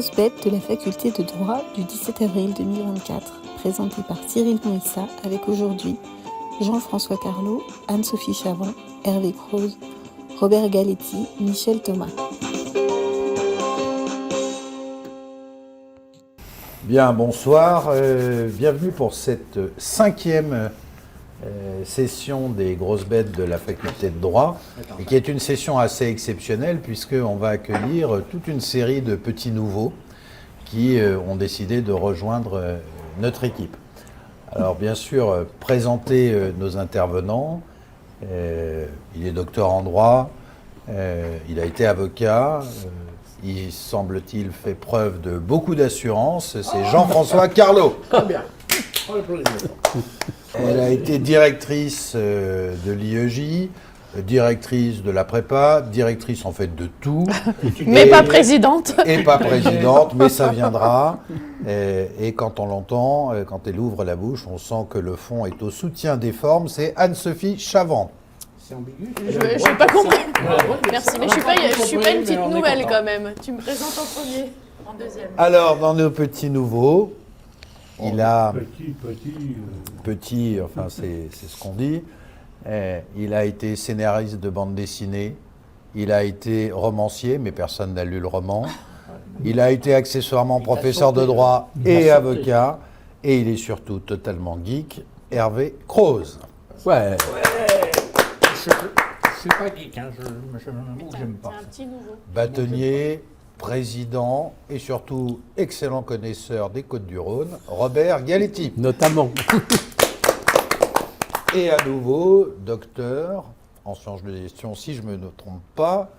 grosses bêtes de la faculté de droit du 17 avril 2024, présentée par Cyril Moïssa, avec aujourd'hui Jean-François Carlot, Anne-Sophie Chavant, Hervé Croze, Robert Galetti, Michel Thomas. Bien, bonsoir, bienvenue pour cette 5e session des grosses bêtes de la faculté de droit, et qui est une session assez exceptionnelle puisqu'on va accueillir toute une série de petits nouveaux qui ont décidé de rejoindre notre équipe. Alors bien sûr, présenter nos intervenants, il est docteur en droit, il a été avocat, il semble-t-il fait preuve de beaucoup d'assurance, c'est Jean-François Carlot. Très bien. Elle a été directrice de l'IEJ, directrice de la prépa, directrice en fait de tout. Mais pas présidente. Et pas présidente, mais ça viendra. Et quand on l'entend, quand elle ouvre la bouche, on sent que le fond est au soutien des formes. C'est Anne-Sophie Chavant. C'est ambigu. Je n'ai pas compris. Merci, mais je suis pas une petite nouvelle quand même. Tu me présentes en premier, en deuxième. Alors, dans nos petits nouveaux, il a... Petit, enfin c'est ce qu'on dit. Il a été scénariste de bande dessinée. Il a été romancier, mais personne n'a lu le roman. Il a été accessoirement professeur de droit et avocat. Et il est surtout totalement geek. Hervé Croze. Ouais. Je suis pas geek, hein. J'aime pas. C'est un petit nouveau. Bâtonnier, président et surtout excellent connaisseur des Côtes-du-Rhône, Robert Galetti. Notamment. Et à nouveau, docteur en sciences de gestion, si je ne me trompe pas.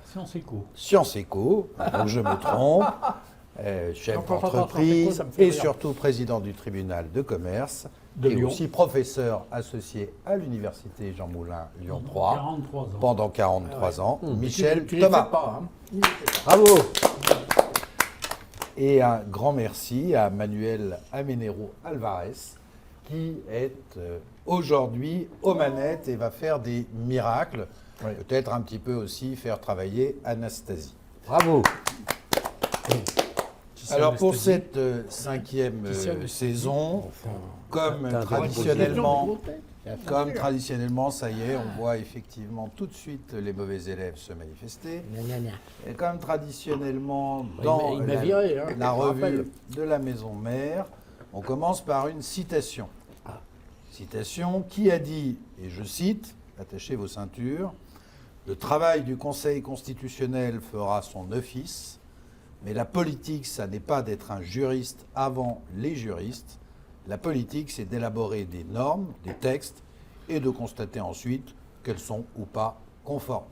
Sciences éco, donc je me trompe. Chef d'entreprise et surtout président du tribunal de commerce. De et Lyon. aussi professeur associé à l'université Jean Moulin Lyon 3 pendant 43 ans. Michel Tu les Thomas. fais pas, hein. Bravo. Et un grand merci à Manuel Amenero Alvarez qui est aujourd'hui aux manettes et va faire des miracles. Oui. Peut-être un petit peu aussi faire travailler Anastasie. Bravo. Alors pour cette 5e saison, comme traditionnellement, ça y est, on voit effectivement tout de suite les mauvais élèves se manifester. Et comme traditionnellement dans il m'a viré, hein, la je me rappelle. revue de la maison mère, on commence par une citation. Citation qui a dit, et je cite, attachez vos ceintures, « Le travail du Conseil constitutionnel fera son office, mais la politique, ça n'est pas d'être un juriste avant les juristes. La politique, c'est d'élaborer des normes, des textes, et de constater ensuite qu'elles sont ou pas conformes. »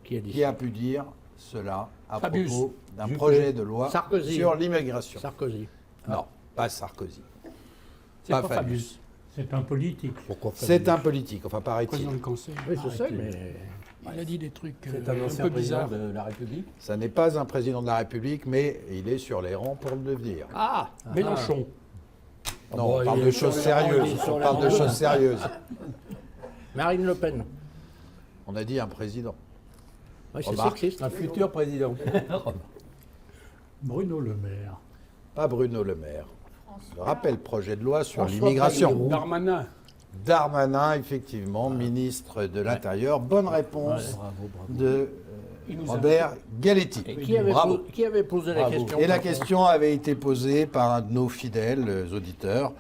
Qui a pu dire cela à Fabius. propos d'un Juppé. projet de loi Sarkozy. sur l'immigration? Sarkozy. Non, pas Sarkozy. C'est pas Fabius. C'est un politique. Pourquoi C'est un politique, enfin paraît-il. Président du Conseil. Oui, je sais, mais... Il a dit des trucs C'est un un ancien peu président bizarres. de la République. Ça n'est pas un président de la République, mais il est sur les rangs pour le devenir. Ah, Mélenchon. Non, on bon, parle il de est sur choses les rangs, il sérieuses. est sur On les parle de rangs. choses sérieuses. Marine Le Pen. On a dit un président. Oui, c'est Remarque. sexiste. Un futur président. Bruno Le Maire. Pas Bruno Le Maire. Je rappelle, projet de loi sur François l'immigration. Bayrou. Darmanin. Darmanin, effectivement, ministre de l'Intérieur. Bonne réponse de Robert Galetti. Et qui avait posé la question? Et la question avait été posée par un de nos fidèles auditeurs,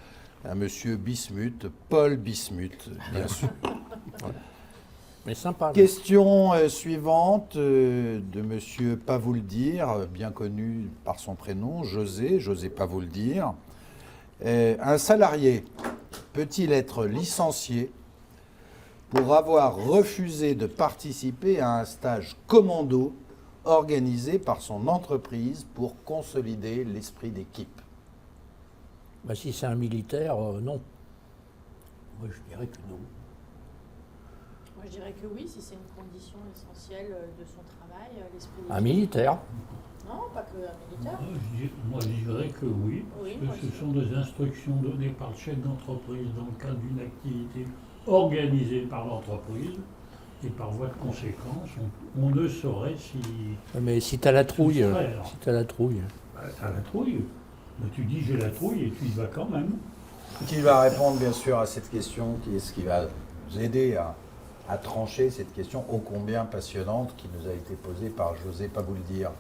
un monsieur Bismuth, Paul Bismuth, bien sûr. Mais sympa. Question suivante de monsieur Pas vous le dire, bien connu par son prénom, José Pas vous le dire. Un salarié peut-il être licencié pour avoir refusé de participer à un stage commando organisé par son entreprise pour consolider l'esprit d'équipe? Bah, si c'est un militaire, non. Moi, je dirais que non. Moi, je dirais que oui, si c'est une condition essentielle de son travail, l'esprit Un militaire. Non, pas que un militaire. Moi, je dirais que oui, Oui, parce moi, que je- ce sont des instructions données par le chef d'entreprise dans le cadre d'une activité organisée par l'entreprise. Et par voie de conséquence, on ne saurait si... Mais si t'as la trouille, Ce serait, alors. si t'as la trouille. T'as la trouille. Mais tu dis j'ai la trouille et tu y vas quand même. Qui va répondre bien sûr à cette question, qui est ce qui va nous aider à trancher cette question ô combien passionnante qui nous a été posée par José Pabouldir.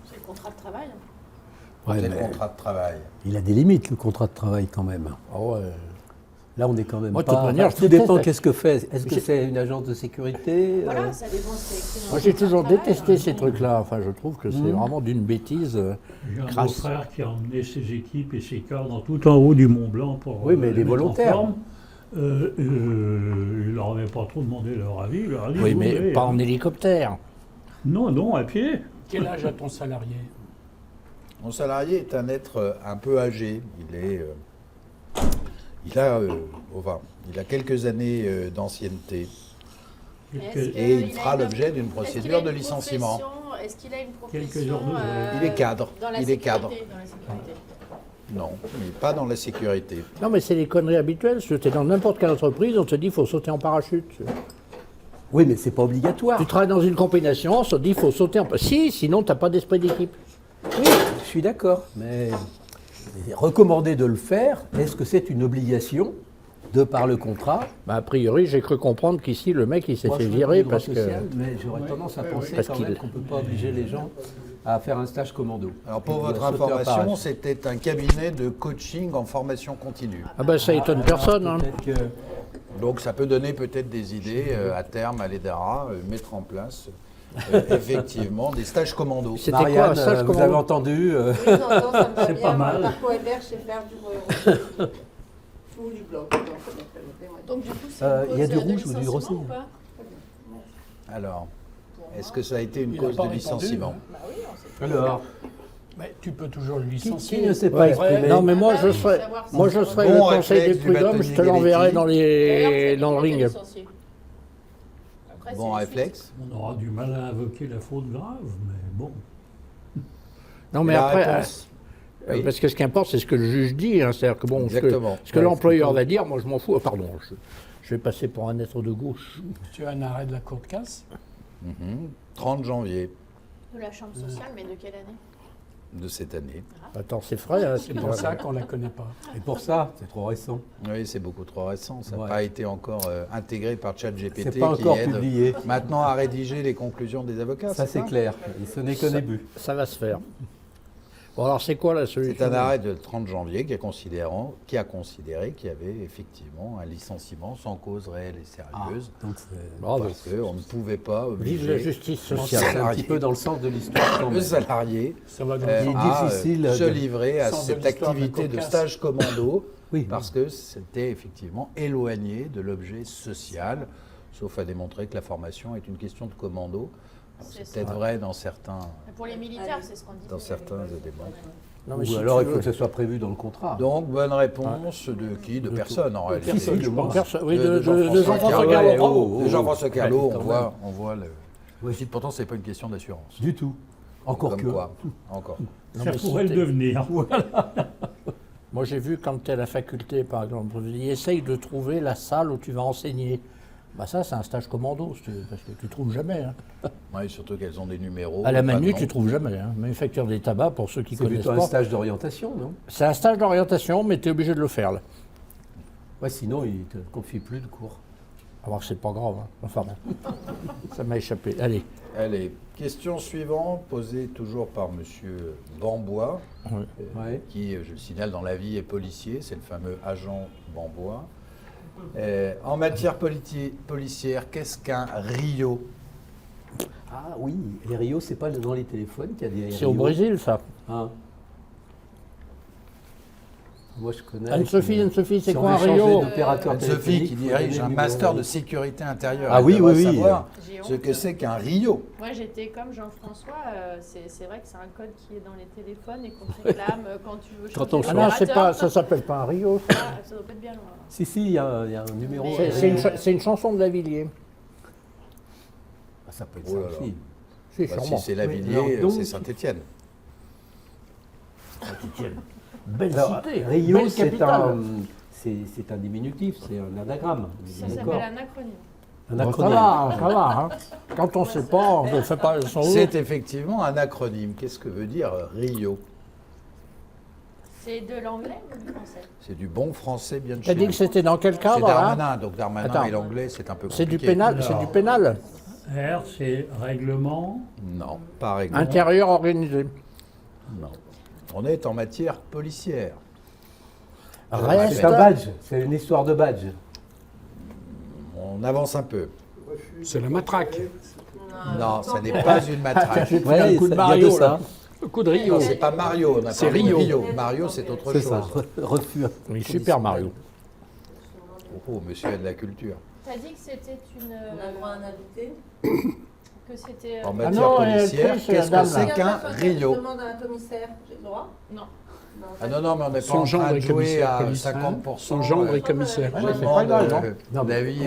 C'est le contrat de travail. Ouais, C'est le mais contrat de travail. il a des limites, le contrat de travail, quand même. Ah ouais. Là, on est quand même Moi, de pas... toute manière, je tout dépend déteste. qu'est-ce que fait. Est-ce que c'est une agence de sécurité Voilà, ça dépend ce qui est écrit dans Moi, le j'ai contrat de toujours travail. détesté ces trucs-là. Enfin, je trouve que c'est vraiment d'une bêtise. J'ai un Crasse. beau-frère qui a emmené ses équipes et ses cadres tout en haut du Mont Blanc pour Oui, mais les des mettre en volontaires. forme. Il leur avait pas trop demandé leur avis. Il leur a dit, Oui, vous mais voulez, pas hein. en hélicoptère. Non, à pied. Quel âge a ton salarié? Mon salarié est un être un peu âgé. Il a quelques années d'ancienneté. Et il fera l'objet d'une procédure de licenciement. Est-ce qu'il a une Quelques profession heures de- Il est cadre. dans la Il est cadre. sécurité, dans la sécurité. Non, mais pas dans la sécurité. Non, mais c'est les conneries habituelles. Si tu es dans n'importe quelle entreprise, on te dit qu'il faut sauter en parachute. Oui, mais c'est pas obligatoire. Tu travailles dans une compagnie d'assurance, on te dit qu'il faut sauter en parachute. Si, sinon, tu n'as pas d'esprit d'équipe. Oui, je suis d'accord, mais recommander de le faire, est-ce que c'est une obligation de par le contrat? Bah, a priori, j'ai cru comprendre qu'ici, le mec, il s'est Moi, fait je virer suis droit parce que. social, mais j'aurais tendance à penser Parce quand qu'il- même qu'on ne peut pas obliger les gens à faire un stage commando. Alors pour Ou à votre sauter en information, parachute. c'était un cabinet de coaching en formation continue. Ah, bah, ça étonne personne. Hein. Peut-être que... Donc ça peut donner peut-être des idées à terme à l'EDARA, mettre en place effectivement des stages commando. C'était quoi Marianne, un stage vous avez commando? entendu Oui, non, ça me va C'est bien. pas mal. Par OLR, je sais faire du ou du bloc. Donc du coup, c'est Il y a une du cause de rouge ou du licenciement rosé? ou pas? Alors, est-ce que ça a été une Il a cause pas de répondu. licenciement? Alors, Mais tu peux toujours le qui licencier. ne sait pas Ouais. exprimer? Non, mais moi, Ah je bah oui, serais, savoir si moi, c'est je un serais bon le conseil des réflexe du prud'hommes, je te bâtonnier l'enverrai Galetti. dans, D'ailleurs, dans le c'est ring. licencié. Après, Bon c'est les réflexe. On aura du mal à invoquer la faute grave, mais bon. Non, mais La après, réponse. Oui. parce que ce qui importe, c'est ce que le juge dit. Hein, c'est-à-dire que bon, Exactement. ce que Ouais, l'employeur c'est va dire, moi, je m'en fous. Pardon, je vais passer pour un être de gauche. Tu as un arrêt de la cour de casse. 30 janvier de la chambre sociale, mais de quelle année? de cette année. Attends, c'est frais. Hein, C'est pour ça qu'on ne la connaît pas. Et pour ça, c'est trop récent. Oui, c'est beaucoup trop récent. Ça n'a Ouais. pas été encore intégré par ChatGPT C'est pas qui encore aide publié. maintenant à rédiger les conclusions des avocats. Ça, c'est clair. Et ce n'est qu'un début. Ça va se faire. Bon, alors, c'est quoi la solution? C'est un arrêt de 30 janvier qui a considéré qu'il y avait effectivement un licenciement sans cause réelle et sérieuse. Donc, c'est- Bravo. Parce qu'on ne pouvait pas Vive la obliger justice je pense que sociale. c'est un petit peu dans le sens de l'histoire. quand le même. salarié Ça va dans à Il est difficile se de- livrer à Sens de cette l'histoire de la activité de cocasse. stage commando Oui, parce que c'était effectivement éloigné de l'objet social, sauf à démontrer que la formation est une question de commando. Alors, C'est C'est peut-être ça. vrai dans certains Pour les militaires, c'est ce qu'on dit. éléments. Non, mais Ou si alors tu il faut veux- que ce soit prévu dans le contrat. Donc, bonne réponse de qui? De personne en réalité. personne, je pense. Oui, De de Jean-François Jean-François Carlo. Carlo. Ouais, bravo. oh, De Jean-François Carlo, quand on voit le. Oui. Pourtant, c'est pas une question d'assurance. Du tout. Encore Comme que. quoi. Encore. Non, Ça mais pourrait le c'était- devenir. Moi, j'ai vu quand tu es à la faculté, par exemple, on te dit essaye de trouver la salle où tu vas enseigner. Bah ça, c'est un stage commando, parce que tu trouves jamais. Hein. Oui, surtout qu'elles ont des numéros. À la pas de Manu, nom. tu trouves jamais. Hein. Manufacture des tabacs, pour ceux qui C'est connaissent plutôt un pas. stage d'orientation, non? C'est un stage d'orientation, mais tu es obligé de le faire. Là. Ouais, sinon, il ne te confie plus de cours. Alors que c'est pas grave. Hein. Enfin bon, ça m'a échappé. Allez. Allez, question suivante, posée toujours par Monsieur Bambois, Ouais. qui, je le signale, dans la vie est policier, c'est le fameux agent Bambois. En matière policière, qu'est-ce qu'un Rio? Ah oui, les Rio, c'est pas dans les téléphones qu'il y a des C'est au Rio. Brésil, ça. Hein. Moi, je connais. Anne-Sophie, c'est Si on quoi un veut changer Rio? d'opérateur Sophie téléphonique, qui faut dirige donner un le master numéro. de sécurité intérieure. Ah Elle oui, devrait oui, oui. savoir J'ai ce honte. que c'est qu'un Rio. Moi, j'étais comme Jean-François. C'est vrai que c'est un code qui est dans les téléphones et qu'on te réclame quand tu veux changer Quand on de Ah non, c'est pas, opérateur. ça s'appelle pas un Rio. Ah, ça doit pas être bien loin. Si, il y a un numéro. Mais- C'est une chanson de Lavilliers. Ah, ça peut être Oh là ça là. aussi. C'est Bah, sûrement. si c'est Lavilliers, alors donc- c'est Saint-Étienne. Belle Alors, cité. Rio, belle c'est capitale. un diminutif, c'est un anagramme. Ça D'accord. s'appelle un acronyme. Un Bon, acronyme. ça va. Hein. Quand on ne sait pas, on ne fait pas son C'est effectivement un acronyme. Qu'est-ce que veut dire Rio? C'est de l'anglais ou du français? C'est du bon français bien de T'as chez dit nous. que c'était dans quel C'est cadre là Darmanin, donc Darmanin Attends. et l'anglais, c'est un peu compliqué. C'est du pénal, c'est du pénal. R, c'est règlement. Non, pas règlement. Intérieur organisé. Non. On est en matière policière. Reste. C'est un badge, c'est une histoire de badge. On avance un peu. C'est la matraque. Non, ça n'est pas une matraque. Je vais te faire un coup de il y a Mario, de là. ça. Le coup de Rio. Non, c'est pas Mario, on a C'est parlé de Rio. Mario, c'est autre C'est chose. ça, refus. Oui, Super Mario. Oh, monsieur a de la culture. T'as dit que c'était une. On a le droit à un invité. Que c'était. En Ah matière non, policière, Chris, qu'est-ce dame, que c'est là. qu'un Je Rio? demande à un commissaire, j'ai le droit? Non. Ah non, non, mais on n'est pas Son en gendre train de est jouer commissaire à police, 50%. Son gendre est commissaire. Ouais, Je mais c'est demande, pas grave, non Non, mais David,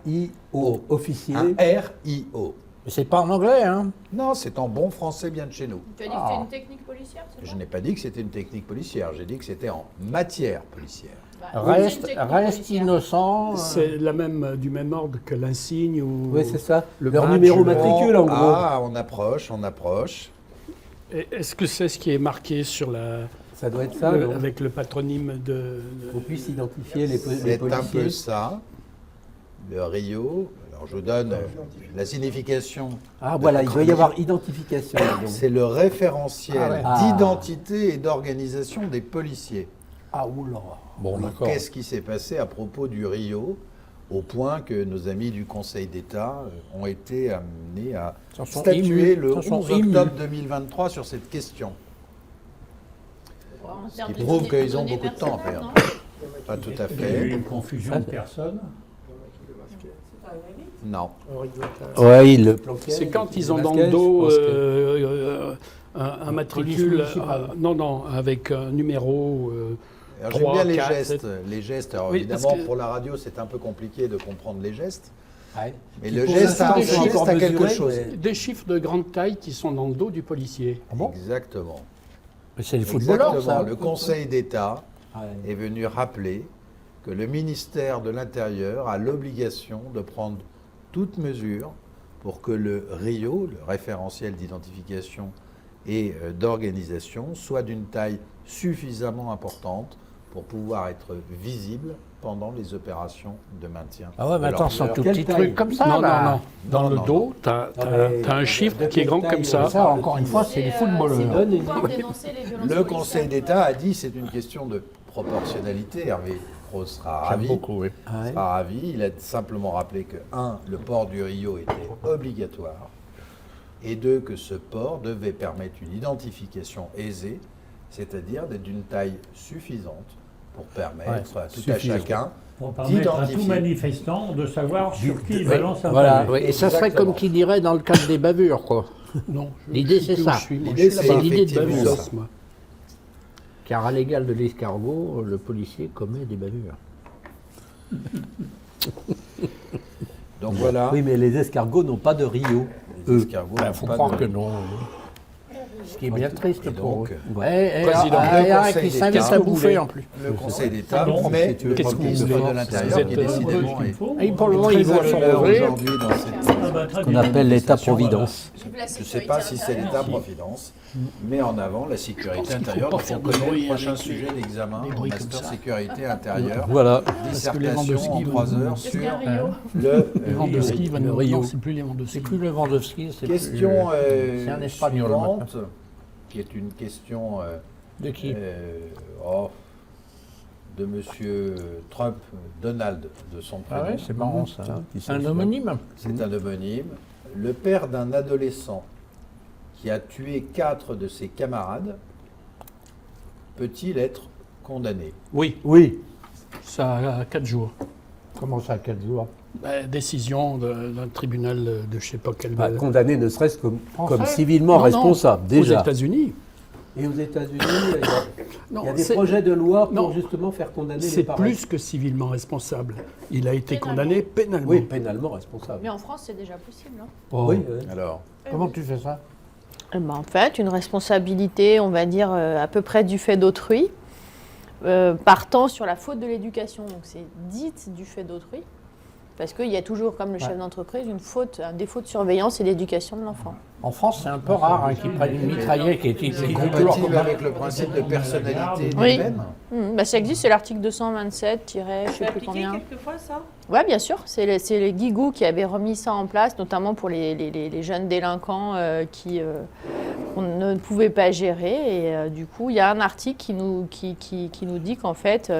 R-I-O, officier. un R-I-O. Mais c'est pas en anglais, hein. Non, c'est en bon français bien de chez nous. Tu as dit que c'était une technique policière, c'est Je ça? n'ai pas dit que c'était une technique policière, j'ai dit que c'était en matière policière. Bah, c'est une Reste, technique reste policière. innocent. C'est la même, du même ordre que l'insigne ou. Oui, c'est ça. Le Leur badge, numéro le- matricule, en gros. Ah, on approche, on approche. Et est-ce que c'est ce qui est marqué sur la. Ça doit être ça, non avec le patronyme de. Qu'on puisse identifier les C'est un peu policiers. ça. Le Rio. Alors je vous donne la signification. Ah voilà, il doit y avoir identification. donc. C'est le référentiel Ah ouais. Ah. d'identité et d'organisation des policiers. Ah oula. Bon, Donc, d'accord. qu'est-ce qui s'est passé à propos du Rio, au point que nos amis du Conseil d'État ont été amenés à S'en sont statuer émus. le S'en sont 11 émus. octobre 2023 sur cette question. En Ce termes qui de prouve données- qu'ils ont données beaucoup de temps à personnelles, perdre. non? Pas tout à Il y a eu fait. une confusion de personnes. Non. Ouais, il le planquait. C'est quand ils ont dans Vasquez, le dos je pense que- un matricule. municipale. Non, avec un numéro. Alors, j'aime 3, bien les 4, gestes. Les gestes, alors Oui, évidemment, parce que- pour la radio, c'est un peu compliqué de comprendre les gestes. Ouais. Mais Qui le pour geste, l'instant le sont geste encore a quelque mesurés, chose. mais- Des chiffres de grande taille qui sont dans le dos du policier. Exactement. Mais c'est les footballeurs, Exactement. ça. Le Conseil d'État Ouais. est venu rappeler que le ministère de l'Intérieur a l'obligation de prendre toute mesure pour que le RIO, le référentiel d'identification et d'organisation, soit d'une taille suffisamment importante pour pouvoir être visible pendant les opérations de maintien. Ah ouais, mais de attends, leur c'est un valeur. tout Quelle petit taille truc comme ça, non, là. non. Dans Non, le non, dos, tu as, mais un chiffre de qui est quelle grand taille, comme ça. Ça, encore une fois, c'est les footballeurs. Donne C'est une- pour pouvoir dénoncer les violences Le policières. Conseil d'État a dit c'est une question de proportionnalité. Hervé Croz sera J'aime ravi. beaucoup, oui. Ouais. Sera ravi. Il a simplement rappelé que, 1, le port du Rio était obligatoire, et 2, que ce port devait permettre une identification aisée, c'est-à-dire d'être d'une taille suffisante pour permettre à tout à suffisant. chacun Pour permettre à tout d'identifier. manifestant de savoir sur qui il Oui, balance un voilà. pavé. Oui, et ça serait Exactement. comme qui dirait dans le cadre des bavures, quoi. Non. L'idée, je sais c'est plus où ça. je suis. Moi, L'idée, je suis c'est là-bas. l'idée de effectivement bavure. ça. Moi. Car à l'égal de l'escargot, le policier commet des bavures. Donc voilà. Oui, mais les escargots n'ont pas de Rio. Les escargots Il n'ont faut pas croire de- que non. Ce qui est bien triste Et pour donc, eux. ouais. Président, le Qui Conseil s'invite d'État, à bouffer en plus. Le Conseil d'État, Pardon, mais c'est- le qu'est-ce que vous ministre voulez de l'Intérieur, Vous qui êtes décidément Ce qu'il est faut. Et pour le moment, très ils à vont s'en l'honneur ouvrir. aujourd'hui dans cette... Ah bah, très Qu'on bien. appelle l'État-providence. Vive la Je ne sais sécurité pas si c'est intérieure. l'État-providence, met en avant la sécurité intérieure. pas Donc faire on de connaît bruit le prochain avec sujet d'examen des en bruits comme master ça. sécurité intérieure. Voilà. Dissertation en Lewandowski 3 va- heures Qu'est-ce sur qu'un Rio le Lewandowski va le nous. Rio. Non, c'est plus Lewandowski. C'est plus Lewandowski, c'est question c'est un espagnol maintenant. suivante, qui est une question De qui de Monsieur Trump, Donald, de son Ah prénom. ouais, c'est marrant ça. Qui Un homonyme. C'est un homonyme. Le père d'un adolescent qui a tué 4 de ses camarades peut-il être condamné? Oui, Oui. ça a 4 jours. Comment ça, 4 jours? Décision d'un tribunal de je sais pas quel. Bah, condamné ne serait-ce que Français comme civilement Non, responsable, Aux déjà. États-Unis. Et aux États-Unis, Non, il y a des c'est- projets de loi pour Non. justement faire condamner les C'est parents. plus que civilement responsable. Il a été Pénalement. condamné pénalement. Oui, pénalement responsable. Mais en France, c'est déjà possible. Hein. Oui, Alors, Comment tu fais ça? En fait, une responsabilité, on va dire, à peu près du fait d'autrui, partant sur la faute de l'éducation. Donc c'est dite du fait d'autrui. Parce qu'il y a toujours, comme le chef d'entreprise, un défaut de surveillance et d'éducation de l'enfant. En France, c'est un peu rare qu'ils prennent une mitraillette qui est C'est compatible avec le principe de personnalité Oui. humaine. Ça existe, c'est l'article 227, je sais plus combien. quelquefois ça? Oui, bien sûr. C'est les Guigou qui avaient remis ça en place, notamment pour les jeunes délinquants qu'on ne pouvait pas gérer. Et du coup, il y a un article qui nous dit qu'en fait,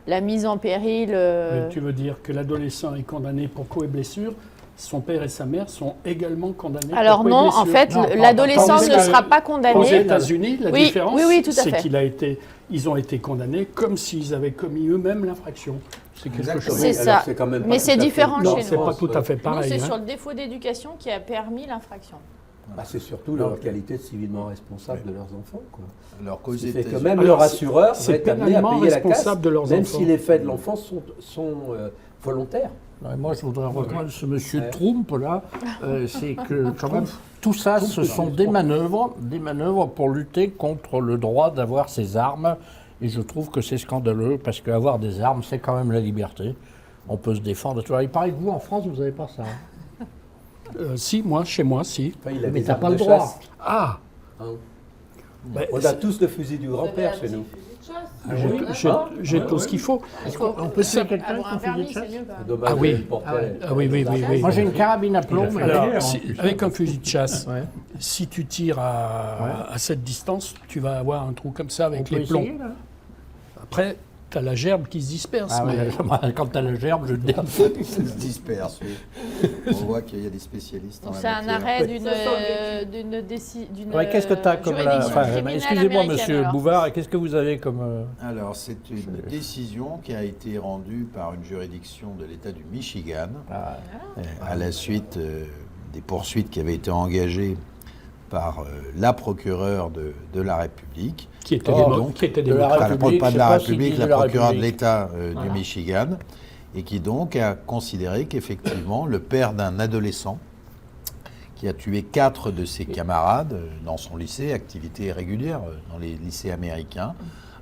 la mise en péril... Mais tu veux dire que l'adolescent est condamné pour coups et blessures, son père et sa mère sont également condamnés Alors pour coups et non, blessures. en fait, Non, l'adolescent tandis ne que sera pas Aux condamné. États-Unis, la Oui, différence, oui, tout à c'est fait. ils ont été condamnés comme s'ils avaient commis eux-mêmes l'infraction. C'est quelque Exactement. chose. C'est alors ça. c'est quand même pas Mais tout c'est à fait- différent Non, chez c'est nous. pas tout à fait Nous, pareil. c'est hein. sur le défaut d'éducation qui a permis l'infraction. Bah, c'est surtout leur qualité de civilement responsable de leurs enfants. Quoi. Alors qu'aux Ce qui fait que États-Unis, même Alors, leur assureur va c'est être amené à pénalement payer la casse, responsable de leurs même enfants. si les faits de l'enfant sont volontaires. Non, et moi, je voudrais rejoindre ce monsieur Trump là. C'est que quand même, tout ça, ce sont des manœuvres pour lutter contre le droit d'avoir ses armes. Et je trouve que c'est scandaleux parce qu'avoir des armes, c'est quand même la liberté. On peut se défendre. Tu vois, il paraît que vous, en France, vous n'avez pas ça. Si, moi, chez moi, si. Enfin, il a Mais des t'as armes pas le de droit. chasse. Ah Hein. Ben, On a tous le fusil du grand-père chez nous. j'ai tout ce qu'il faut. On peut tuer quelqu'un Avoir un qui fait permis, des c'est chasses mieux. quand même. Dommage, Ah oui. il portait- Ah oui, oui, oui, oui. Moi, j'ai une carabine à plomb. mais- Alors, en plus. avec un fusil de chasse, Ouais. si tu tires à cette distance, tu vas avoir un trou comme ça On avec peut les plombs. essayer, là Après, tu as la gerbe qui se disperse. Ah mais- ouais, quand t'as le gerbe, je le dis. ça se disperse. Oui. On voit qu'il y a des spécialistes en Donc la c'est un matière. arrêt d'une décision. Ouais, qu'est-ce que tu as comme là juridiction enfin, criminelle excusez-moi, américaine, monsieur alors. Bouvard, qu'est-ce que vous avez comme. Alors, c'est une décision qui a été rendue par une juridiction de l'État du Michigan à la suite des poursuites qui avaient été engagées par la procureure de la République. Qui était Oh, des donc, qui était des de la Enfin, République, pas je de la sais pas s'il République, dit la de la procureure de République. l'État Voilà. du Michigan, et qui donc a considéré qu'effectivement, le père d'un adolescent qui a tué 4 de ses camarades dans son lycée, activité régulière dans les lycées américains,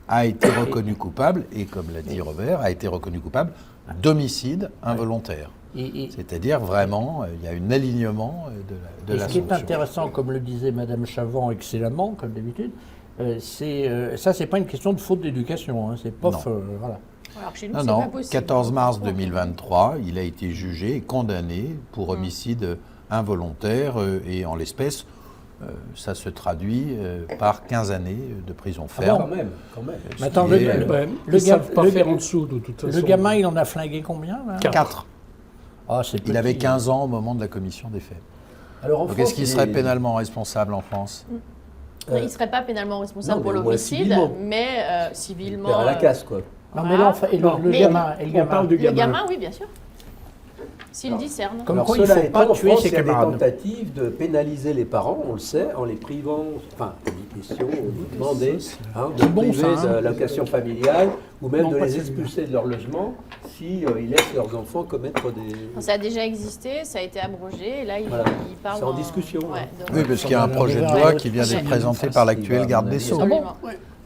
a été reconnu coupable, et comme l'a dit Robert, a été reconnu coupable d'homicide involontaire. C'est-à-dire vraiment, il y a un alignement de Et la ce qui est sanction. intéressant, comme le disait Madame Chavant excellemment, comme d'habitude, c'est pas une question de faute d'éducation. Hein, c'est pas. Non. Voilà. Alors chez nous, Non, c'est non, pas possible. 14 mars 2023, il a été jugé et condamné pour homicide involontaire et en l'espèce, ça se traduit par 15 années de prison Ah bon, ferme. quand même. Mais attends, qui est, Ouais, le ils ne savent ga- pas le faire ga- en dessous, de toute façon. Le gamin, il en a flingué combien là 4. Ah, c'est Il petit. avait 15 ans au moment de la commission des faits. Alors, en Donc France, est-ce qu'il il serait est- pénalement responsable en France? Il ne serait pas pénalement responsable Non, pour mais au moins l'homicide, civilement. mais Il civilement. perd à la casse, quoi. Non, mais Voilà. l'enfant, et le Mais- gamin, et le On gamin. parle du Le gamin. gamin, oui, bien sûr. S'il discerne. Comme Alors, quoi, il ne cela faut étant, pas en tuer France, ses il y a des camarades. tentatives de pénaliser les parents, on le sait, en les privant, enfin, des questions, on demandait de C'est bon, priver ça, hein. de l'allocation familiale ou même Non, de pas les celui-là. expulser de leur logement si ils laissent leurs enfants commettre des... Ça a déjà existé, ça a été abrogé, et là, il, Voilà. il parle. C'est en discussion, Ouais, hein. de- Oui, parce qu'il y a un projet de loi qui vient d'être présenté par l'actuel garde des Sceaux. Absolument.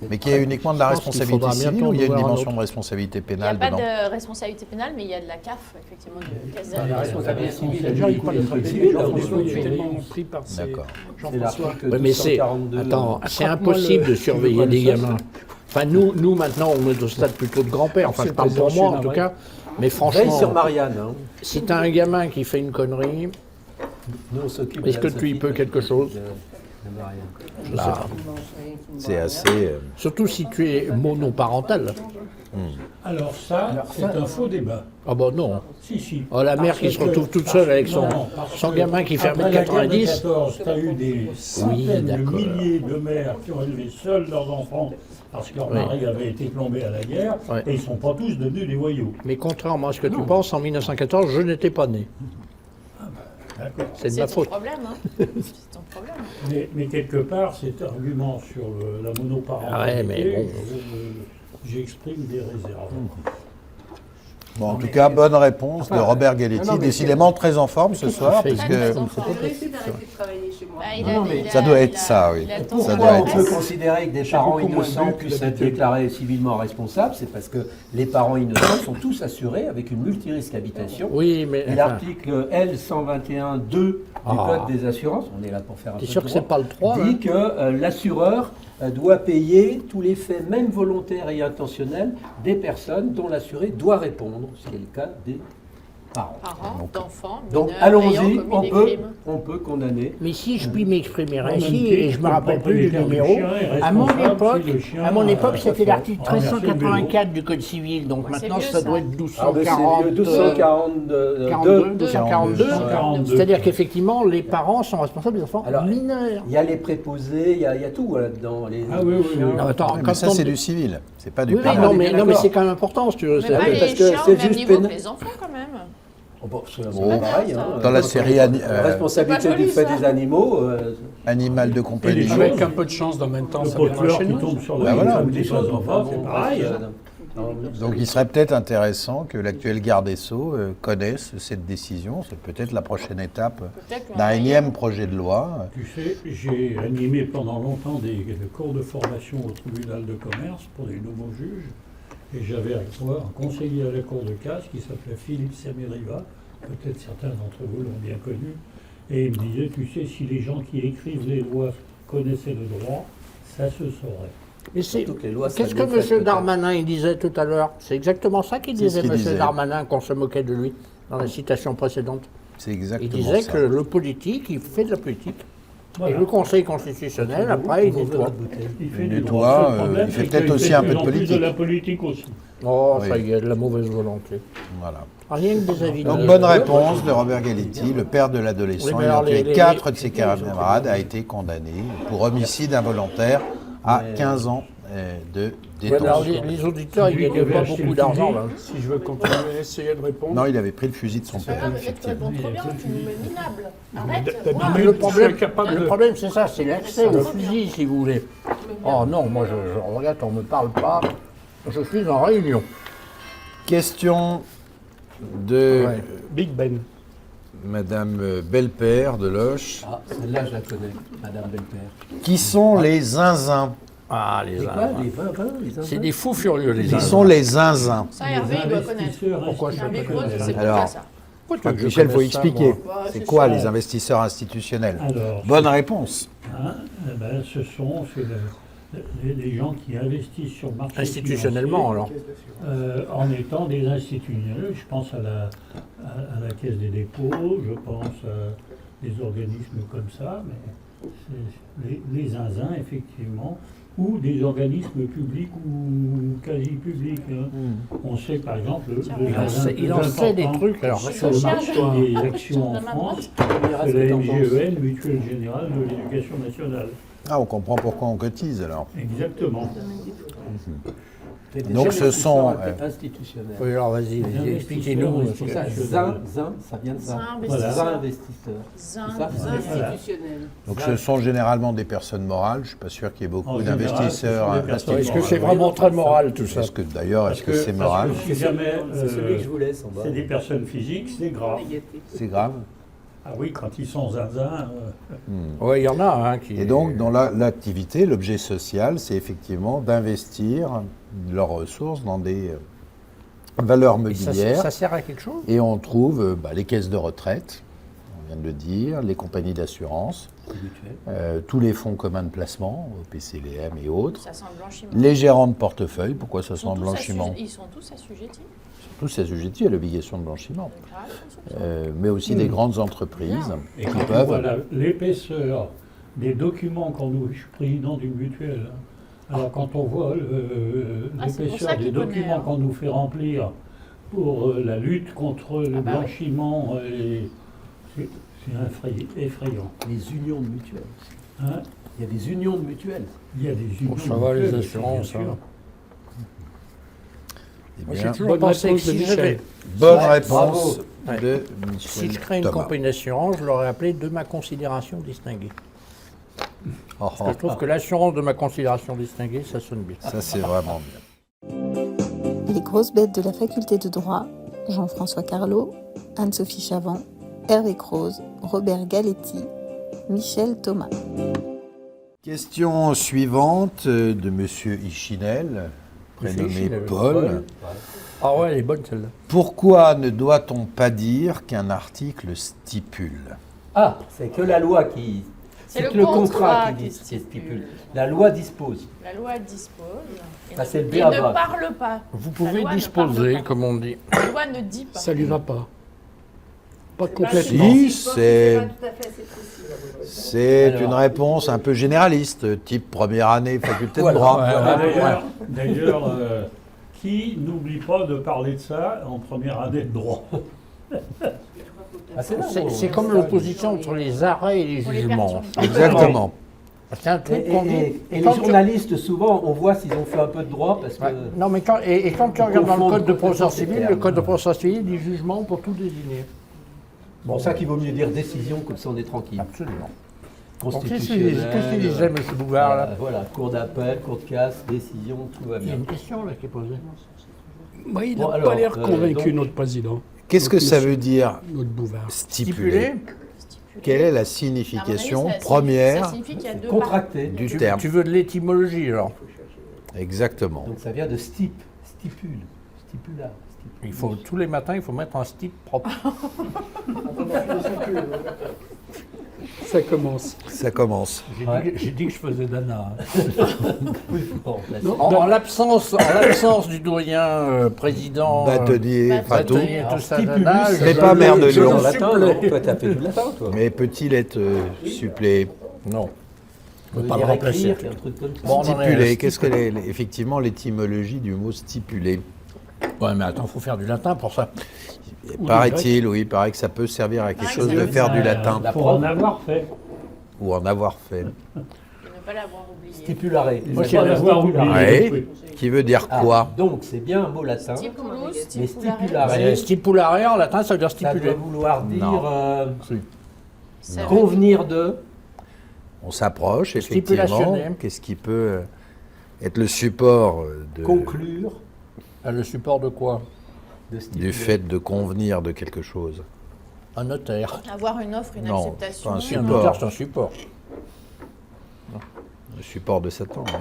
Mais qui est uniquement de la Je pense qu'il responsabilité faudra civile bientôt ou il y a une en voir un dimension autre. de responsabilité Il n'y a pénale pas dedans? de responsabilité pénale, mais il y a de la CAF, effectivement, de caisse La d'allocation. responsabilité civile, elle Déjà, il découle parle des de trucs traité, civils, Jean-François, il est hein, tellement pris par ses... D'accord. c'est Jean-François. l'article Oui, mais c'est. 242. Attends, c'est Attrape-moi impossible le- de surveiller des gamins. Enfin, nous maintenant, on est au stade plutôt de grand-père. Enfin, C'est je parle pour président moi, en tout Chénard, cas. Mais Veille sur franchement, Marianne. Hein. si t'as un gamin qui fait une connerie, Nous, on s'occupe est-ce de que tu y Sophie, peux quelque chose de Marianne. Je sais pas. C'est assez... Surtout si tu es monoparental. Alors ça, c'est un faux débat. Ah bon, non. Si, si. Oh, la mère Parce qui se que- retrouve toute seule avec Non, parce son que gamin qui fait après la guerre de 1m90. 14, tu as eu des centaines de d'accord. milliers de mères qui ont élevé seuls leurs enfants parce que leur Oui. mari avait été plombé à la guerre, Ouais. et ils ne sont pas tous devenus des voyous. Mais contrairement à ce que tu penses, en 1914, je n'étais pas né. D'accord. C'est de C'est ma ton faute. problème, hein. C'est ton problème. Mais quelque part, cet argument sur la monoparentalité, Ah ouais, mais bon. j'exprime des réserves. Bon, en tout cas, bonne réponse de Robert Galetti, non, mais décidément très en forme ce soir, fait puisque J'ai réussi d'arrêter de travailler chez moi. ça doit être ça, oui. Ça Pourquoi doit on être peut ça. considérer que des parents beaucoup moins innocents bu que puissent être d'habitude. déclarés civilement responsables? C'est parce que les parents innocents sont tous assurés avec une multirisque habitation. Oui, mais. Et enfin, l'article L121.2 du Ah. Code des assurances, on est là pour faire un t'es peu sûr de que c'est droit, pas le 3 dit que l'assureur doit payer tous les faits, même volontaires et intentionnels, des personnes dont l'assuré doit répondre, ce qui est le cas des parents. Parents, d'enfants, Donc mineurs, allons-y, ayant commis des crimes. on peut condamner. Mais si je puis m'exprimer En même ainsi, temps, et je me le rappelle plus du propriétaire du numéro, chien est à mon responsable époque, si le chien à mon époque, a c'était l'article renversé le vélo. 1384 du Code civil, donc Ouais, c'est maintenant vieux, ça ça. doit être Ah, mais c'est 1242. 242. 242. C'est-à-dire qu'effectivement, les parents sont responsables des enfants Alors, mineurs. Il y a les préposés, il y a tout là-dedans. Ah oui, oui, oui. Non, attends, Oui, quand mais ça, on- c'est du civil, c'est pas du Oui, oui, pénal. non, on est mais, bien non, mais d'accord. c'est quand même important, si tu veux. Mais c'est- pas oui, les parce que chiens c'est au même juste niveau pénal. que les enfants quand même. Oh, bon, c'est Oh. pareil. Ça. Hein. Dans la série La responsabilité C'est pas du joli, fait ça. des animaux. Animal de Et les compagnie. jouets, avec un peu de chance, dans le même temps, Le ça viendra poteleur chez qui nous. tombe sur Bah la voilà, femme ou des des choses choses, enfants, c'est pareil. Donc il serait peut-être intéressant que l'actuel garde des Sceaux connaisse cette décision. C'est peut-être la prochaine étape Peut-être d'un énième projet de loi. Tu sais, j'ai animé pendant longtemps des cours de formation au tribunal de commerce pour les nouveaux juges. Et j'avais avec moi un conseiller à la cour de casse qui s'appelait Philippe Samiriva. Peut-être certains d'entre vous l'ont bien connu. Et il me disait, tu sais, si les gens qui écrivent les lois connaissaient le droit, ça se saurait. Mais c'est- Surtout que les lois, ça Qu'est-ce que défait M. peut-être. Darmanin il disait tout à l'heure? C'est exactement ça qu'il C'est disait, ce qu'il M. disait. Darmanin, qu'on se moquait de lui dans la citation précédente. C'est Il exactement disait ça. que le politique, il fait de la politique. Voilà. Et le Conseil constitutionnel, après, il nettoie. Il fait Il du nettoie, droit. Le seul problème, il fait c'est peut-être qu'il aussi fait un peu de plus en plus politique. de la politique aussi. Oh, Oui. ça y est, de la mauvaise volonté. Voilà. Rien que des avis. Donc bonne réponse de Robert Galetti, le père de l'adolescent Oui, mais ayant alors, tué les- 4 de ses camarades a été condamné pour homicide involontaire à Mais- 15 ans de Ouais, alors, détention. les auditeurs, ils Celui ne qui gagnent pas avait acheté beaucoup le d'argent, fusil, là. Si je veux continuer à essayer de répondre. Non, il avait pris le fusil de son Ah, père, mais tu effectivement. réponds trop bien, tu nous mets minable. Arrête. T'as voilà. dit, Le tu problème, es capable le de- problème, c'est ça, c'est l'accès au fusil, si vous voulez. Oh non, moi, je regarde, on ne me parle pas. Je suis en réunion. Question de Ouais. Big Ben. Madame Belpère de Loche. Ah, celle-là, je la connais, Madame Belpère. Qui sont les zinzins? Ah, les C'est quoi, zinzins. les 20, les C'est zinzins des fous furieux, les Qui zinzins. sont les zinzins? Ça, Hervé, il doit connaître. Investisseurs Pourquoi je Hervé sais Creuse, je sais pas Alors, ça. Pourquoi tu veux que je Michel, il faut connaisse ça, expliquer. moi Bah, C'est c'est quoi ça. les investisseurs institutionnels? Alors, Bonne réponse. hein, eh ben, c'est les gens qui investissent sur le marché Institutionnellement, alors. en étant des institutionnels. Je pense à la Caisse des dépôts, je pense à des organismes comme ça, mais c'est les zinzins, effectivement, ou des organismes publics ou quasi publics. Hein. On sait par exemple le Il en sait des trucs, alors. sur le marché des actions en France, c'est la MGEN, Mutuelle Générale de l'Éducation Nationale. Ah, on comprend pourquoi on cotise alors. Exactement. Donc, ce sont, institutionnels. Oui, alors vas-y, expliquez-nous. Investisseurs, C'est ça, zin, ça vient de ça. Zin, Voilà. Zin investisseur. investisseur. Zin, C'est ça. Institutionnel. Donc ce sont généralement des personnes morales. Je ne suis pas sûr qu'il y ait beaucoup En général, d'investisseurs ce sont des personnes Est-ce que institutionnels. c'est vraiment très moral, tout ça? Est-ce que d'ailleurs, est-ce que c'est Parce moral? que si jamais C'est celui que je vous laisse en bas. c'est des personnes physiques, c'est grave. Négatif. C'est grave. Ah oui, quand ils sont zinzins, Oui, il y en a qui... Et donc, dans l'activité, l'objet social, c'est effectivement d'investir leurs ressources dans des valeurs Et ça, mobilières. ça sert à quelque chose? Et on trouve les caisses de retraite, on vient de le dire, les compagnies d'assurance, tous les fonds communs de placement, PCLM et autres, Ça sent le blanchiment. les gérants de portefeuille, pourquoi ça Ils sent sont le tous blanchiment? Ils sont tous assujettis. Tous assujettis à l'obligation de blanchiment. Déclaration. Mais aussi des grandes entreprises et qui quand on voit peuvent... l'épaisseur des documents qu'on nous... Je suis président d'une mutuelle. Hein. Alors quand on voit Ah, c'est pour l'épaisseur ça des qu'il connaît, documents hein. qu'on nous fait remplir pour la lutte contre le bah oui. blanchiment, c'est effrayant. Les unions de mutuelles. Hein. Il y a des unions de mutuelles. Il y a des unions ça va, les mutuelles, assurances, bien sûr. hein. Eh Moi, bien, j'ai toujours Bonne pensé que réponse de si Michel. j'avais... bonne Ouais, réponse bravo. de Si Michel je crée une Thomas. compagnie d'assurance, je l'aurais appelée de ma considération distinguée. Oh, Parce que oh, je trouve que l'assurance de ma considération distinguée, ça sonne bien. ça, c'est vraiment bien. Les grosses bêtes de la faculté de droit, Jean-François Carlo, Anne-Sophie Chavant, Hervé Croze, Robert Galetti, Michel Thomas. Question suivante de Monsieur Ichinel, prénommé Ichinel, Paul. Ah ouais, elle est bonne celle-là. Pourquoi ne doit-on pas dire qu'un article stipule? Ah, c'est que la loi qui... C'est que le contrat qui qui stipule. stipule. La loi dispose. La loi dispose. Et Ça, ne- c'est le et B à ne bas. parle pas. Vous La pouvez loi ne disposer, parle pas. comme on dit. La loi ne dit pas. Ça lui va pas. Pas complètement. Si, Je pense que c'est pas tout à fait assez précis. c'est Alors. une réponse un peu généraliste, type première année faculté de Voilà. droit. D'ailleurs, qui n'oublie pas de parler de ça en première année de droit? Ah, c'est là, C'est comme l'opposition entre les arrêts et les Pour les jugements. perturber. Exactement. C'est un truc Et, qu'on dit. et Quand les tu- journalistes, souvent, on voit s'ils ont fait un peu de droit parce que... Ouais. Non, mais quand, et quand tu regardes dans le confondre code de tous procédure ces civile, termes. le code de procédure civil dit jugement pour tout désigner. Bon, ça qu'il vaut mieux dire décision, comme ça on est tranquille. Absolument. Constitutionnel. Qu'est-ce qu'il disait, M. Bouvard, là? Voilà, cour d'appel, cour de casse, décision, tout va Il y a bien. une question là qui est posée. Oui, il n'a Bon, pas alors, l'air convaincu, donc- notre président, Qu'est-ce que ça veut dire notre Bouvard. stipuler? Quelle est la signification À mon avis, ça première signifie qu'il y a deux Contracté. du Tu, terme? tu veux de l'étymologie alors? Exactement. Donc ça vient de stipule, stipula. Il faut, tous les matins, il faut mettre un style propre. Ça commence. Ça commence. J'ai dit que je faisais d'Anna. Oui, bon, là, Non, En l'absence du doyen président Bâtonnier, Fatou. Bâtonnier, tout ça, Stipulus, Nana, Mais je- pas maire de je Lyon. le latin, supplée. non? Toi, t'as fait du latin, toi. Mais peut-il être suppléé? Non. On peut peut pas le dire remplacer. écrire, un truc comme ça. Bon, on en est à Stipulé. Qu'est-ce que effectivement l'étymologie du mot stipulé? Ouais, mais attends, faut faire du latin pour ça. Paraît-il, oui, il paraît que ça peut servir à quelque Paraît que chose ça de veut faire du dire, latin la Pour preuve. en avoir fait. ou en avoir fait. Et ne pas l'avoir oublié. Stipulare. Moi, Pour en avoir oublié. Ouais. Qui veut dire Ah, quoi? donc c'est bien un mot latin. Stipulus, Mais stipulare. stipulare, Stipulare en latin, ça veut dire ça doit stipuler. vouloir dire Non. Ça veut convenir de. On s'approche, effectivement. Stipulationner. Qu'est-ce qui peut être le support de, Conclure Ah, le support de quoi? de stipuler. du fait de convenir de quelque chose? Un notaire. avoir une offre, une Non, acceptation. pas un Si un support. notaire, c'est un support. Le support de Satan. hein.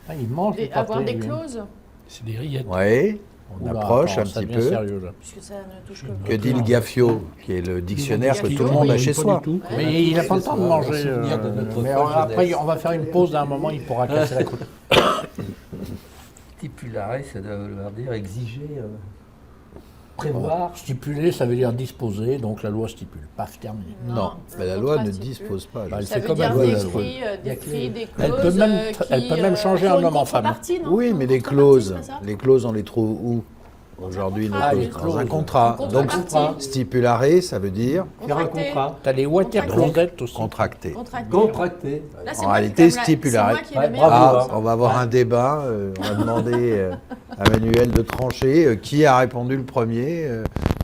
Ah, il mange Et du avoir pâté, des lui. clauses, C'est des rillettes. Oui, on Oula, approche attends, un ça petit devient peu. sérieux, là. puisque ça ne touche que Que dit le Gaffio, qui est le dictionnaire que tout le monde a chez soi? Mais il n'a pas le temps de manger. souvenir de notre Mais folle après, jeunesse. on va faire une pause d'un moment, il pourra casser la croûte. Stipulare, ça doit vouloir dire exiger, prévoir. Stipuler, ça veut dire disposer, donc la loi stipule. Paf, terminé. Non, mais la loi ne dispose pas. Bah, je elle sais. Ça fait veut comme elle dire veut, des la loi. cris, des cris, des Elle clauses. peut même- elle peut même changer un homme en femme. Oui, mais les clauses, on les trouve où aujourd'hui? Nos contrat, clauses les dans clauses. un contrat. En Donc, contrepartie. stipulare, ça veut dire Faire un contrat. T'as les water closettes aussi. contracter. Contracter. Là, c'est En moi qui réalité, donne la- stipulare. C'est moi qui ai Ouais, le meilleur bravo, Ah, exemple. on va avoir un débat. On va demander à Manuel de trancher. Qui a répondu le premier?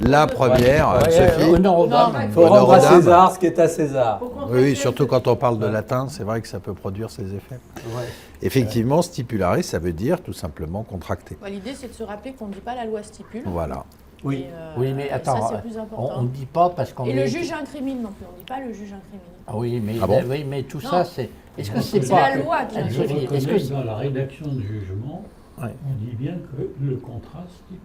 La première, Ouais, Sophie. honneur aux dames. Non, Il faut Honneur rendre à aux dames. César ce qui est à César. Oui, oui, surtout quand on parle de latin, c'est vrai que ça peut produire ses effets. Effectivement, stipulare, ça veut dire tout simplement contracter. Bah, l'idée, c'est de se rappeler qu'on ne dit pas la loi stipule. Voilà. Oui. Et, Oui, mais attends, ça, c'est plus on important. ne dit pas parce qu'on Et est... le juge incrimine non plus. On ne dit pas le juge incrimine. Ah oui, mais, Ah bon oui, mais tout Non. ça, c'est... Est-ce que c'est C'est pas... la loi qui Anne-Sophie, incrimine. est-ce que Reconnais c'est- dans la rédaction du jugement, Ouais. on dit bien que le contrat stipule.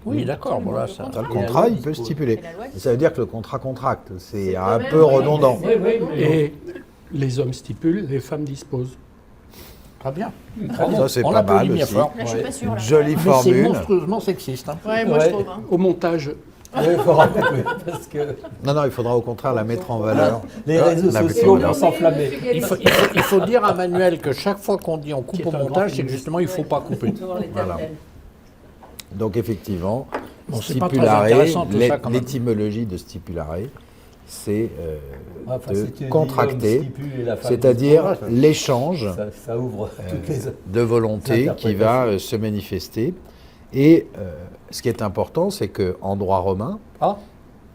Oui, d'accord, voilà, ça... Le Et la contrat, loi il peut dispose. stipuler. Et la loi Ça veut dire que le contrat contracte. C'est C'est un quand peu même- redondant. Oui, oui, mais Et les hommes stipulent, les femmes disposent. Très bien. Ça, c'est On pas l'applaudit mal bien aussi. fort. Là, je suis pas sûre. Là. Jolie Mais c'est formule. monstrueusement sexiste. Hein. Ouais, moi, Ouais. je trouve. Hein. Au montage, Oui, il faut rappeler, oui, parce que Non, non, il faudra au contraire la mettre en valeur. les réseaux la sociaux plutôt vont s'enflammer. Il faut dire à Manuel que chaque fois qu'on dit on coupe au montage, c'est que justement il ne faut pas couper. Voilà. Donc effectivement, Bon, c'est pas très stipulare, intéressant, tout ça, quand même. l'étymologie de stipulare, c'est Enfin, de si tu dis contracter, l'homme stipule et la femme c'est-à-dire dispose, l'échange ça ouvre toutes les... de volonté qui va se manifester. Et ce qui est important, c'est qu'en droit romain, Ah,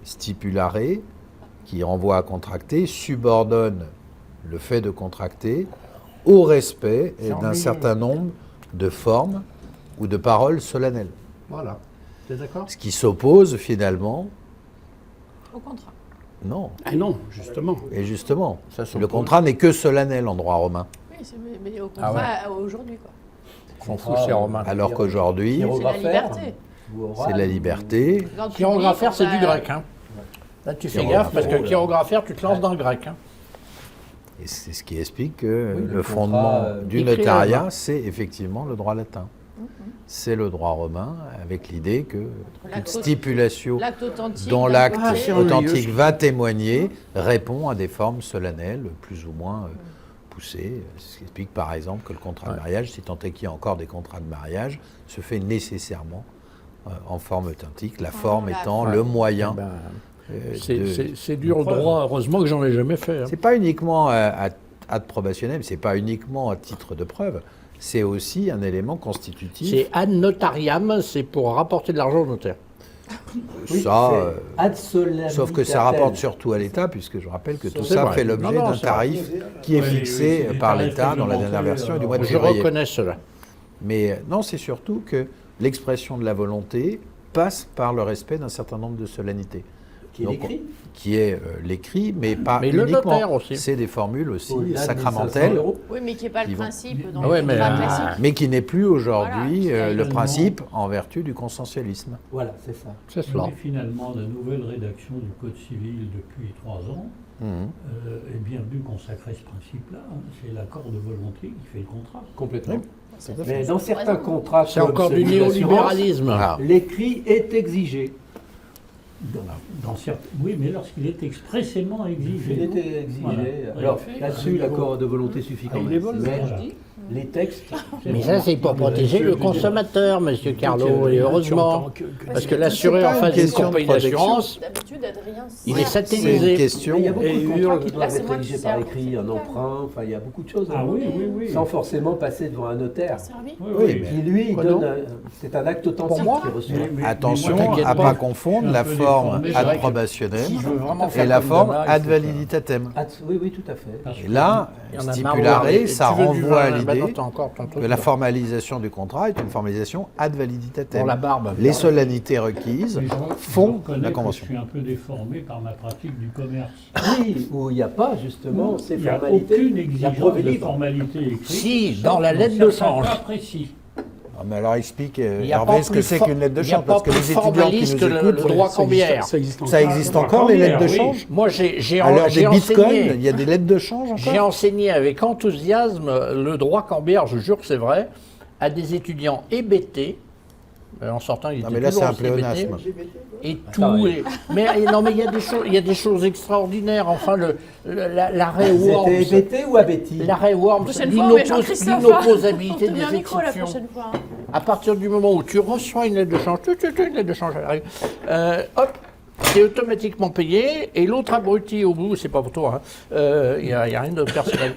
stipulare, qui renvoie à contracter, subordonne le fait de contracter au respect C'est d'un ennuyeux. certain nombre de formes ou de paroles solennelles. voilà. T'es d'accord? Ce qui s'oppose finalement, Au contrat. non. Ah non, justement. Et justement, Ça s'oppose. le contrat n'est que solennel en droit romain. Oui, mais au contrat, aujourd'hui, quoi. On s'en fout, c'est romain. Alors qu'aujourd'hui, C'est la Chirographaire, liberté. ou oral, c'est la liberté. Dans le public, Chirographaire, c'est du on va- grec. Hein. Là, tu fais gaffe parce que chirographere, tu te lances dans le grec. Hein. Et c'est ce qui explique que Oui, le le fondement contrat, du écrit notariat, romain. c'est effectivement le droit latin. C'est le droit romain, avec l'idée que L'acte toute stipulation L'acte authentique. dont d'un l'acte côté. c'est authentique ennuyeux. va témoigner répond à des formes solennelles plus ou moins poussées. Ce qui explique par exemple que le contrat de mariage, si tant est qu'il y a encore des contrats de mariage, se fait nécessairement en forme authentique, la forme la étant forme. le moyen. Ben, de- c'est dur au droit, heureusement que j'en ai jamais fait. Hein. C'est pas uniquement ad probationnel, c'est pas uniquement à titre de preuve, c'est aussi un élément constitutif. C'est ad notariam, c'est pour rapporter de l'argent au notaire. Oui, Ça, c'est ad solemnitatem. Sauf que ça rapporte surtout à l'État, puisque je rappelle que tout C'est ça vrai. fait l'objet Non, non, d'un c'est tarif qui est Oui, fixé oui, c'est par des l'État tarifs dans la dernière réglementés, version du mois de Je février. reconnais cela. Mais non, c'est surtout que l'expression de la volonté passe par le respect d'un certain nombre de solennités. Qui est Donc, écrit. Qui est l'écrit, mais pas Mais le uniquement. notaire aussi. C'est des formules aussi Au-delà de 1500 sacramentelles, €. Oui, mais qui n'est pas le Ils vont- principe dans Ah ouais, le mais, contrat classique. mais qui n'est plus aujourd'hui Voilà, le finalement. principe en vertu du consensualisme. Voilà, c'est ça. C'est Mais cela. finalement, la nouvelle rédaction du Code civil depuis 3 ans Mhm. est bien venue consacrer ce principe-là. Hein. C'est l'accord de volonté qui fait le contrat. Complètement. Ça Mais fait- dans certains contrats, C'est comme encore du celui d'assurance, néolibéralisme. Ah. l'écrit est exigé. Oui, mais lorsqu'il est expressément exigé. Il était exigé. Voilà. Alors Oui. là-dessus, l'accord de volonté suffit quand Ah, il même. est vol, Mais Voilà. les textes, Mais ça, c'est pour protéger le consommateur, monsieur Carlo, et heureusement. Parce que l'assuré C'est en pas face une d'une question de compagnie protection. d'assurance, D'habitude, Adrien, il est C'est une satellisé. question. il y a beaucoup Et de contrats hurle. qui Là, doivent c'est être moi qui rédigés sers par le écrit, un certificat. emprunt, enfin il y a beaucoup de choses. Ah oui, oui, oui. Sans forcément passer devant un notaire. servi. Oui, Oui, oui. mais- Qui lui Quoi donne, donc c'est un acte authentique moi qui reçoit. Attention t'inquiète à ne pas. pas confondre la Je suis un peu forme déformé, c'est ad vrai que probationnel si je veux vraiment et faire la comme forme Dama, il ad faut validitatem. Oui, oui, tout à fait. Parce Et que- là, Il y en a stipulare, marre, et ça tu veux du renvoie à vin, l'idée bah non, t'as encore ton truc, que la là. formalisation du contrat est une formalisation ad Pour validitatem. la barbe. Les solennités requises Mais je font reconnais la que convention. Je suis un peu déformé par ma pratique du commerce. Oui, où il n'y a pas justement ces Il n'y a formalités. aucune La exigence preuve est de libre. formalité écrite. Si, sauf dans la lettre de certains change. cas précis. Ah, mais alors explique, Il y a Hervé, pas ce que plus c'est for- qu'une lettre de il y a change, pas parce que plus les étudiants qui formaliste nous que le écoutent, droit Ça existe- cambiaire. Ça existe ça encore. existe encore les lettres de Oui. change. Moi, j'ai Alors j'ai des bitcoins, il enseigné, y a des lettres de change j'ai encore. enseigné avec enthousiasme le droit cambiaire, je jure que c'est vrai, à des étudiants hébétés. En sortant, ils Non, étaient mais là, c'est toujours un aussi pléonasme. hébétés. Et pareil. tout. Mais non, mais il y a des choses extraordinaires. Enfin, l'arrêt C'était Worms. hébété ou abéti? L'arrêt Worms, Prochaine fois, on met Jean-Christophe. l'inopposabilité Tenez un des micro la exceptions. prochaine fois. hein. À partir du moment où tu reçois une lettre de change, une lettre de change elle arrive, hop, c'est automatiquement payé, et l'autre abruti au bout, c'est pas pour toi, il n'y a rien de personnel.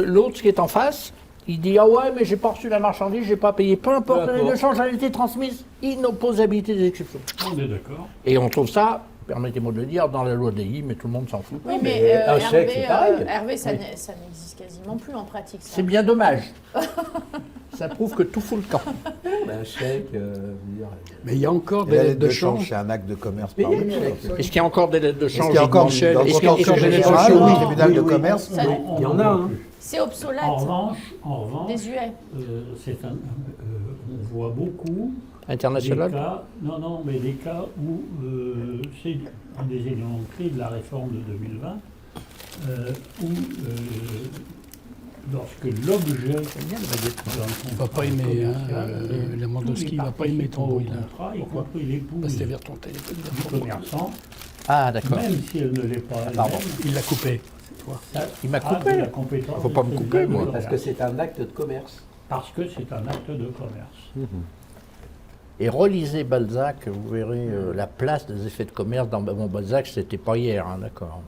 L'autre qui est en face, il dit ah ouais, mais j'ai pas reçu la marchandise, j'ai pas payé. Peu importe, la lettre de change a été transmise, inopposabilité des exceptions. On est d'accord. Et on trouve ça, permettez-moi de le dire, dans la loi DI, mais tout le monde s'en fout. Oui, mais mais un chèque, c'est pareil. Hervé, ça n'existe quasiment plus en pratique. ça. C'est bien dommage. Ça prouve que tout fout le camp. Un chèque, je veux dire, Mais il y a encore Et des la lettres de change. c'est un acte de commerce Mais par il y a le des chèque. chèques. Est-ce qu'il y a encore des lettres de Est-ce change qu'il y a encore Est-ce dans le qu'il y a- contentieux est-ce qu'il y a- général est-ce qu'il y a- ou tribunal oui, de oui. commerce? Ça- il y en a un. C'est obsolète. En revanche, Désuet. on voit beaucoup des International cas, mais des cas où c'est un des éléments clés de la réforme de 2020, où lorsque l'objet Il va pas aimer, hein, la Mandowski, il va pas aimer ton bruit, là. contrat, y compris l'épouse Parce que t'es vers ton téléphone. du commerçant, Ah, d'accord. même si elle ne l'est pas Pardon. elle-même, Il l'a coupé. ça Il m'a a coupé. de la compétence Faut du pas me tribunal couper, de moi. commerce. Parce que c'est un acte de commerce. Parce que c'est un acte de commerce. Et relisez Balzac, vous verrez la place des effets de commerce dans bon, Balzac, c'était pas hier, hein, d'accord.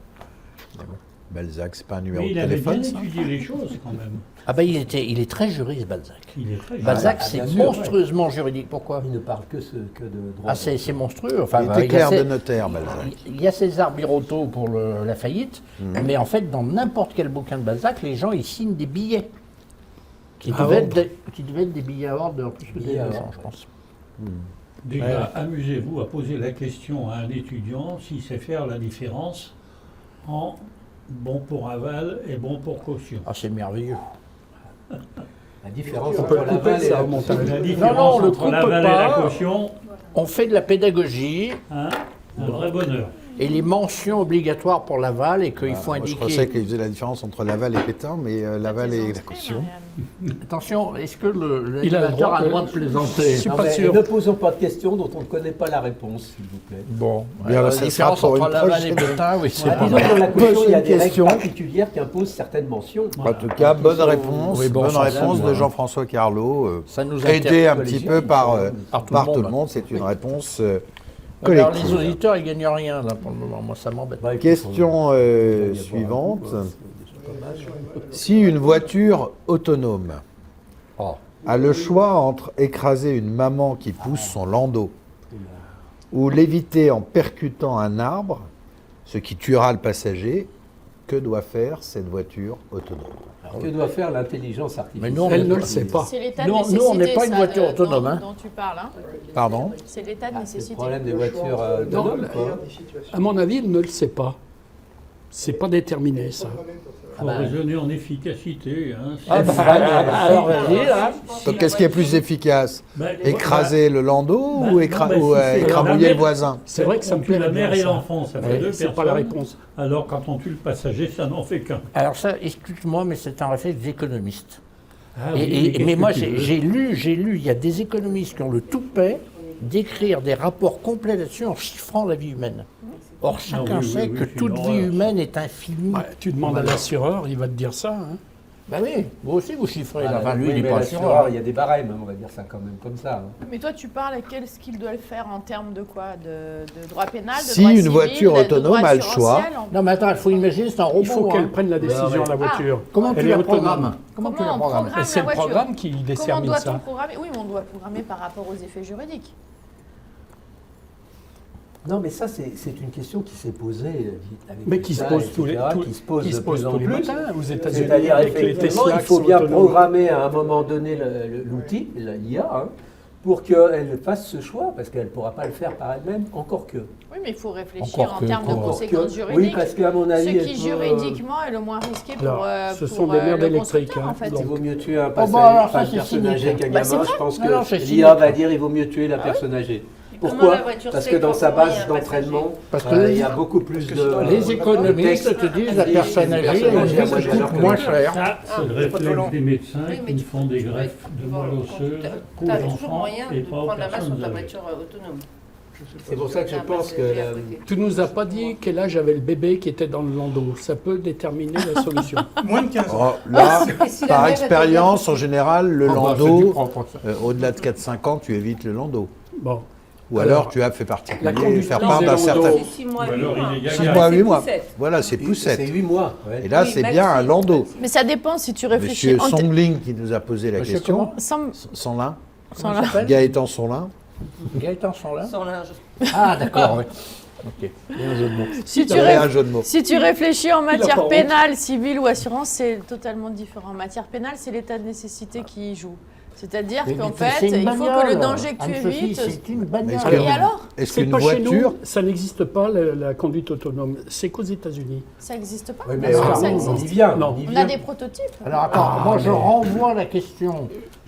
Balzac, c'est pas un numéro Mais de il avait bien téléphone, ça? étudié les choses quand même. Ah ben il est très juriste, Balzac. Il est très Balzac, Ah, c'est bien sûr, monstrueusement juridique. Pourquoi? Il ne parle que de droit. Ah, c'est monstrueux. Enfin, Il bah, était il y a clair de ces- notaire, Balzac. il y a César Birotteau pour la faillite, mais en fait, dans n'importe quel bouquin de Balzac, les gens, ils signent des billets. Qui devaient être des billets à ordre, plus que des Billets à leçons, ordre, je pense. Déjà, amusez-vous à poser la question à un étudiant s'il sait faire la différence en bon pour aval et bon pour caution. Ah, c'est merveilleux. La différence On peut entre le couper, l'aval et ça, la au montage. La différence on le entre coupe l'aval et pas. la caution, On fait de la pédagogie hein, un vrai bonheur. et les mentions obligatoires pour l'aval et qu'il faut Moi, je pensais indiquer. qu'il faisait la différence entre l'aval et pétain, mais l'aval et la caution. Attention, est-ce que Il a le l'animateur droit a le de- droit de plaisanter? Je suis Non, pas mais sûr. ne posons pas de questions dont on ne connaît pas la réponse, s'il vous plaît. Bon, Bien, la ça sera différence pour entre une l'aval et prochaine. pétain, oui, c'est Ah, pas disons que mal. dans la caution, il y a des règles question. particulières qui imposent certaines mentions. En tout cas, bonne réponse, Oui, bon, bonne ça, réponse ça, de ça. Jean-François Carlot. Ça nous Aidé un intéresse. petit peu par Par tout tout le le monde, c'est une réponse Alors, les collective. auditeurs, ils gagnent rien là pour le moment. Moi, ça m'embête. Bah, écoute, Question suivante. Si une voiture autonome Oh. a le choix entre écraser une maman qui pousse son landau ou l'éviter en percutant un arbre, ce qui tuera le passager, que doit faire cette voiture autonome? que doit faire l'intelligence artificielle? Mais non, Elle ne le sait pas. C'est l'état de Nous, nécessité. on n'est pas une ça, voiture autonome, hein. dont tu parles. Hein. Pardon? C'est l'état de C'est le nécessité. problème des voitures Non, autonomes, quoi. à mon avis, il ne le sait pas. C'est pas déterminé, ça. Il faut raisonner en efficacité. Hein. Ah bah, alors vas-y là. Donc qu'est-ce qui est plus efficace? Ben, Écraser le landau bah, ou, non, ou si c'est écramouiller la le mère- voisin? C'est vrai que ça me tue la plairait mère bien, et ça. l'enfant, ça fait Ouais, deux c'est personnes. pas la réponse. Alors quand on tue le passager, ça n'en fait qu'un. Alors ça, excuse-moi, mais c'est un réflexe d'économiste. Ah Et- oui, et- qu'est-ce mais que moi, tu veux j'ai lu, il y a des économistes qui ont le toupet d'écrire des rapports complets là-dessus en chiffrant la vie humaine. Or, chacun oui, sait oui, oui, que c'est toute une vie horreur. humaine est infinie. Ouais, tu demandes à l'assureur, il va te dire ça. Hein. Ben oui, vous aussi vous chiffrez là. Ah, Enfin, lui, oui, il n'est mais pas l'assureur, assureur. il y a des barèmes, hein, on va dire ça quand même comme ça. hein. Mais toi, tu parles à qu'est-ce qu'il doit le faire en termes de quoi de droit pénal, de Si droit une civil, voiture de autonome droit a le choix. assurantiel, Non, mais attends, il faut imaginer, c'est un robot. Il faut qu'elle hein. prenne la décision, la voiture. Comment tu Elle est la autonome. programmes Comment tu la Comment on programmes programme Et c'est la le voiture. programme qui Comment détermine doit-on ça. programmer? Oui, mais on doit programmer par rapport aux effets juridiques. Non, mais ça, c'est une question qui s'est posée. Avec Mais qui se l'État, pose tous les, etc., tous- qui se pose qui de se pose plus en tous les plus. matins aux États-Unis C'est-à-dire, avec les effectivement, Tesla il qui faut sont bien autonomes. programmer à un moment donné l'outil, l'IA, hein, pour qu'elle fasse ce choix, parce qu'elle ne pourra pas le faire par elle-même, encore que. Oui, mais il faut réfléchir Encore en que, termes de encore conséquences Oui, juridiques. parce qu'à mon Ce avis, qui juridiquement est le moins risqué pour, Alors, ce pour, sont des merdes le électriques, constructeur, hein, en fait. donc. il vaut mieux tuer un bah, passager, alors, enfin, ça, une c'est personne cynique. âgée qu'un Bah, c'est gamin. vrai. Je pense Non, non, que c'est l'IA cynique. va dire il vaut mieux tuer la Ah oui. personne âgée. comment Pourquoi la voiture Parce sait que dans quand sa il y a un base d'entraînement, Parce que il y a beaucoup plus de. Les économistes te disent la personne âgée, elle coûte moins cher. Ça, c'est le c'est pas réflexe trop long. des médecins Oui, mais qui tu- font des tu vas greffes être- de tu vas- moelle quand osseuse tu aux as toujours enfants moyen et de pas aux prendre la main sur personnes ta âgées. voiture autonome. C'est pour ça que je pense que. Tu nous as pas dit quel âge avait le bébé qui était dans le landau. Ça peut déterminer la solution. Moins de 15 ans. Oh, là, Et si la par mère expérience, en général, le Ah bah, c'est du landau, propre, ça. au-delà de 4-5 ans, tu évites le landau. Bon. Ou alors, tu as fait particulier, conduite faire lente part des d'un landaux. certain... C'est 6 mois, Ou 8 alors, mois. il est gaga. 6 mois, 8 mois. poussette. Voilà, c'est C'est poussette. 8 mois. ouais. Et là, Oui, c'est maxi. bien un landau. Mais ça dépend si tu réfléchis Monsieur en te- Songling qui nous a posé la Monsieur question. comment sans, Sonlin. sans Comment la- il s'appelle Gaëtan Sonlin. Gaëtan sont là. Sans linge. Ah, d'accord, oui. Ok, il y a un jeu de mots. si tu C'est ré- un jeu de mots. Si tu réfléchis en pas matière honte. pénale, civile ou assurance, c'est totalement différent. En matière pénale, c'est l'état de nécessité qui y joue. C'est-à-dire Mais qu'en c'est fait, une il faut que bagnole. le danger que tu Anne-Sophie, évites. c'est une bagnole. Est-ce Et alors Est-ce C'est qu'une pas chez voiture... nous, ça n'existe pas la conduite autonome. C'est qu'aux États-Unis. Ça n'existe pas. Oui, Bien mais sûr que alors, ça on existe. y vient. Non. on y On vient. a des prototypes. Alors attends, moi je renvoie la question.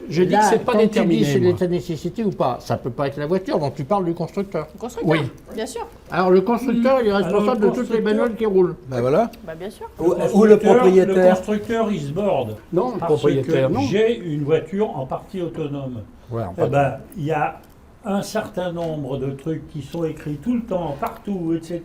J'ai dit Là, que c'est pas quand déterminé. tu dis c'est moi. l'état de nécessité ou pas, ça peut pas être la voiture, donc tu parles du constructeur. Constructeur. Oui. Bien sûr. Alors le constructeur, il est Alors, responsable le de toutes les constructeur- bagnoles qui roulent. Ben voilà. Bah, bien sûr. Ou le Le propriétaire. constructeur, il se borde. Non, le Parce propriétaire, que non. j'ai une voiture en partie autonome. Ouais, Eh ben, il y a un certain nombre de trucs qui sont écrits tout le temps, partout, etc.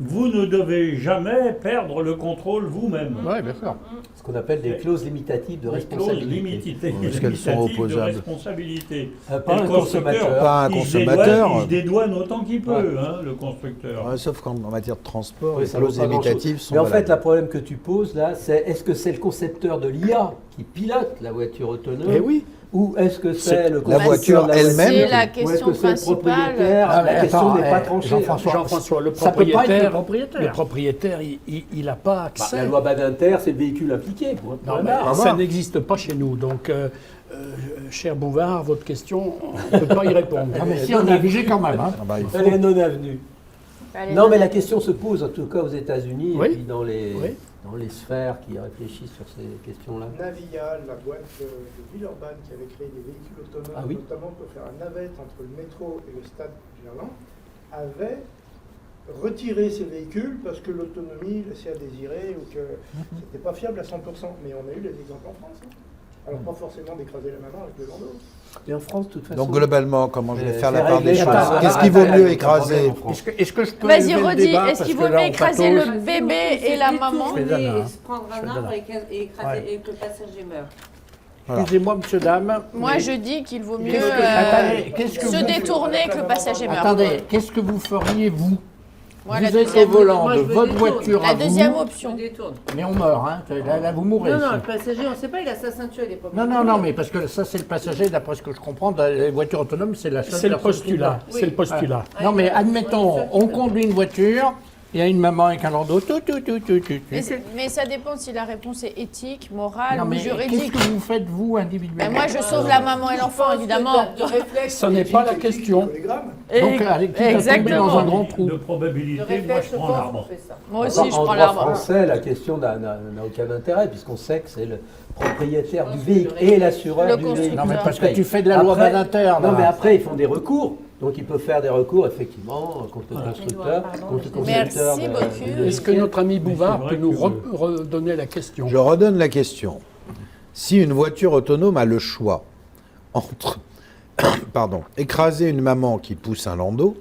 Vous ne devez jamais perdre le contrôle vous-même. ouais, bien sûr. Ce qu'on appelle des clauses limitatives de Les clauses responsabilité. limitées, Parce qu'elles sont limitatives de opposables. responsabilité. Pas Et un le constructeur, consommateur. Pas un il se consommateur. dédouane- Il se dédouane autant qu'il peut, Ouais. hein, le constructeur. Ouais, sauf qu'en matière de transport, Oui, les ça clauses vaut pas grand-chose. limitatives sont Mais en fait, valables. le problème que tu poses là, c'est est-ce que c'est le concepteur de l'IA qui pilote la voiture autonome Eh oui. ou est-ce que c'est le la concepteur voiture de la elle-même. voiture C'est la ou est-ce question que c'est le principale. propriétaire Ah, mais La question attends, n'est pas eh, tranchée. Jean-François, Jean-François, le Ça peut pas être le propriétaire, propriétaire. le propriétaire, il n'a pas Bah, accès. la loi Badinter, c'est le véhicule impliqué. Non, Point mais barre. ça n'existe pas chez nous. Donc, Cher Bouvard, votre question, on ne peut pas y répondre. Ah, mais si, on est obligé quand même. Hein. Ah bah, il faut- Elle est non avenue. Allez, Non, mais la question se pose, en tout cas aux États-Unis Oui. et puis dans les sphères qui réfléchissent sur ces questions-là. Navia, la boîte de Villeurbanne qui avait créé des véhicules autonomes, Ah oui. notamment pour faire une navette entre le métro et le stade Gerland, avait retiré ces véhicules parce que l'autonomie laissait à désirer ou que c'était pas fiable à 100%. Mais on a eu des exemples en France. Hein. Alors pas forcément d'écraser la maman avec le landau. Et en France, de toute façon. Donc globalement, comment je vais faire la c'est part des réglé choses? par- Qu'est-ce qui vaut mieux écraser? Est-ce que je peux Vas-y, élever le redis, débat, est-ce parce qu'il que vaut là, mieux on écraser patauge. le bébé et la maman Je fais donne, hein. Se prendre Je un donne. arbre et écraser et que le passager meurt. Voilà. Excusez-moi, monsieur, dame. Moi, mais- je dis qu'il vaut mieux Attendez, qu'est-ce que se vous- détourner que le passager meurt. Attendez, qu'est-ce que vous feriez, vous? Moi, la Vous êtes au deuxième, volant Moi, de je me votre détourne. voiture la à deuxième vous, Je option. me détourne. mais on meurt, hein. Là, vous mourrez. Non, non, ici. le passager, on ne sait pas, il a sa ceinture, il est pas Non, obligé non, de non, mourir. mais parce que ça, c'est le passager, d'après ce que je comprends, dans les voitures autonomes, c'est la seule C'est le personne qui postulat. meurt. C'est le postulat. Non, mais admettons, on conduit une voiture, il y a une maman avec un landau, tout. Mais ça dépend si la réponse est éthique, morale Non, ou mais qu'est-ce juridique. que vous faites, vous, individuellement? Ben, moi, je sauve la maman et l'enfant, évidemment. De réflexe, Ce n'est pas la question. Donc, avec qui va tomber Exactement. dans un grand trou. De de probabilité, moi réflexe, je je prends pense qu'on l'arbre. fait ça. Moi aussi, En je prends droit l'arbre. français, la question n'a aucun intérêt, puisqu'on sait que c'est le propriétaire du véhicule et l'assureur Le du constructeur. véhicule. Non, mais parce qui que paye. tu fais de la loi Après- Badinter, là. Non, mais après, ils font des recours. Donc, ils peuvent faire des recours, effectivement, contre le constructeur, Pardon, contre le merci constructeur. beaucoup. Est-ce que notre ami Bouvard c'est peut vrai nous que- redonner la question? Je redonne la question. Si une voiture autonome a le choix entre écraser une maman qui pousse un landau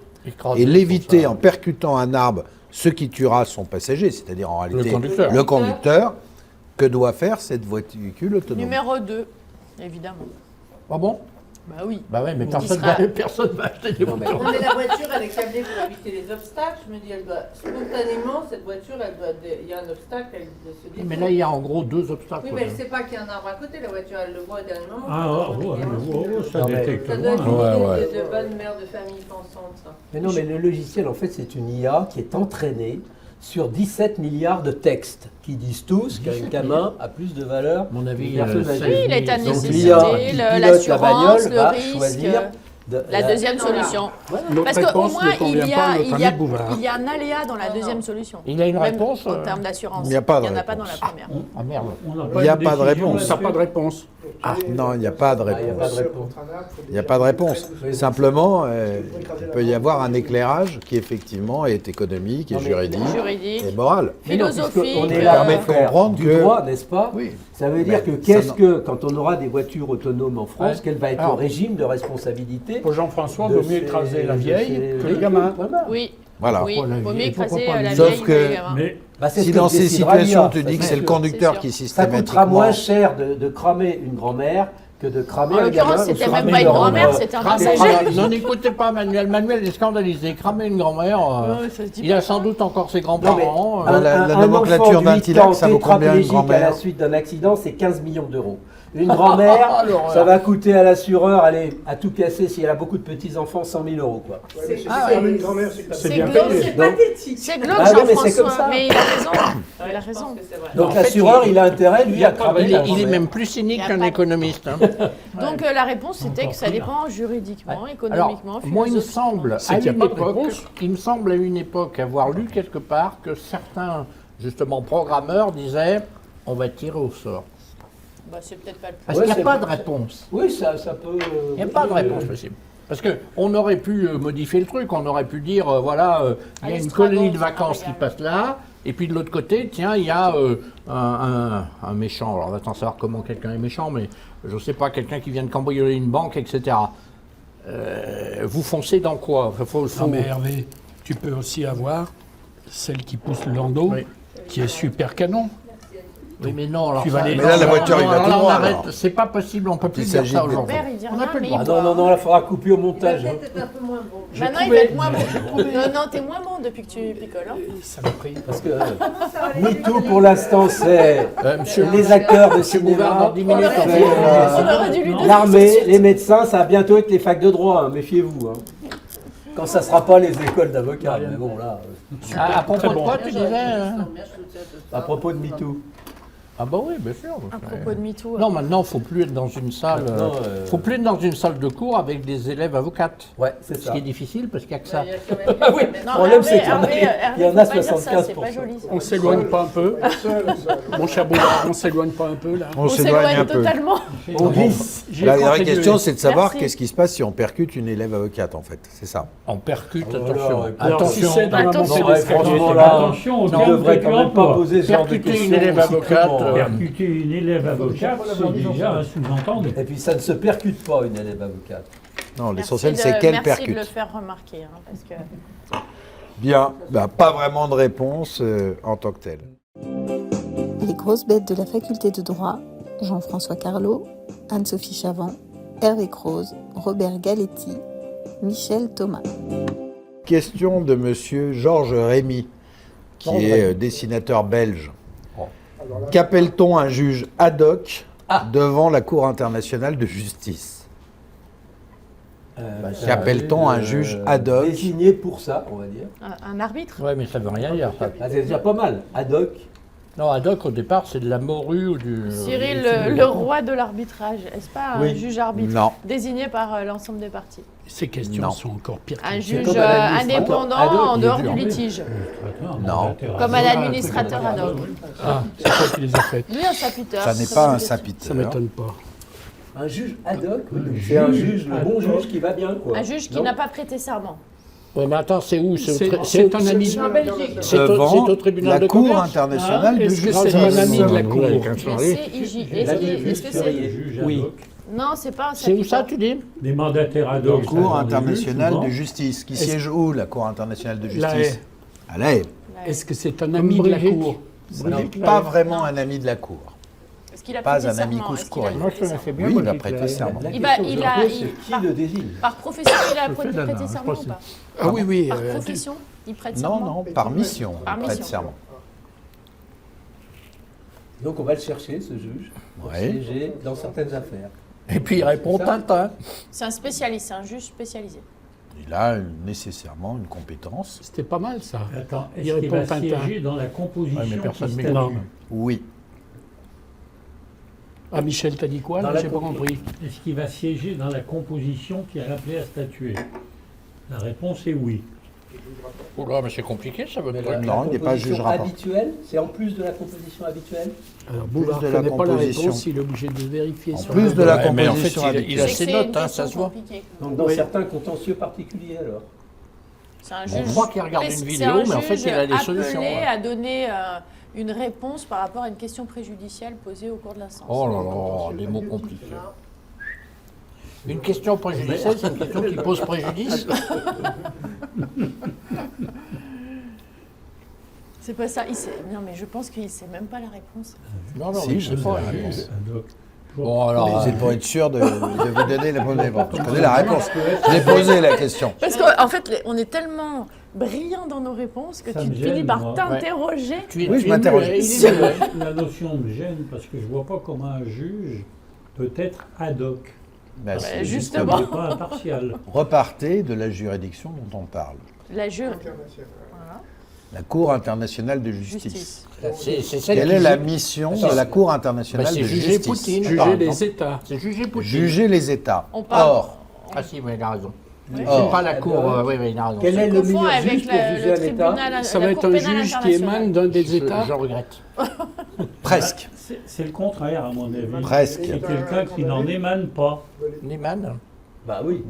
et l'éviter en percutant un arbre, ce qui tuera son passager, c'est-à-dire en réalité conducteur. le conducteur, que doit faire cette voiture autonome? Numéro 2, évidemment. Ah bon? Bah oui. Bah ouais, mais Il personne sera- va acheter des Non, mais- voitures. Non, mais la voiture, elle est câblée pour éviter les obstacles. Je me dis, elle doit, spontanément, cette voiture, il y a un obstacle, elle se détourne. Mais là, il y a en gros deux obstacles. Oui, mais elle ne sait pas qu'il y a un arbre à côté, la voiture, elle le voit au dernier moment. Ah, ça Non, mais- détecte Ça doit être loin. une Ouais, idée de bonne mère de famille pensante, ça. Mais non, mais le logiciel, en fait, c'est une IA qui est entraînée sur 17 milliards de textes qui disent tous qu'un gamin a plus de valeur À mon avis, qu'une personne c'est- âgée. Oui, l'état de Donc, nécessité, l'IA qui pilote la l'assurance, bagnole le va risque, choisir la deuxième solution. Notre Parce qu'au réponse moins, ne convient pas à notre ami Bouvard. il y a un aléa dans la deuxième solution. Il y a une Même réponse, en termes d'assurance. Il n'y a pas de Il n'y en a pas dans réponse. la première. Ah merde. On n'a Il n'y a une pas de décision réponse. Ça n'a là-dessus. pas de réponse. Non, il n'y a pas de Ah, il n'y a pas de réponse. réponse. Il n'y a pas de réponse. Simplement, il peut y avoir un éclairage qui effectivement est économique, et Non, mais- juridique Juridique. et moral. Mais non, Philosophique, puisqu'on est Ça là permet pour de faire comprendre du que- droit, n'est-ce pas? Oui. Ça veut Mais dire que ça qu'est-ce n'en- que, quand on aura des voitures autonomes en France, Ouais. quel va être Alors, le régime de responsabilité Pour Jean-François, il de vaut mieux ces- écraser la de vieille ces que le véhicules. gamin. Voilà. Oui, Voilà. oui. Pourquoi la Il vaut mieux vieille? écraser Pourquoi pas la lui Sauf vieille que- que le gamin. Mais Bah, c'est Si ce que dans ces décidera l'IA, situations, tu ça, dis que c'est c'est le sûr. conducteur C'est qui sûr. Ça coûtera systématiquement... moins cher de cramer une grand-mère que de cramer En un gamin. l'occurrence, ou c'était de même cramer pas une leur- grand-mère, c'était un Cramer- passager. Non, n'écoutez pas Manuel. Manuel est scandalisé. Cramer une grand-mère, Ouais, ça se dit il a sans doute encore ses Non, mais grands-parents. la un nomenclature enfant de 8 d'Intillac, ans ça vaut combien, une tétraplégique à grand-mère la suite d'un accident, c'est 15 millions d'euros. Une grand-mère, Ah, l'horreur. ça va coûter à l'assureur, allez, à tout casser, si elle a beaucoup de petits-enfants, 100 000 euros. Quoi. Ah ouais. Une grand-mère, c'est pas C'est C'est bien glauque, payé. C'est Donc- pathétique. c'est glauque, Ah oui, mais c'est comme Jean-François. ça. Mais il a raison. Il a Je pense raison. que c'est vrai. Donc En fait, l'assureur, il a intérêt, lui, Il, a à cramer la il est grand-mère. même plus cynique Il y a qu'un pas- économiste. hein. Donc la réponse c'était que ça dépend juridiquement, Alors, économiquement, moi, il me philosophiquement. semble, C'est à qu'il y a une pas de époque, réponse. il me semble à une époque avoir lu quelque part que certains, justement, programmeurs disaient on va tirer au sort. Bah, c'est peut-être pas le plus. Parce Ouais, qu'il n'y c'est- a pas de réponse. Oui, ça peut... Il n'y a pas de réponse possible. Parce qu'on aurait pu modifier le truc, on aurait pu dire, voilà, il y a Allez, une Stragon, colonie de c'est un vacances qui régal. passe là, et puis de l'autre côté, tiens, il y a un méchant. Alors, on va attendre savoir comment quelqu'un est méchant, mais je ne sais pas, quelqu'un qui vient de cambrioler une banque, etc. Vous foncez dans quoi? Non, mais Hervé, tu peux aussi avoir celle qui pousse le landau, Oui. qui est super canon. Oui, mais non, alors Tu vas ça- aller- Mais là, la voiture, il va alors tout là, on droit, arrête. alors. C'est pas possible, on peut plus Il dire s'agit ça de- aujourd'hui. Père, il dit On n'a rien, plus le mais droit. Ah non, non, non, il faudra couper au Il va montage. hein. peut-être être un peu moins bon. Maintenant, il va être moins bon. Non, t'es moins bon depuis que tu picoles. Hein. Ça m'a pris. Parce que Comment ça va aller MeToo, pour l'instant, c'est Monsieur les acteurs de Bouvard, dans cinéma, 10 minutes, on c'est, fait- On aurait dû lui donner l'armée, tout de suite. les médecins, ça va bientôt être les facs de droit, hein, méfiez-vous. hein. Quand ça ne sera pas les écoles d'avocats. Mais bon, là, À propos de bon. quoi, tu disais Bien, je soutiens tout ça. à propos de MeToo. Ah bah oui, bien sûr. À propos de MeToo. Non, maintenant, il ne faut plus être dans une salle. Faut plus être dans une salle de cours avec des élèves avocates. Ouais, c'est Ce ça. qui est difficile parce qu'il n'y a que ça. Il y a quand même- Ah oui, mais le non, problème, c'est qu'il y en a, il y en a faut pas dire ça, 75%. c'est pas joli, ça. On s'éloigne pas un peu Mon cher Boulard, on s'éloigne pas un peu là On s'éloigne un peu. totalement. On glisse. J'ai La vraie contribué. question, c'est de savoir Merci. qu'est-ce qui se passe si on percute une élève avocate, en fait. C'est ça. On percute, Oh là attention. là, Alors, si Attention. c'est dans la Attention. montée Ouais, des escaliers, franchement, c'est là, pas- Attention au tu terme devrais que quand tu même pas emploies. poser ce genre de Percuter une questions élève aussi avocate, crûment. Percuter une élève avocate, c'est déjà un sous-entendu. Et puis ça ne se percute pas, une élève avocate. Non, Merci l'essentiel, de- c'est qu'elle Merci de percute. le faire remarquer, hein, parce que Bien. Bah, pas vraiment de réponse en tant que telle. Les grosses bêtes de la faculté de droit, Jean-François Carlot, Anne-Sophie Chavant, Hervé Croze, Robert Galetti, Michel Thomas. Question de monsieur Georges Rémy, qui est dessinateur belge. Alors là, Qu'appelle-t-on un juge ad hoc devant la Cour internationale de justice? Qu'appelle-t-on un juge ad hoc? Désigné pour ça, on va dire. un arbitre. Ouais, mais ça veut rien dire, ça. Ah, c'est déjà pas mal. Ad hoc. Non, ad hoc, au départ, c'est de la morue ou du... Cyril, le roi de l'arbitrage, est-ce pas un Oui. juge arbitre Non. désigné par l'ensemble des parties? Ces questions Non. sont encore pires. Un que- juge comme à l'administrateur. indépendant Ad hoc, en il est dehors dur. du litige, Non. comme à l'administrateur ad hoc. Ah, c'est toi qui les as faites. Lui, un sapiteur. Ça n'est c'est pas une un question. sapiteur. Ça m'étonne pas. Un juge ad hoc, c'est un juge, le bon juge qui va bien, quoi. Un juge qui Non. n'a pas prêté serment. Ouais, mais attends, c'est où? C'est un ami. En Belgique. C'est au Devant tribunal la de Cour commerce. internationale de Est-ce que justice. c'est un ami de la Cour? Le CIJ. Est-ce que c'est... Oui. Non, c'est pas un C'est où ça, sapiteur. tu dis? Des mandataires ad La hoc. Cour ça, j'en ai vu internationale souvent. de justice. Qui siège où, la Cour internationale de La justice? À La Haye. Est-ce que c'est un ami de la Brigitte. Cour? Non, pas vraiment un ami de la Cour. Est-ce qu'il a Pas prêté un serment? amicus Est-ce qu'il a curiae. Moi, je prêté connaissais serment? bien. Oui, il a Brigitte, prêté là. serment. La Il question va- il que je a- pose, il- c'est qui le désigne? Par profession, il a Je fais de la prêté danse, serment je ou pas? Ah oui, oui. Par profession, il prête Non, serment? non, par mission. Par Il prête mission. serment. Donc on va le chercher, ce juge, pour Ouais. siéger dans certaines affaires. Et puis il répond Ça. Tintin. C'est un spécialiste, c'est un juge spécialisé. Il a nécessairement une compétence. C'était pas mal ça. Attends, Il est-ce qu'il répond va Tintin. siéger dans la composition Ouais, mais personne qui ne statue? Non. Oui. Ah, Michel, t'as dit quoi? Dans Là, la j'ai pas Cour. compris. Est-ce qu'il va siéger dans la composition qui est appelée à statuer? La réponse est oui. Oh là, mais c'est compliqué, ça veut Mais dire. la Non, il n'est pas composition juge rapport. habituelle, c'est en plus de la composition habituelle. Alors, Boulard de ne la connaît pas la composition. réponse, il est obligé de vérifier. En sur plus le- de la Ouais, mais en fait, composition il a habituelle. ses C'est notes, une hein, question ça se voit. compliquée. Donc dans Oui. certains contentieux particuliers alors. C'est un On juge. croit qu'il regarde une c'est vidéo, un mais en fait, juge il a des solutions, appelé ouais. à donner une réponse par rapport à une question préjudicielle posée au cours de l'instance. Oh là là, des mots compliqués. Une question préjudicielle, c'est une question qui pose préjudice. C'est pas ça. Non, mais je pense qu'il sait même pas la réponse. Non, non, Si, mais je c'est sais pas. la réponse. Ad hoc. Bon, alors. C'est pour être sûr de vous donner la bonne réponse. Je connais la réponse. Je l'ai posé la question. Parce qu'en fait, on est tellement brillants dans nos réponses que Ça tu me finis gêne, par moi. t'interroger. Oui, je m'interroge. La notion me gêne parce que je vois pas comment un juge peut être ad hoc. Ben, c'est justement. Il n'est pas impartial. Repartez de la juridiction dont on parle. La jury. international. La Cour internationale de justice. Justice. C'est celle Quelle qui est la juge- mission Attends, de la Cour Bah, internationale c'est de juger justice? Poutine. Juger par les exemple. États. C'est juger Poutine. Juger les États. On parle. Or, Ah si, oui, il a raison. Oui. C'est Or. pas la cour. Oui, oui, il a raison. Quel est Je le confonds meilleur avec juge pour juger le un État? tribunal, Ça la va être Cour un pénale juge qui internationale. émane d'un des États. Je regrette. presque. C'est le contraire, à mon avis. Presque. C'est quelqu'un qui n'en émane pas. Neyman. Bah oui.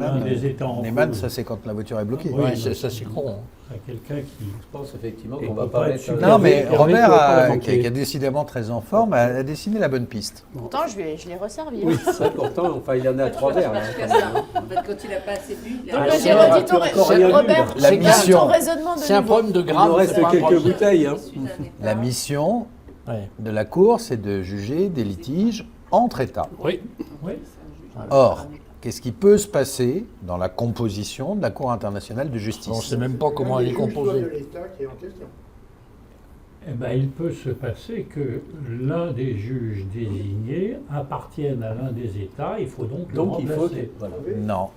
Un des États en Neyman, cours. ça c'est quand la voiture est bloquée. Oui. Ouais, ça c'est con. hein. C'est quelqu'un qui. Je pense effectivement Et qu'on va qu'on pas peut mettre... être Non, mais Hervé Robert, pourrait pas qui l'inventer. est décidément très en forme, a dessiné la bonne piste. Pourtant, je l'ai resservi. Oui. Ça, pourtant, enfin, il y en a à travers. Là, Parce que ça, en fait, quand il n'a pas assez bu, il a Donc, Ah, j'ai c'est redit vrai, ton tu as encore rien vu, Robert, là. La je garde mission. ton raisonnement de C'est un niveau. problème de Il grade. nous reste c'est pas un quelques problème. bouteilles. Hein. La mission Ouais. de la Cour, c'est de juger des litiges entre États. Oui. Oui. Or, qu'est-ce qui peut se passer dans la composition de la Cour internationale de On ne justice? sait même pas comment Un elle est des juges, soit composée. de l'État qui est en question. Eh ben, il peut se passer que l'un des juges désignés appartienne à l'un des États, il faut donc le Donc il faut. remplacer. Voilà. Non.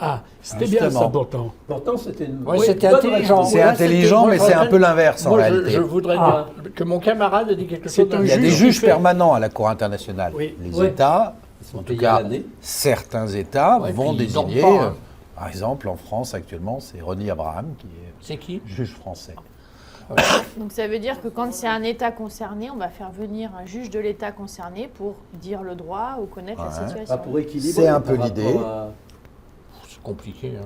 Ah, c'était bien Justement. ça pourtant. Pourtant, c'était une. Ouais, oui, c'était bonne intelligent. réponse. C'est Là, intelligent, c'était- mais moi, c'est je un peu l'inverse en Moi, réalité. je voudrais bien que mon camarade ait dit quelque chose. C'est un Il y a des juge qui juges fait- permanents à la Cour internationale. Oui. Les Oui. États, Ils sont en tout payés cas à l'année. certains États, Ouais, vont puis ils dorment désigner. pas, hein. Par exemple, en France actuellement, c'est René Abraham qui est C'est qui? juge français. Donc ça veut dire que quand c'est un État concerné, on va faire venir un juge de l'État concerné pour dire le droit ou connaître la Ouais. situation. Pas pour équilibrer. C'est un par peu l'idée. rapport à- C'est compliqué. Hein.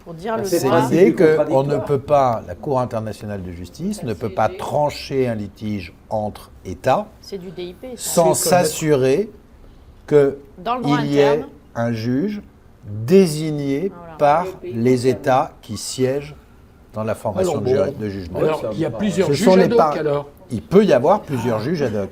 Pour dire le C'est C'est droit. vrai. l'idée plus qu'on ne contradictoire. peut pas, la Cour internationale de justice ne peut pas trancher un litige entre États C'est du DIP. ça. sans s'assurer qu'il Dans le droit y ait interne. un juge désigné Voilà. par les États qui siègent dans la formation Alors, bon. de jugement. Alors, ça il y a va. plusieurs Ce juges sont les ad hoc par- alors. Il peut y avoir plusieurs juges ad hoc.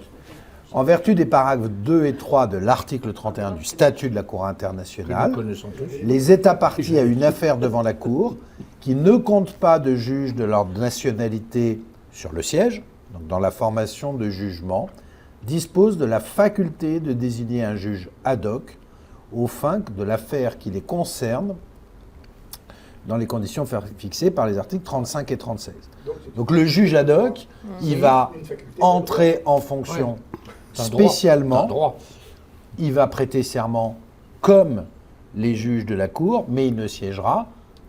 En vertu des paragraphes 2 et 3 de l'article 31 du statut de la Cour Que internationale, nous connaissons tous. les États partis à une affaire devant la Cour qui ne comptent pas de juges de leur nationalité sur le siège, donc dans la formation de jugement, disposent de la faculté de désigner un juge ad hoc aux fins de l'affaire qui les concerne dans les conditions fixées par les articles 35 et 36. Donc le juge ad hoc, il va Une faculté. entrer en fonction C'est un droit. C'est spécialement, un droit. il va prêter serment comme les juges de la Cour, mais il ne siégera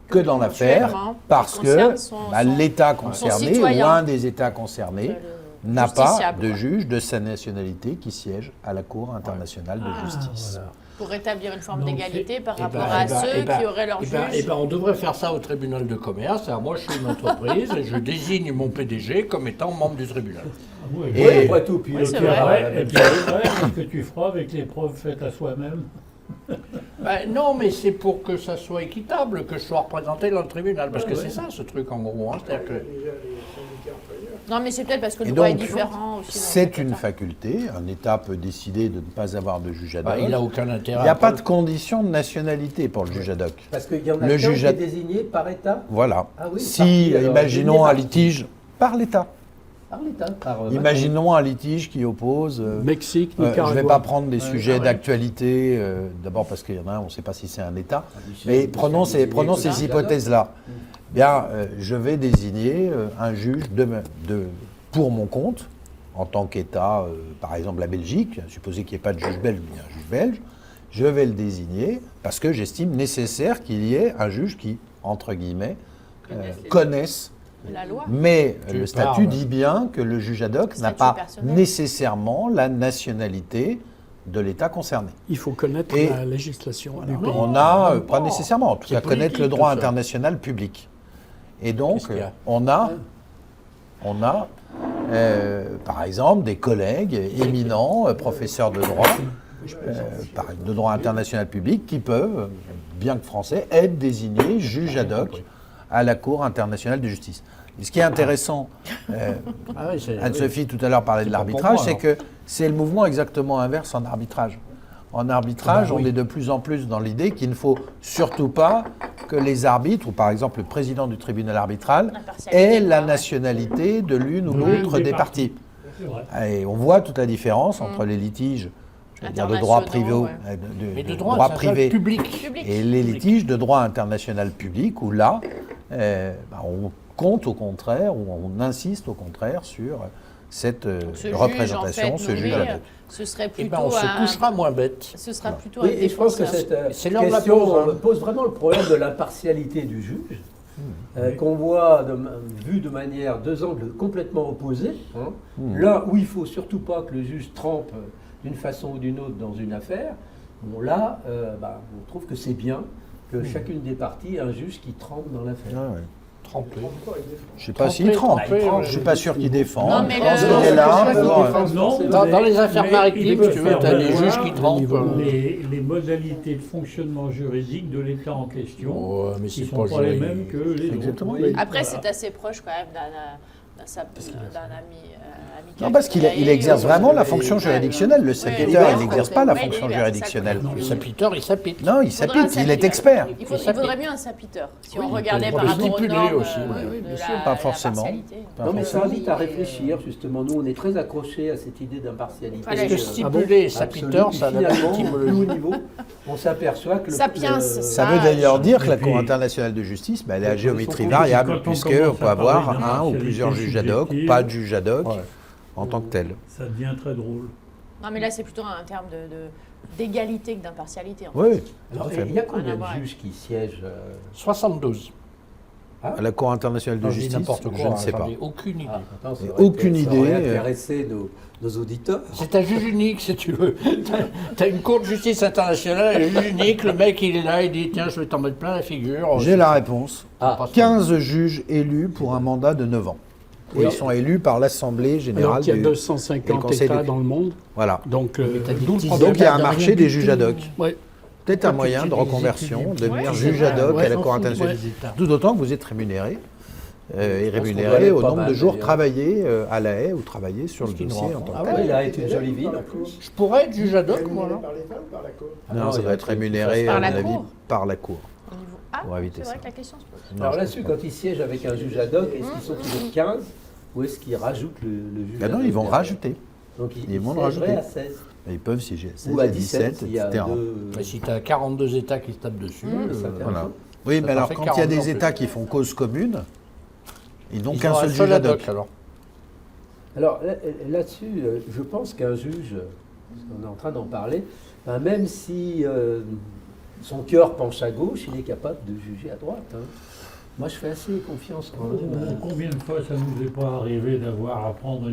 que dans l'affaire Ponctuellement, parce qui concerne que son- l'État concerné ou citoyen. un des États concernés n'a pas justiciable, de quoi. juge de sa nationalité qui siège à la Cour internationale de justice. Pour rétablir une forme Donc, d'égalité par Eh rapport ben, à eh ben, ceux eh ben, qui auraient leur eh juge. ben, eh ben, on devrait faire ça au tribunal de commerce. Alors moi, je suis une entreprise et je désigne mon PDG comme étant membre du tribunal. Oui, Et- Oui, après tout, puis Oui, le c'est terrain, vrai. la et même puis après, qu'est-ce que tu feras avec les preuves faites à soi-même? Ben, non, mais c'est pour que ça soit équitable, que je sois représenté dans le tribunal. Parce que c'est ça, ce truc, en gros. Hein. C'est-à-dire que... Non, mais c'est peut-être parce que le Et droit est donc, différent aussi. dans c'est chaque une État. faculté. Un État peut décider de ne pas avoir de juge ad hoc. bah, il n'a aucun intérêt. Il n'y a pas après. de condition de nationalité pour le juge ad hoc. Parce qu'il y en a Le qu'un juge qui est ad- désigné par État. Voilà. Ah oui, par Si, qui, alors imaginons Désigné un par- litige par l'État. Par l'État. par, Imaginons un litige qui oppose. Mexique, Je ne Nicaragua. vais pas prendre des Ouais, sujets ah ouais. d'actualité, d'abord parce qu'il y en a un, on ne sait pas si c'est un État, Michel- mais Michel prenons désigné prenons comme ces juge ad hoc. hypothèses-là. Bien, je vais désigner un juge pour mon compte, en tant qu'État, par exemple la Belgique, supposé qu'il n'y ait pas de juge belge, mais un juge belge, je vais le désigner parce que j'estime nécessaire qu'il y ait un juge qui, entre guillemets, connaisse. La loi. Mais Tu le statut parles. dit bien que le juge ad hoc n'a Statut pas personnel. nécessairement la nationalité de l'État concerné. Il faut connaître Et- la législation du pays. On a, même pas pas. nécessairement, en tout C'est cas connaître le politique, droit tout ça. international public. Et donc, Qu'est-ce qu'il y a on a par exemple, des collègues éminents, professeurs de droit, de droit international public, qui peuvent, bien que français, être désignés juges ad hoc à la Cour internationale de justice. Et ce qui est intéressant, Ah oui, c'est- Anne-Sophie tout à l'heure parlait de C'est pas pour l'arbitrage, moi, c'est alors. que c'est le mouvement exactement inverse en arbitrage. En arbitrage, Ah bah oui. on est de plus en plus dans l'idée qu'il ne faut surtout pas que les arbitres, ou par exemple le président du tribunal arbitral, L'impartialité, aient la quoi. nationalité de l'une ou l'une l'autre des des parties. parties. C'est vrai. Et on voit toute la différence entre les litiges, je veux dire, de droit privé, Internationaux, ouais. Mais de de droit droit privé public. Public. et les litiges de droit international public, où là, on compte au contraire, ou on insiste au contraire sur cette Ce juge, représentation, en fait, ce juge nommé, ad hoc. ce serait Eh plutôt ben, on se couchera moins bête. Ce sera plutôt Oui, un et je pense que défenseur. cette C'est l'heure de la question pause, hein. pose vraiment le problème de l'impartialité du juge, qu'on voit vu de manière deux angles complètement opposés. Hein. Là où il ne faut surtout pas que le juge trempe d'une façon ou d'une autre dans une affaire, bon, là, on trouve que c'est bien que chacune des parties ait un juge qui trempe dans l'affaire. Ah ouais. Trempé. Je ne sais pas s'il trempe. Je ne suis pas sûr qu'il défend. Non, mais Je pense le- qu'il est là. Non, Dans les affaires mais maritimes, il peut si tu veux, faire tu as des valoir juges qui trempent. les modalités de fonctionnement juridique de l'État en question, Oh, mais qui c'est sont pas pas les juridique. mêmes que les autres. Exactement. Oui. Après, Voilà. c'est assez proche quand même d'un ami. Non, parce qu'il exerce vraiment la fonction juridictionnelle. Le sapiteur, il n'exerce pas la fonction juridictionnelle. Le sapiteur, il s'apite. Non, il s'apite, il est expert. Il faudrait mieux un sapiteur, si on regardait pour par le rapport aux stipuler normes aussi, pas forcément. Non, mais ça invite à réfléchir, justement. Nous, on est très accrochés à cette idée d'impartialité. Voilà, Parce que stipuler sapiteur, ça a la Finalement, étymologie. au niveau, on s'aperçoit que Sapiens. Ça veut d'ailleurs dire que la Et puis- Cour internationale de justice, elle est à Quand géométrie on variable, commence à puisqu'on peut avoir parler un ou d'impartialité plusieurs juges ad hoc, subjective, pas de juge ad hoc Ouais. en tant que tel. Ça devient très drôle. Non, mais là, c'est plutôt un terme d'égalité que d'impartialité. En fait. Oui, Alors, tout à fait. il y a combien Rien à de voir. juges qui siègent 72. À la Cour internationale de Non, je dis justice, n'importe quoi, je ne sais j'en pas. ai aucune idée. attends, ça Et aurait aucune été- ça aurait idée, intéressé nos auditeurs. C'est un juge unique, si tu veux. T'as une cour de justice internationale, un juge unique, le mec, il est là, il dit, tiens, je vais t'en mettre plein la figure. J'ai la réponse. Ah, 15 juges élus pour un mandat de 9 ans. Et Oui. ils sont élus par l'Assemblée Alors générale qu'il y a du... 250 Conseil États des- dans le monde, Voilà. donc t'as dit d'où le petits problème. Donc il y a un de marché rien des du juges tout. ad hoc. Ouais. Peut-être un moyen de reconversion, devenir juge ad hoc à la Cour internationale. Tout d'autant que vous êtes rémunéré. Et pense qu'on doit rémunéré aller au pas nombre mal, de jours d'ailleurs. travaillés à la haie ou travaillés sur le Ce qui nous dossier rend en tant compte. que Ah tel. Il a été une jolie ville, en plus. Je pourrais être juge ad hoc, moi, Rémunéré là. par l'État ou par la Cour Non, ça il va a être été- rémunéré, Par à la mon avis, Cour. par la Cour. Au niveau... Ah, On va éviter c'est vrai ça. que la question se pose. Alors Non, là-dessus, je quand ils siègent avec un juge ad hoc, est-ce qu'ils sont toujours 15 ou est-ce qu'ils rajoutent le juge Ben ad non, hoc ils vont derrière rajouter. Donc ils vont le siégeraient rajouter. à 16 Ils peuvent siéger à 16, ou à à 17 17, s'il y a etc. deux... Et si t'as 42 États qui se tapent dessus, ça fait Voilà. un Oui, Ça mais t'en alors fait quand il y a 42 en des plus. États qui font cause commune, ils n'ont ils qu'un ont seul un juge ad hoc. alors. Alors là-dessus, je pense qu'un juge, parce qu'on est en train d'en parler, ben, même si son cœur penche à gauche, il est capable de juger à droite. Hein. Moi, je fais assez confiance quand même. Combien de fois ça nous est pas arrivé d'avoir à prendre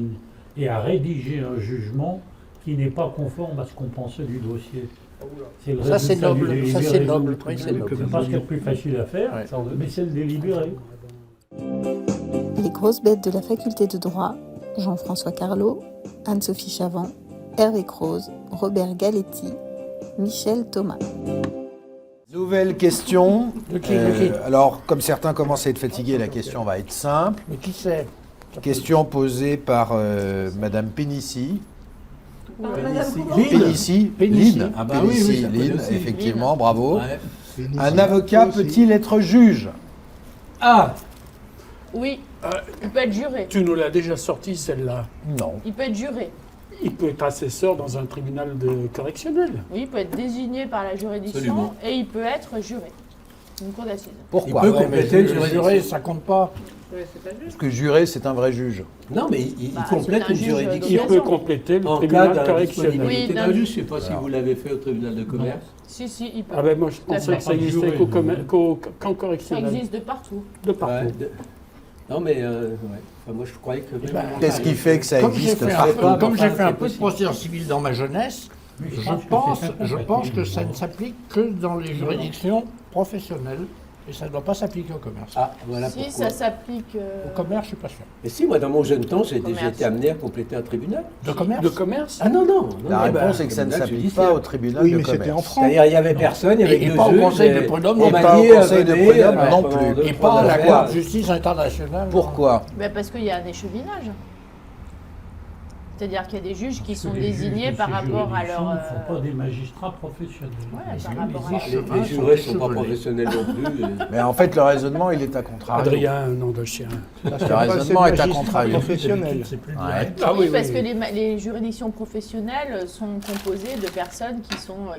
et à rédiger un jugement qui n'est pas conforme à ce qu'on pensait du dossier. C'est le Ça, c'est résultat du noble. Ça, délibéré. c'est noble. Oui, c'est noble. C'est pas ce qu'il y a de plus facile à faire, Ouais. mais c'est le délibéré. Les grosses bêtes de la faculté de droit, Jean-François Carlot, Anne-Sophie Chavant, Hervé Croze, Robert Galetti, Michel Thomas. Nouvelle question. De qui, de qui Alors, comme certains commencent à être fatigués, la question va être simple. Mais qui c'est Question posée par Madame Pénissi. Pénissi. Lynn. Ah bah oui, oui, Pénissi, ça peut Lynn, aussi. effectivement, bravo. Ouais. Un avocat peut-il être juge? Ah, Oui, il peut être juré. Tu nous l'as déjà sorti celle-là. Non. Il peut être juré. Il peut être assesseur dans un tribunal correctionnel. Oui, il peut être désigné par la juridiction Absolument. et il peut être juré. Une cour d'assises. Pourquoi? Il peut Ouais, mais compléter le le juré, ça compte pas. Ouais, c'est pas juste. Parce que juré, c'est un vrai juge. non, mais il Bah, complète c'est un une juge juridiction. Il peut Obligation. compléter le En cas tribunal correctionnel. d'indisponibilité Oui, d'un d'un- juge, je ne sais pas si vous l'avez fait au tribunal de commerce. Si, si, il peut. Ah ben moi je à pensais fait. que ça existait qu'en Ça correctionnel. existe de partout. De partout. Ouais, non, mais ouais. Enfin, moi, je croyais que... même en Qu'est-ce qui fait que ça Comme j'ai existe fait, pas? comme j'ai enfin, fait un c'est peu de possible. procédure civile dans ma jeunesse, Mais je pense que ça ne s'applique que dans les juridictions professionnelles et ça ne doit pas s'appliquer au commerce. Ah, voilà Si, pourquoi. ça s'applique. Au commerce, je suis pas sûr. Mais si, moi, dans mon jeune temps, j'ai Commerce. été amené à compléter un tribunal. De commerce De commerce. Ah non, non. La non, réponse bah, est que ça ne tribunal s'applique judiciaire. pas au tribunal Oui, de mais c'était en commerce. France. C'est-à-dire, il n'y avait personne, il y avait Et deux pas au juges, Conseil et de prud'homme, on et m'a pas au dit, Conseil de venez, prud'homme pendant non plus. deux, Et trois pas à la affaires. Cour de justice internationale. Pourquoi? Ben, parce qu'il y a un échevinage. C'est-à-dire qu'il y a des juges qui sont désignés par rapport à leur. Ils ne sont pas des magistrats professionnels. Ouais, Mais par oui, rapport les à échevins Les sont jurés ne sont pas échevelés. professionnels non plus. Mais en fait, le raisonnement, il est à contrario. Adrien, nom de chien. Le raisonnement est à contrario. Professionnel. C'est plus Ouais. direct. Ah Oui, oui, parce oui, que oui. les juridictions professionnelles sont composées de personnes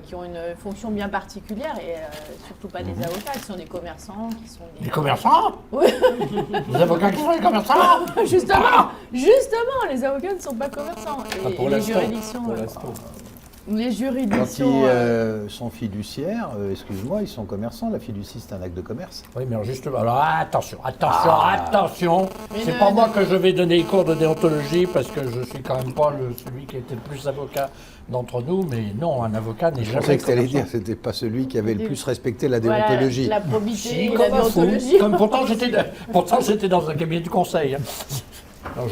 qui ont une fonction bien particulière et surtout pas des avocats, qui sont des commerçants, qui sont des... Les commerçants Oui. Les avocats qui sont les commerçants Justement, les avocats ne sont pas commerçants. Et, Ah, pour et les l'instant, juridictions... pour l'instant. Les Quand juridictions... ils sont fiduciaires, excuse-moi, ils sont commerçants. La fiducie, c'est un acte de commerce. Oui, mais alors justement, alors attention. Mais C'est ne- pas moi ne- que je vais donner les cours de déontologie parce que je suis quand même pas celui qui était le plus avocat d'entre nous, mais non, un avocat n'est Je jamais pensais que tu allais commerçant. dire que c'était pas celui qui avait le Des- plus respecté la voilà, déontologie. la probité Si, et la comme un fou. déontologie. Comme pourtant, j'étais dans un cabinet de conseil. hein. Non,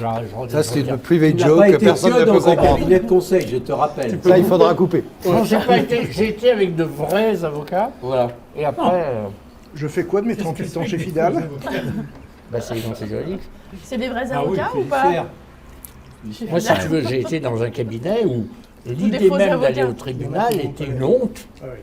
Ça, c'est une regarde. private Tu n'as joke pas que été personne que ne peut dans un comprendre. cabinet de conseil, je te rappelle. Ça, il faudra couper. Non, j'ai été avec de vrais avocats Voilà. et après. Je fais quoi de mes 38 ans chez Fidal? Bah, c'est juridique. C'est des vrais Ah oui, avocats ou c'est pas Cher. Moi, si tu veux, j'ai été dans un cabinet où l'idée faux même avocats. d'aller au tribunal était une honte. Ah oui.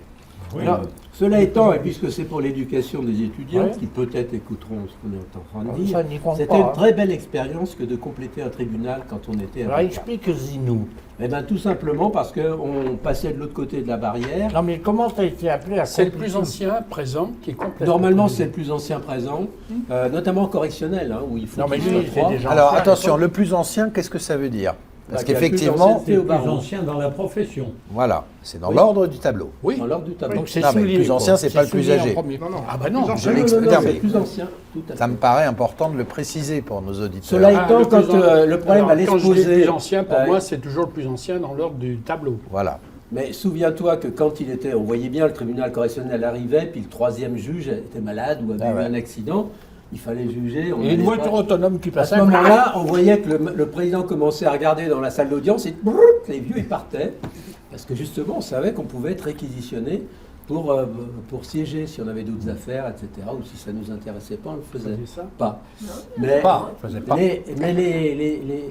Oui. Alors, cela étant, et puisque c'est pour l'éducation des étudiants, Ouais. qui peut-être écouteront ce qu'on est en train de dire, Ça n'y compte c'était pas. une Hein. très belle expérience que de compléter un tribunal quand on était Alors avocat. explique-y-nous. Eh bien, tout simplement parce qu'on passait de l'autre côté de la barrière. Non mais comment tu as été appelé à C'est le compléter- plus ancien présent qui est complètement. Normalement, c'est le plus ancien présent, notamment correctionnel, hein, où il faut Non mais qu'il lui, soit il était trois. déjà Alors ancien à attention, l'époque. le plus ancien, qu'est-ce que ça veut dire? Parce Bah, qu'il y a le plus qu'effectivement, d'ancienneté C'est au le plus barreau. ancien dans la profession. voilà, c'est dans Oui. l'ordre du tableau. Oui. Dans l'ordre du tableau. Donc c'est Non, mais le souligné, plus quoi. ancien, c'est pas le plus souligné en âgé. premier. Non, non. Ah bah non. Plus Je ancien. l'explique. Non, non, mais- c'est le plus ancien, tout à fait. Ça me paraît important de le préciser pour nos auditeurs. Cela Ah, étant, le quand plus an- le problème Alors, allait se quand je dis le poser... plus ancien, pour euh, moi, c'est toujours le plus ancien dans l'ordre du tableau. Voilà. Mais souviens-toi que quand il était, on voyait bien le tribunal correctionnel arrivait, puis le troisième juge était malade ou avait Ah eu ouais. un accident, il fallait juger. on Et une allait voiture pas- autonome qui À passait. ce moment-là, on voyait que le président commençait à regarder dans la salle d'audience et brrrt, les vieux ils partaient. Parce que justement, on savait qu'on pouvait être réquisitionné pour siéger si on avait d'autres affaires, etc. Ou si ça ne nous intéressait pas, on le faisait Vous savez ça pas. Mais, Pas, on faisait pas.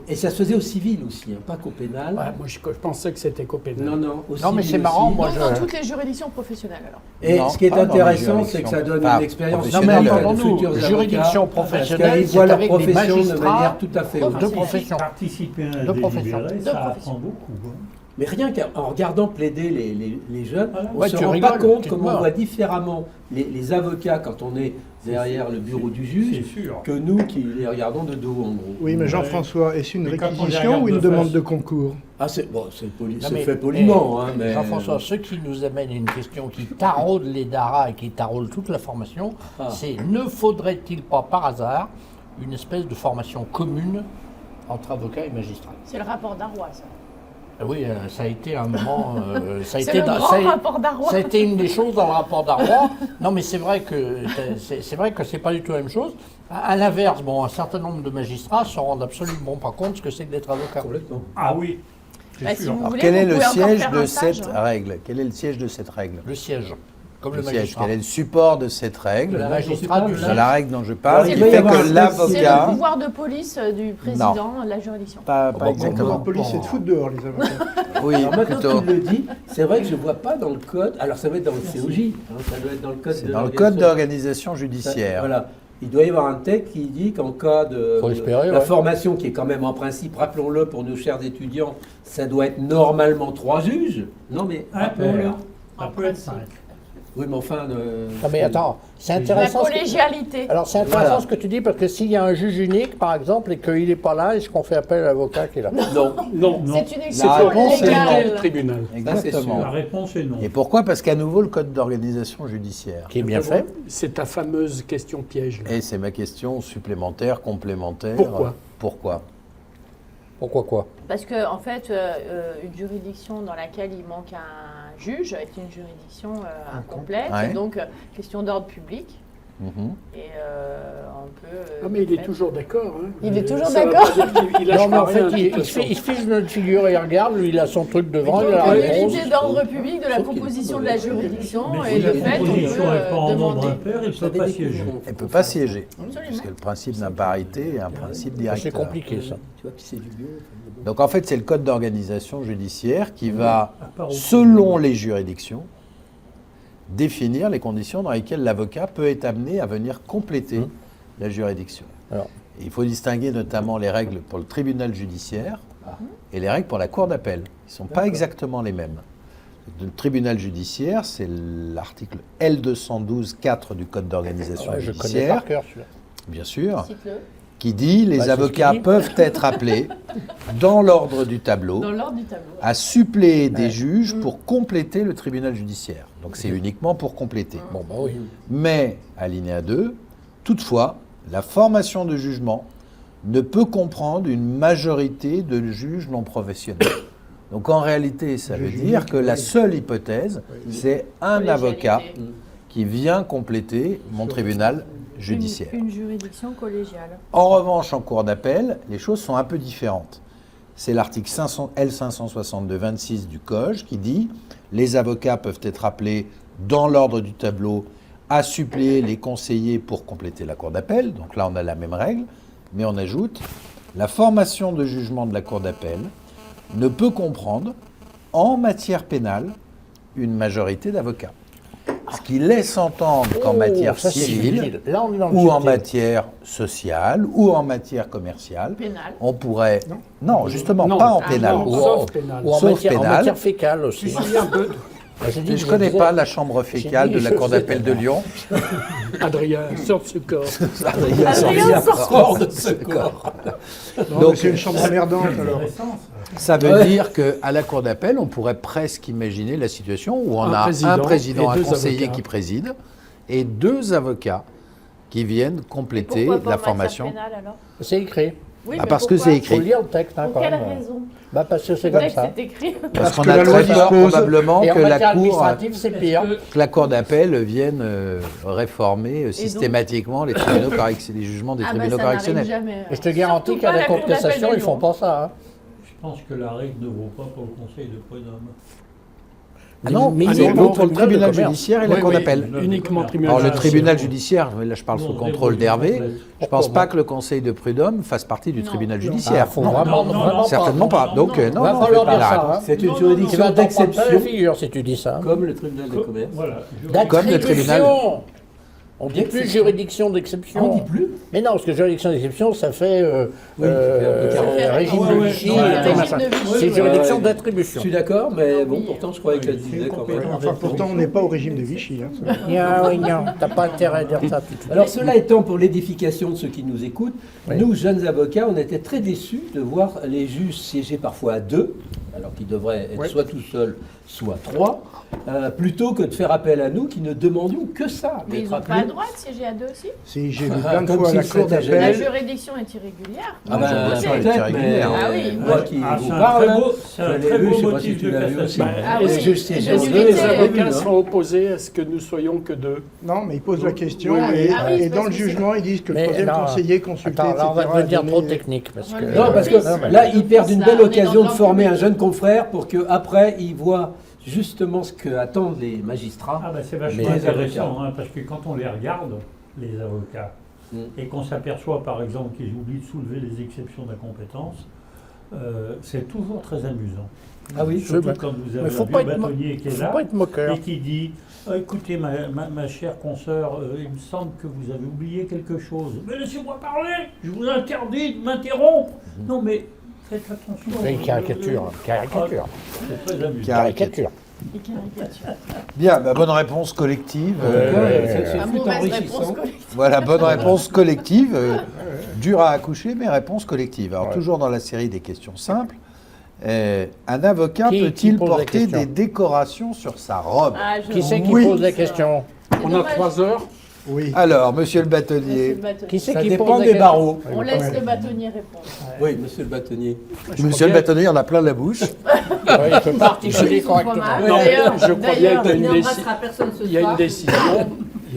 et ça se faisait au civil aussi, hein, pas qu'au pénal. Ouais, moi, je pensais que c'était qu'au pénal. Non, non, au Non, mais civil c'est marrant, aussi. moi, Donc, dans toutes les juridictions professionnelles, alors. Et Non, ce qui est pas dans les intéressant, c'est que ça donne juridictions. une expérience Non mais Professionnel, entendons-nous, futurs avocats, juridiction parce professionnelle, qu'ils c'est voient leur avec des profession de magistrats manière tout à fait de autre. profession. Participer à un De profession. délibéré, De ça profession. apprend beaucoup. hein. Mais rien qu'en regardant plaider les jeunes, Voilà. on Ouais, ne se tu rend rigoles, pas compte tu te comment on marres. voit différemment les avocats quand on est derrière le bureau du C'est juge sûr. que nous qui les regardons de dos en gros. Oui, mais Jean-François, est-ce une Mais quand on les réquisition regarde ou une de demande face- de concours? Ah, c'est bon, c'est Non, c'est mais, fait poliment, hein, mais. Jean-François, ce qui nous amène à une question qui taraude les DARA et qui taraude toute la formation, Ah. c'est ne faudrait-il pas par hasard une espèce de formation commune entre avocats et magistrats? C'est le rapport d'Arrois, ça. Oui, ça a été un moment. Ça a C'est été le dans- grand ça a- rapport d'Arrois. Ça a été une des choses dans le rapport d'Arrois. Non, mais c'est vrai que c'est pas du tout la même chose. À l'inverse, bon, un certain nombre de magistrats se rendent absolument pas compte ce que c'est que d'être avocat. Complètement. Ah oui, c'est Bah, si sûr. vous Alors, voulez, quel est vous le pouvez encore siège faire de un stage, cette hein. règle? Quel est le siège de cette règle? Le siège, comme le, Le siège. magistrat. Quel est le support de cette règle? Le La magistrat règle du C'est la règle dont je parle, Alors, qui il doit y fait avoir un que principe. C'est le l'avocat... pouvoir de police du président de la juridiction. Pas bon, exactement. La police, c'est de foutre dehors, les avocats. Oui, Alors maintenant plutôt. que tu le dis, c'est vrai que je ne vois pas dans le code. Alors ça va être dans le COJ, hein, ça doit être dans le code C'est de dans le l'organisation. code d'organisation Ça- judiciaire. Voilà. Il doit y avoir un texte qui dit qu'en cas de Faut espérer, la ouais. formation, qui est quand même en principe, rappelons-le pour nos chers étudiants, ça doit être normalement 3 juges. Non mais rappelons-le. Ça peut être 5. Oui, mais enfin. Non, mais attends, c'est La intéressant. collégialité. Alors c'est intéressant Voilà. ce que tu dis parce que s'il y a un juge unique, par exemple, et qu'il n'est pas là, est-ce qu'on fait appel à l'avocat qui est là? Non. Non, Non. C'est une La exception réponse est c'est légale. le tribunal. Exactement. La réponse est non. Et pourquoi? Parce qu'à nouveau, le code d'organisation judiciaire. Qui est bien fait. C'est ta fameuse question piège. là. Et c'est ma question supplémentaire, complémentaire. Pourquoi? Pourquoi? Pourquoi quoi? Parce que, en fait, une juridiction dans laquelle il manque un juge est une juridiction incomplète. Ouais. Donc, question d'ordre public. Mhm. Et on peut. Ah, mais il est fait- toujours d'accord. Hein. Il est toujours Ça va d'accord. pas dire qu'il- Il Non, lâchera mais en fait, rien, de il, toute il se façon. il se fiche de notre figure et il regarde, lui, il a son truc devant, il a la Donc, réponse. l'unité d'ordre public de la Sauf qu'il est composition pas de la d'accord. juridiction Mais et si le la fait, on composition n'est pas peut en nombre demander. impair, il ne peut pas siéger. Elle ne peut pas siéger. Absolument. Parce que le principe d'imparité est un principe directeur. C'est compliqué ça. Tu vois, puis c'est du bio. Donc en fait, c'est le code d'organisation judiciaire qui va, À part au- selon les juridictions, définir les conditions dans lesquelles l'avocat peut être amené à venir compléter la juridiction. Alors. Et il faut distinguer notamment les règles pour le tribunal judiciaire et les règles pour la cour d'appel. Ils ne sont pas exactement les mêmes. Le tribunal judiciaire, c'est l'article L212-4 du code d'organisation Ouais, je connais judiciaire, par cœur celui-là. bien sûr, Cite-le. qui dit les Bah, c'est ce avocats qu'il dit. peuvent être appelés dans l'ordre du tableau Dans l'ordre du tableau. à suppléer des Ouais. juges pour compléter le tribunal judiciaire. Donc c'est uniquement pour compléter. Bon, bah oui. Mais, alinéa 2, toutefois, la formation de jugement ne peut comprendre une majorité de juges non professionnels. Donc en réalité, ça veut dire que la seule hypothèse, c'est un Collégialité. avocat qui vient compléter mon tribunal judiciaire. Une juridiction collégiale. En revanche, en cour d'appel, les choses sont un peu différentes. C'est l'article L562-26 du COJ qui dit « Les avocats peuvent être appelés dans l'ordre du tableau à suppléer les conseillers pour compléter la cour d'appel. Donc là, on a la même règle, mais on ajoute la formation de jugement de la cour d'appel ne peut comprendre, en matière pénale, une majorité d'avocats. Ce qui laisse entendre qu'en matière ça, c'est civile, subtil. Là, on est dans le ou en subtil. matière sociale, ou en matière commerciale, Pénal. on pourrait... Non, justement, Non. pas en Ah, pénal. non. Ou Sauf en- pénal. ou en Sauf matière, en pénal. matière fécale aussi. Tu te souviens un peu, Ah, j'ai dit Je que ne connais disais- pas la chambre fécale dit, de la je cour sais. d'appel de Lyon. Adrien, sort de ce corps. Adrien sort de ce corps. Non, Donc, mais c'est une chambre emmerdante alors. Intéressant, ça. Ça veut dire qu'à la cour d'appel, on pourrait presque imaginer la situation où on Un a un président président, et un deux conseiller avocats. qui préside et 2 avocats qui viennent compléter Pourquoi pas la en matière formation. pénale, alors C'est écrit. Oui, Ah, mais parce que pourquoi c'est Il faut écrit. lire le texte. Hein, Pour quand quelle même. raison Bah, parce que c'est Le comme texte ça. est écrit. Parce qu'on que a la loi très peur dispose- probablement Et en que la matière cour, administrative, c'est pire. que la cour d'appel vienne réformer systématiquement les tribunaux les jugements des Ah bah tribunaux ça n'arrive correctionnels. jamais. Et je te garantis Surtout qu'à pas la Cour d'appel contestation, de ils font Lyon. pas ça. Hein. Je pense que la règle ne vaut pas pour le conseil de prud'homme. Ah non, Mais c'est ils bon ont pour le le tribunal de commerce. judiciaire et la Oui, cour oui, d'appel. uniquement tribunal. Alors le tribunal judiciaire. judiciaire, là je parle sous Nous, on contrôle débrouille d'Hervé, complet. je pense Pourquoi pas que le conseil de prud'homme fasse partie du Non. tribunal Ah, judiciaire. faut Non, vraiment, non, vraiment certainement pas. non, Donc non. non, Va non, falloir faites pas dire la ça. réponse. Hein. C'est une Non, Tu juridiction vas t'en prendre plein la d'exception, figure si tu dis ça. comme le tribunal de commerce. Voilà. Comme le tribunal. D'exception. On dit plus juridiction d'exception. Ah, on dit plus. Mais non, parce que juridiction d'exception, ça fait Oui, régime Ah ouais, de ouais, Vichy. non, et ouais, tout ouais, machin. régime de Vichy. C'est Ouais, juridiction ouais. d'attribution. Je suis d'accord, mais bon, Oui. pourtant, je croyais qu'elle disait quand même. Enfin, pourtant, on n'est pas au régime de Vichy. Hein. Non, t'as pas intérêt à dire ça tout de suite. Alors cela étant pour l'édification de ceux qui nous écoutent, Oui. nous, jeunes avocats, on était très déçus de voir les juges siéger parfois à 2, alors qu'ils devraient être Oui. soit tout seuls, soit 3, plutôt que de faire appel à nous qui ne demandions que ça. Mais ils d'être n'ont pas le appelés. droit de siéger à deux aussi. Si j'ai vu Ah, plein de comme fois à la s'il cour serait La d'appel, juridiction est irrégulière. Ah ben, je vois ça, elle est peut-être, mais irrégulière. Ah oui, moi qui Ah, vous c'est un parle, très beau- c'est un je l'ai très vu, beau je sais pas si motif tu de l'as vu aussi. cassation. Ah Les oui, juges siègent je en suis deux, les désolée. avocats, Les avocats hein. sont opposés à ce que nous soyons que 2. non, mais ils posent la question Oui, et, Ah oui, et dans parce le que c'est- jugement, ils disent que le Mais troisième là, conseiller consulté, Attends, là, on va etc., devenir a trop donné- technique. Parce que... Non, parce que Non, mais- là, ils perdent une Ça, belle on est occasion dans de le former un public. jeune confrère pour qu'après, ils voient justement ce que attendent les magistrats. Ah bah c'est vachement Mais- intéressant, hein, parce que quand on les regarde, les avocats, Mm. et qu'on s'aperçoit par exemple qu'ils oublient de soulever les exceptions d'incompétence, c'est toujours très amusant. Ah oui, Surtout mais- quand vous Mais avez faut un pas vieux être mo- bâtonnier qui est faut là pas être moqueur. et qui dit écoutez ma chère consoeur, il me semble que vous avez oublié quelque chose. Mais laissez-moi parler, je vous interdis de m'interrompre. Non mais faites attention. C'est une caricature. Caricature. C'est très amusant. Caricature. Et caricature. Bien, bah, bonne réponse collective. C'est Ah, fut mauvaise réponse enrichissant. collective. Voilà, bonne réponse collective. Dure à accoucher, mais réponse collective. Alors, Ouais. toujours dans la série des questions simples. Un avocat Qui peut-il pose la porter question des décorations sur sa robe? Ah, je- Qui c'est qui Oui. pose la question? C'est On a dommage. 3 heures. Oui. Alors, monsieur le Monsieur bâtonnier. le bâtonnier. Qui c'est Ça qui dépend pose la des question? barreaux. On laisse le bâtonnier répondre. Oui, monsieur le bâtonnier. Monsieur le bâtonnier, il en a plein la bouche. Ouais, il peut pas articuler Ils sont pas correctement. mal. Non, D'ailleurs, je crois bien d'ailleurs, qu'il y a Il une n'embrassera personne ce Il y a soir.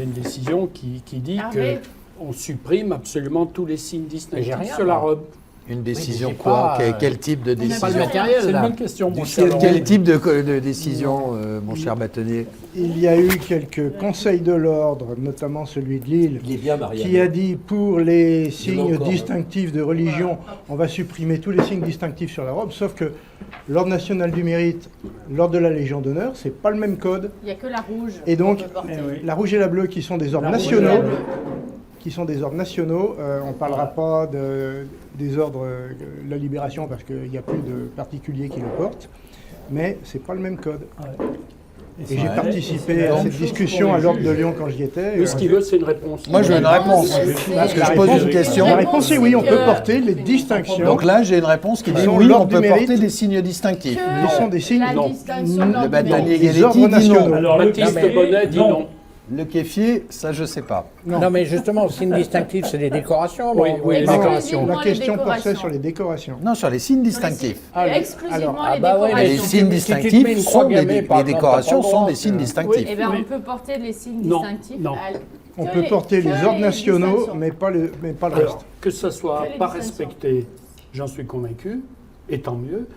une décision qui dit Hervé. qu'on supprime absolument tous les signes Mais j'ai distinctifs rien, sur la moi. robe. Une décision j'ai quoi? pas, Quel type de n'a pas Pas le décision? matériel, C'est une là. bonne question, mon cher Quel, Laurent. quel type de décision, mon cher bâtonnier? Il y a eu quelques conseils de l'ordre, notamment celui de Lille, Il est bien marié. qui a dit pour les Il y en signes a encore, distinctifs de religion, on va supprimer tous les signes distinctifs sur la robe, sauf que l'Ordre national du mérite, l'Ordre de la Légion d'honneur, c'est pas le même code. Il n'y a que la rouge. Et donc, qu'on peut porter. la rouge et la bleue qui sont des ordres La rouge et nationaux, la bleue. on ne parlera pas des ordres de la libération parce qu'il n'y a plus de particuliers qui le portent, mais c'est pas le même code. Et j'ai participé à cette discussion à l'Ordre de Lyon quand j'y étais. Lui, ce qu'il veut, c'est une réponse. Moi, je veux une réponse. Parce que je pose une question. La réponse est oui, on peut porter les distinctions. Donc là, j'ai une réponse qui Ils dit sont oui, on l'ordre peut du porter mérite. des signes distinctifs. Ce sont des signes. La Non. distinction de Le l'ordre bâtonnier numérique. Les Galetti ordres dit non. nationaux. Alors, le Baptiste café, Bonnet dit non. Le kéfier, ça, je sais pas. Non, mais justement, signe distinctif, c'est des décorations. Oui, non? oui, les Non, décorations. la les question décorations. portait sur les décorations. Non, sur les signes distinctifs. Exclusivement alors, les bah ouais, Mais les décorations. signes si tu te mets distinctifs une sont croix des, gammée, par les exemple, décorations t'as pas le sont droit, des signes oui. distinctifs. Eh bien, Oui. on peut porter les signes Non, distinctifs. non. On que peut porter que les ordres nationaux, distinctions. mais pas le reste. Alors, que ce soit Que les pas distinctions. respecté, j'en suis convaincu, et tant mieux,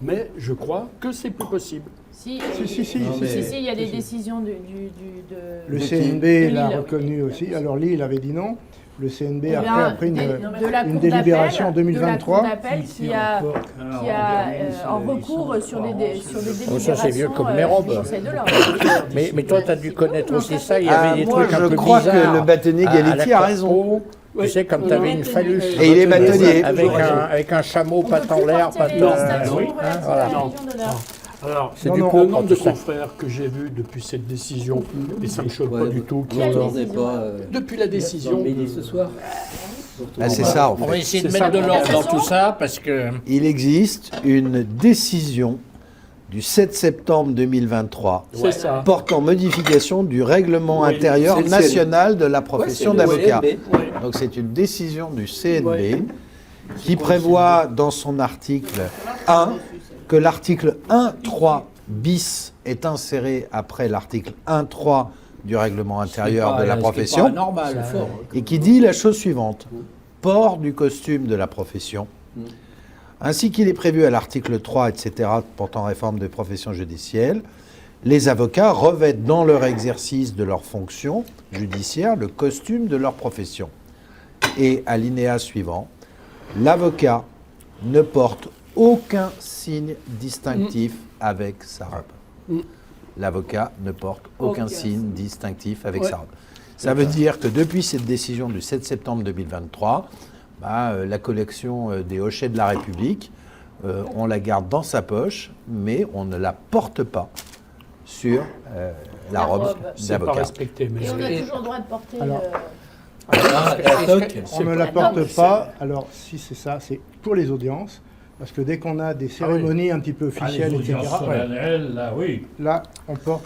mais je crois que c'est plus possible. Si, Si, Non, mais- si, il y a des si. décisions de Le De CNB l'a Lille. reconnu aussi. Alors Lille avait dit non. Le CNB Eh a bien, après une de la une Cour délibération en d'appel, 2023. de la Cour d'appel qui a en recours sur des délibérations. Oh, ça, c'est vieux comme mes robes. du Conseil de l'ordre. Mais toi, tu as dû connaître aussi ça. Il y avait des moi, trucs un je peu crois bizarres. que le bâtonnier à la Galeti a Corpo. raison. Tu sais, comme tu avais une phallus. Et il est bâtonnier. Avec un chameau, On pas peut en plus l'air, porter pas les de... stations Oui, relatives voilà. à la Légion d'honneur. Alors, C'est Non, du non, le propre, nombre de tout ça. confrères que j'ai vus depuis cette décision, et ça ne me choque Ouais, pas du tout, qui Quelle Vous ont- n'en êtes pas depuis la dans décision, le midi ce soir. Ah, c'est ça, en On va fait. essayer de C'est mettre ça. de l'ordre dans tout ça parce que... Il existe une décision du 7 septembre 2023 c'est ça. portant modification du règlement Oui, intérieur c'est le national de la profession Ouais, c'est le d'avocat. CNB. Donc c'est une décision du CNB Ouais. qui prévoit dans son article 1 que l'article 1.3 bis est inséré après l'article 1.3 du règlement intérieur de la profession Normal. et qui dit la chose suivante. Port du costume de la profession, ainsi qu'il est prévu à l'article 3, etc., portant réforme des professions judiciaires, les avocats revêtent dans leur exercice de leurs fonctions judiciaires le costume de leur profession. Et alinéa suivant, l'avocat ne porte aucun signe distinctif avec sa robe. L'avocat ne porte aucun signe distinctif avec sa robe. Ça veut dire que depuis cette décision du 7 septembre 2023, la collection des hochets de la République, on la garde dans sa poche, mais on ne la porte pas sur la robe C'est pas d'avocat. respecté. Mais Et on a toujours le droit de porter Alors, Ah, On ne la porte pas. Alors, si c'est ça, c'est pour les audiences. Parce que dès qu'on a des cérémonies un petit peu Ah, les officielles, etc., audiences solennelles, là, oui. là, on porte.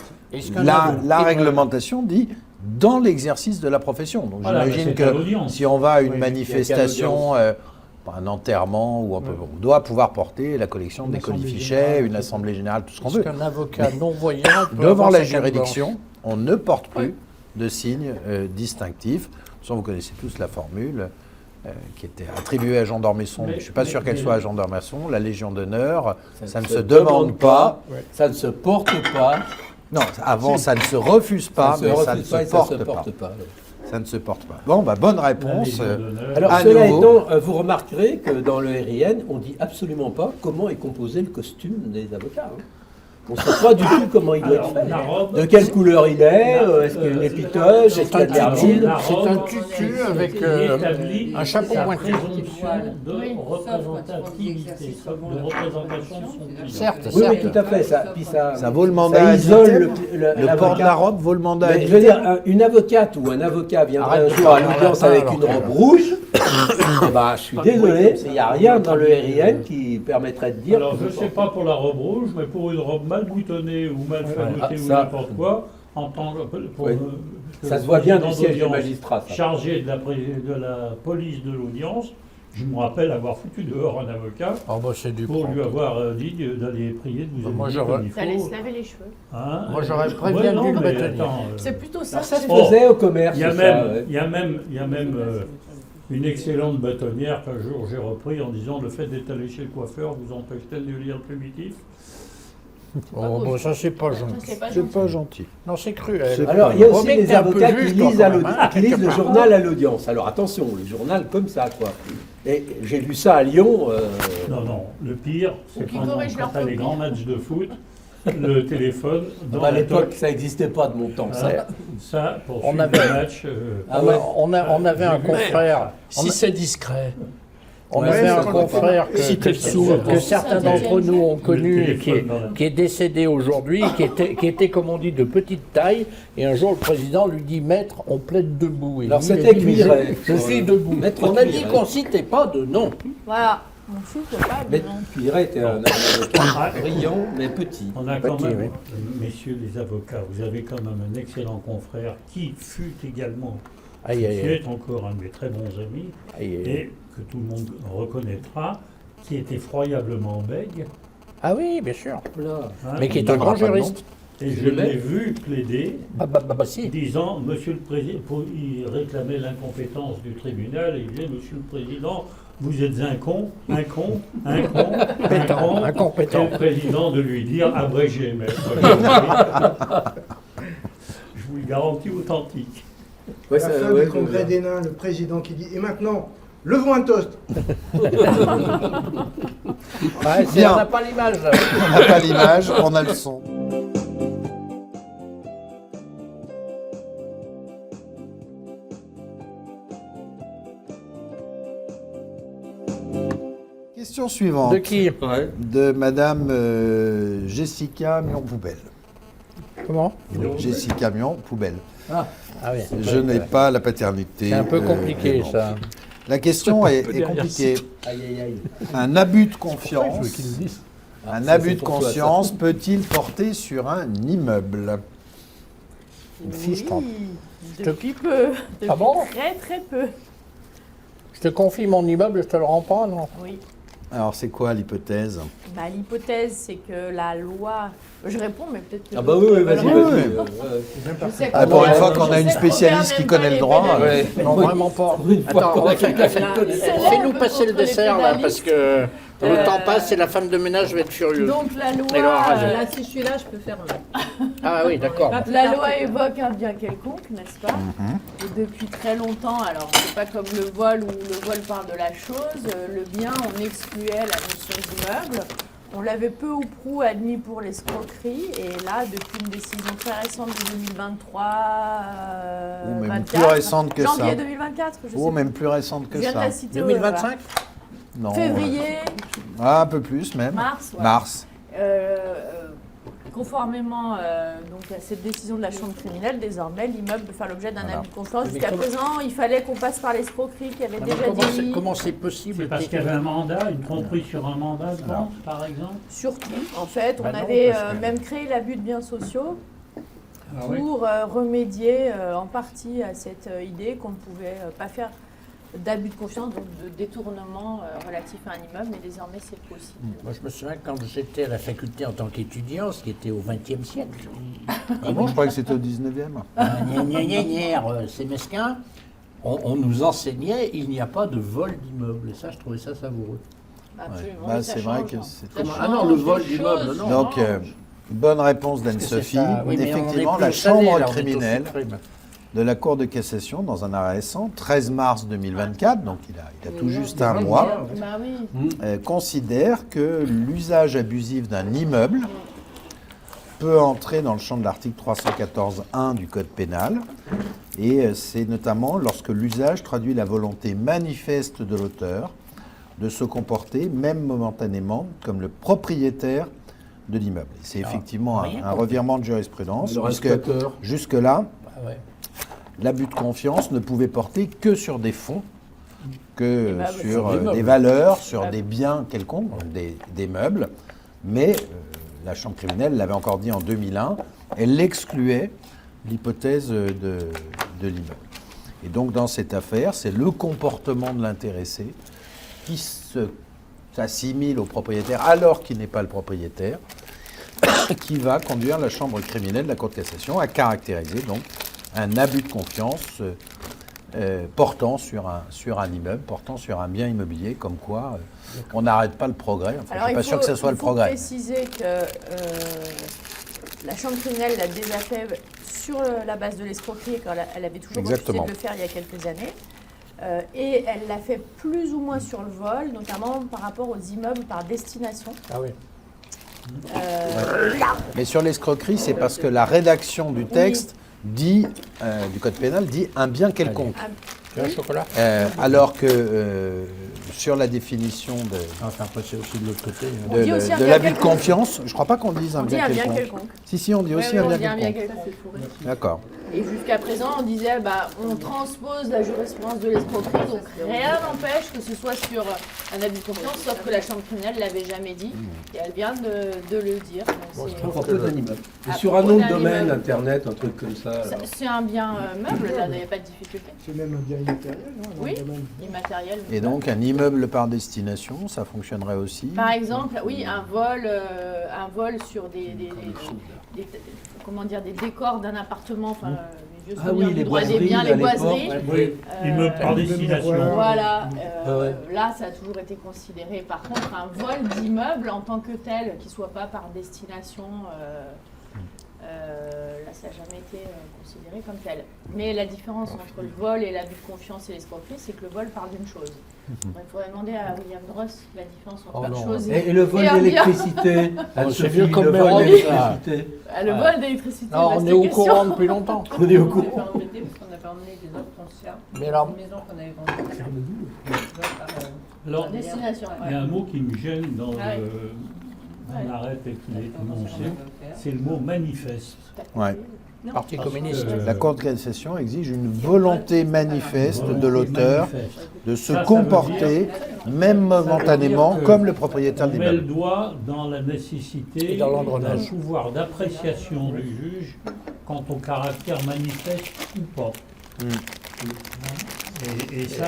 La réglementation dit dans l'exercice de la profession. Donc Voilà, j'imagine mais c'est à que l'audience. si on va à une Oui, manifestation, un enterrement, ou on doit pouvoir porter la collection des assemblée colifichets, générale, une assemblée générale, tout ce qu'on Est-ce veut. qu'un avocat non-voyant peut Devant avoir la sa carte juridiction, on ne porte plus de signes distinctifs. De toute façon, vous connaissez tous la formule qui était attribuée à Jean d'Ormesson, mais je ne suis pas sûr qu'elle soit à Jean d'Ormesson. La Légion d'honneur, ça ne se demande pas. Ça ne se porte pas. Non, avant, ça ne se refuse pas, mais ça ne refuse pas et se ça porte se pas. porte pas. Ça ne se porte pas. Bon, bonne La réponse. Légion d'honneur. Alors, À cela nouveau. étant, vous remarquerez que dans le RIN, on dit absolument pas comment est composé le costume des avocats. On ne sait pas du tout comment il doit être Alors, fait. la robe, De quelle couleur il est, est-ce qu'il y a une épitoge, est-ce qu'il y a de l'argile. la C'est robe un tutu avec établit un chapeau sa pointu. présomption de Oui. représentativité, de représentation de son client. Certes, Oui, certes. oui, tout à fait. Puis Ça vaut le mandat ça isole habilité. Le port de l'avocat. la robe vaut le mandat Mais je veux habilité. dire, une avocate ou un avocat viendrait Arrête un de jour à parler en l'audience latin, avec alors une que- robe rouge, eh ben, je suis désolé, il n'y a rien dans le RIN qui permettrait de dire. Alors, je ne sais pas pour la robe rouge, mais pour une robe mal boutonnée ou mal fagottée Ah, ou ça. n'importe quoi, en tant que pour, Oui. que Ça le se voit bien du président siège du d'audience magistrat. ça. chargé de la police de l'audience, je me rappelle avoir foutu dehors un avocat Oh, bah, c'est du pour lui propre. avoir dit d'aller prier, de vous Moi, habiller j'aurais- comme il D'aller faut. se laver les cheveux. Hein, Moi, j'aurais ouais, prévenu non, le mais bâtonnier. attends, C'est plutôt ça. Alors ça se Oh. faisait au commerce. il y a ça, même, ouais. il y a même une excellente bâtonnière qu'un jour j'ai repris en disant le fait d'être allé chez le coiffeur vous empêche-t-elle de lire le primitif? Oh, bon, ça, c'est pas Ça, gentil. c'est pas C'est gentil. pas gentil. Non, c'est cruel. Alors, il y a Faut aussi bien que les t'aies un peu avocats qui juste, toi, lisent, quand même, hein, qui lisent le quelque part. journal à l'audience. Alors attention, le journal comme ça, quoi. Et j'ai lu ça à Lyon. Non, le pire, c'est Qui quand corrigent leur t'as les copie. grands matchs de foot, le téléphone dans à la l'époque, toque. ça n'existait pas de mon temps. ça. Ça, pour On suivre avait- le match, Ah On, ouais. on avait un confrère. si c'est discret. On Ouais, avait ça un va confrère Si t'es sourd. que certains d'entre nous ont connu Le et téléphone, qui est décédé aujourd'hui, qui était, comme on dit, de petite taille. Et un jour, le président lui dit, maître, on plaide debout. Et Alors, lui, il a c'était dit, mais Cuiret. je suis debout. Maître On a dit Cuiret. qu'on citait pas de nom. Voilà. On fout pas Mais de nom. Cuiret était un avocat brillant, mais petit. on a quand Petit, même, oui. messieurs les avocats, vous avez quand même un excellent confrère qui fut également, Aïe, qui aïe, aïe. est encore un de mes très bons amis, Aïe, aïe. et que tout le monde reconnaîtra, qui est effroyablement bègue. Ah oui, bien sûr. Voilà. hein. Mais qui est on un grand donnera pas de nom. juriste. Et je l'ai vu plaider, Si. disant, Monsieur le Président, il réclamait l'incompétence du tribunal, et il disait, Monsieur le Président, vous êtes un con, un con, un con, un con. Incompétent. Et le président de lui dire, abrégé, maître. Je vous le garantis authentique. Ouais, À la ça- fin ouais, du congrès ouais. des nains, le président qui dit « Et maintenant, levons un toast !» Ouais, Bien. on n'a pas l'image. On n'a pas l'image, on a le son. Question suivante. De qui? De Madame Jessica Mion-Poubelle. Comment? Jessica Mion-Poubelle. Ah oui. Je n'ai pas la paternité. C'est un peu compliqué, bon. ça. La question est compliquée. Aïe, aïe, aïe. Un abus de Je veux confiance, qu'ils nous disent. un ça, abus c'est de pour toi, ça. conscience peut-il porter sur un immeuble? Une fiche 30. Depuis peu. Depuis Ah bon? Très très peu. Je te confie mon immeuble, je te le rends pas, non? Oui. Alors c'est quoi l'hypothèse? Bah, l'hypothèse, c'est que la loi. Je réponds, mais peut-être que. Ah bah oui, oui, vas-y, Oui, vas-y. oui. Je sais Ah, pour qu'on- une fois qu'on a je une sais qu'on spécialiste perd qui même connaît pas le les droit, pénalistes. Non, vraiment pas. Attends, on va faire C'est Fais-nous là, passer le contre les dessert, là, parce pénalistes. que le temps passe et la femme de ménage va être furieuse. Donc la loi, Elle aura raison. Là, si je suis là, je peux faire un. Ah oui, d'accord. la loi évoque un bien quelconque, n'est-ce pas? Et depuis très longtemps, alors c'est pas comme le vol où le vol parle de la chose, le bien, on excluait la notion d'immeuble. On l'avait peu ou prou admis pour l'escroquerie, et là, depuis une décision très récente de 2023, Ou même 24, plus récente que ça. janvier 2024, je sais Ou pas. même plus récente Je que viens de ça. la citer. 2025? Non. Février, Ah, un peu plus même. mars, ouais. Mars. Conformément donc à cette décision de la Chambre criminelle, désormais l'immeuble peut faire l'objet d'un Voilà. abus de confiance. Mais Jusqu'à comment- présent, il fallait qu'on passe par l'escroquerie qui avait déjà dit. Comment c'est possible? C'est parce qu'il y avait un mandat, une tromperie sur un mandat de vente, par exemple. Surtout, en fait, Bah on non, avait parce que- même créé l'abus de biens sociaux Ah oui. pour remédier en partie à cette idée qu'on ne pouvait pas faire d'abus de confiance, donc de détournement relatif à un immeuble, mais désormais c'est possible. Moi, je me souviens quand j'étais à la faculté en tant qu'étudiant, ce qui était au XXe siècle. Ah bon, je croyais que c'était au 19e. C'est mesquin. On nous enseignait il n'y a pas de vol d'immeuble. Et ça, je trouvais ça savoureux. Absolument. Bah, mais ça c'est vrai change, que hein. c'est- Ça Comment- change Ah non, le les vol choses, d'immeuble, non. Donc, bonne réponse Parce que d'Anne-Sophie. c'est ça. Oui, mais on est Effectivement, plus la au salé, Chambre là, on est au criminelle sucré. de la Cour de cassation, dans un arrêt récent, 13 mars 2024, donc il a tout juste un déjà mois, bien. Bah oui. considère que l'usage abusif d'un immeuble peut entrer dans le champ de l'article 314.1 du Code pénal. Et c'est notamment lorsque l'usage traduit la volonté manifeste de l'auteur de se comporter, même momentanément, comme le propriétaire de l'immeuble. Et c'est effectivement un revirement de jurisprudence, Le puisque restaurateur. jusque-là, Ah ouais. l'abus de confiance ne pouvait porter que sur des fonds, que meubles. sur Sur des meubles. des valeurs, sur Meubles. des biens quelconques, donc des meubles. Mais la Chambre criminelle l'avait encore dit en 2001, elle excluait l'hypothèse de l'immeuble. Et donc dans cette affaire, c'est le comportement de l'intéressé qui s'assimile au propriétaire alors qu'il n'est pas le propriétaire, qui va conduire la Chambre criminelle de la Cour de cassation à caractériser donc un abus de confiance portant sur un immeuble, portant sur un bien immobilier, comme quoi on n'arrête pas le progrès. Enfin, je ne suis pas sûr que ce soit le progrès. Il faut préciser que la Chambre criminelle l'a déjà fait sur la base de l'escroquerie, quand elle avait toujours refusé Exactement. de le faire il y a quelques années. Et elle l'a fait plus ou moins sur le vol, notamment par rapport aux immeubles par destination. Ah oui. Mais sur l'escroquerie, c'est parce que la rédaction du texte dit, du Code pénal dit un bien quelconque. Tu veux un chocolat? Alors que sur la définition Enfin, après, c'est aussi de l'autre côté. On dit aussi un de bien l'abus de quelconque. confiance, je ne crois pas qu'on dise un On dit bien un bien quelconque. quelconque. Si, on dit aussi Ouais, un on bien dit un bien quelconque. quelconque. D'accord. Et jusqu'à présent, on disait, bah, on transpose la jurisprudence de l'escroquerie, donc rien n'empêche que ce soit sur un abus de confiance, sauf que la Chambre criminelle ne l'avait jamais dit, et elle vient de le dire. Donc c'est- À propos d'un immeuble. Et À sur un propos nom de d'un domaine, immeuble. Internet, un truc comme ça. alors. c'est un bien meuble, là, il n'y a pas de difficulté. C'est même un bien immatériel, non, dans Oui. le domaine. Immatériel. Et donc un immeuble par destination, ça fonctionnerait aussi. Par exemple, oui, un vol sur des comment dire, des décors d'un appartement, enfin, les vieux Ah souvenirs oui, du les droit des boiseries, biens, à les l'époque. boiseries. Oui, immeuble par destination. Voilà, Ah ouais. là ça a toujours été considéré. Par contre, un vol d'immeuble en tant que tel, qui ne soit pas par destination, là ça n'a jamais été considéré comme tel. Mais la différence entre le vol et l'abus de confiance et l'escroquerie, c'est que le vol parle d'une chose. Il faudrait demander à William Dross la différence entre une chose Et le vol un bien. d'électricité. c'est vieux comme le mes vol robes, d'électricité. Le vol d'électricité. Non, on est au courant depuis longtemps. On est au On s'est courant. fait embêter parce qu'on avait emmené des autres foncières. Mais alors- Une maison qu'on avait vendue. Alors, Destination. il y a un mot qui me gêne dans Ah dans l'arrêt tel qu'il est énoncé, c'est le mot manifeste. Ouais. Parti Parce communiste. que, La Cour de cassation exige une volonté manifeste de l'auteur manifeste. de se Ça veut comporter, même momentanément, dire que comme le propriétaire de On met le l'immeuble. doigt dans la nécessité Et dans d'un l'engrenage. pouvoir d'appréciation du juge quant au caractère manifeste ou pas. Et ça,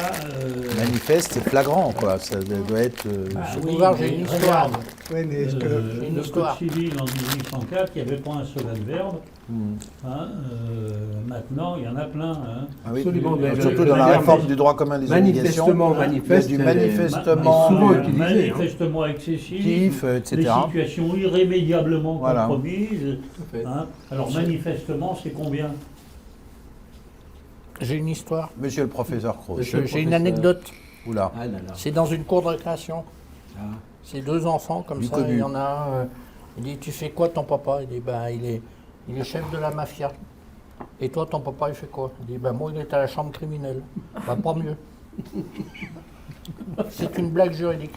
Manifeste, c'est flagrant, quoi. Ça doit être. Monsieur Bouvard, j'ai une histoire. Oui, mais est-ce que... Une le histoire. Code civil en 1804, il n'y avait pas un seul adverbe. Maintenant, il y en a plein. Hein. Ah oui, Absolument, mais surtout le dans la terme réforme du droit commun des obligations. Manifestement, manifeste. Il y a du manifestement, souvent utilisé, manifestement excessif, etc. des situations irrémédiablement Voilà. compromises. Tout à fait. Hein. Alors manifestement, c'est combien? J'ai une histoire. Monsieur le professeur Croce. J'ai une anecdote. Oula. Ah là là. C'est dans une cour de récréation. Ah. C'est deux enfants comme Du ça. connu. Il y en a un. Il dit, tu fais quoi ton papa? Il dit, ben, il est chef de la mafia. Et toi, ton papa, il fait quoi? Il dit, ben, moi, il est à la chambre criminelle. Ben, pas mieux. C'est une blague juridique.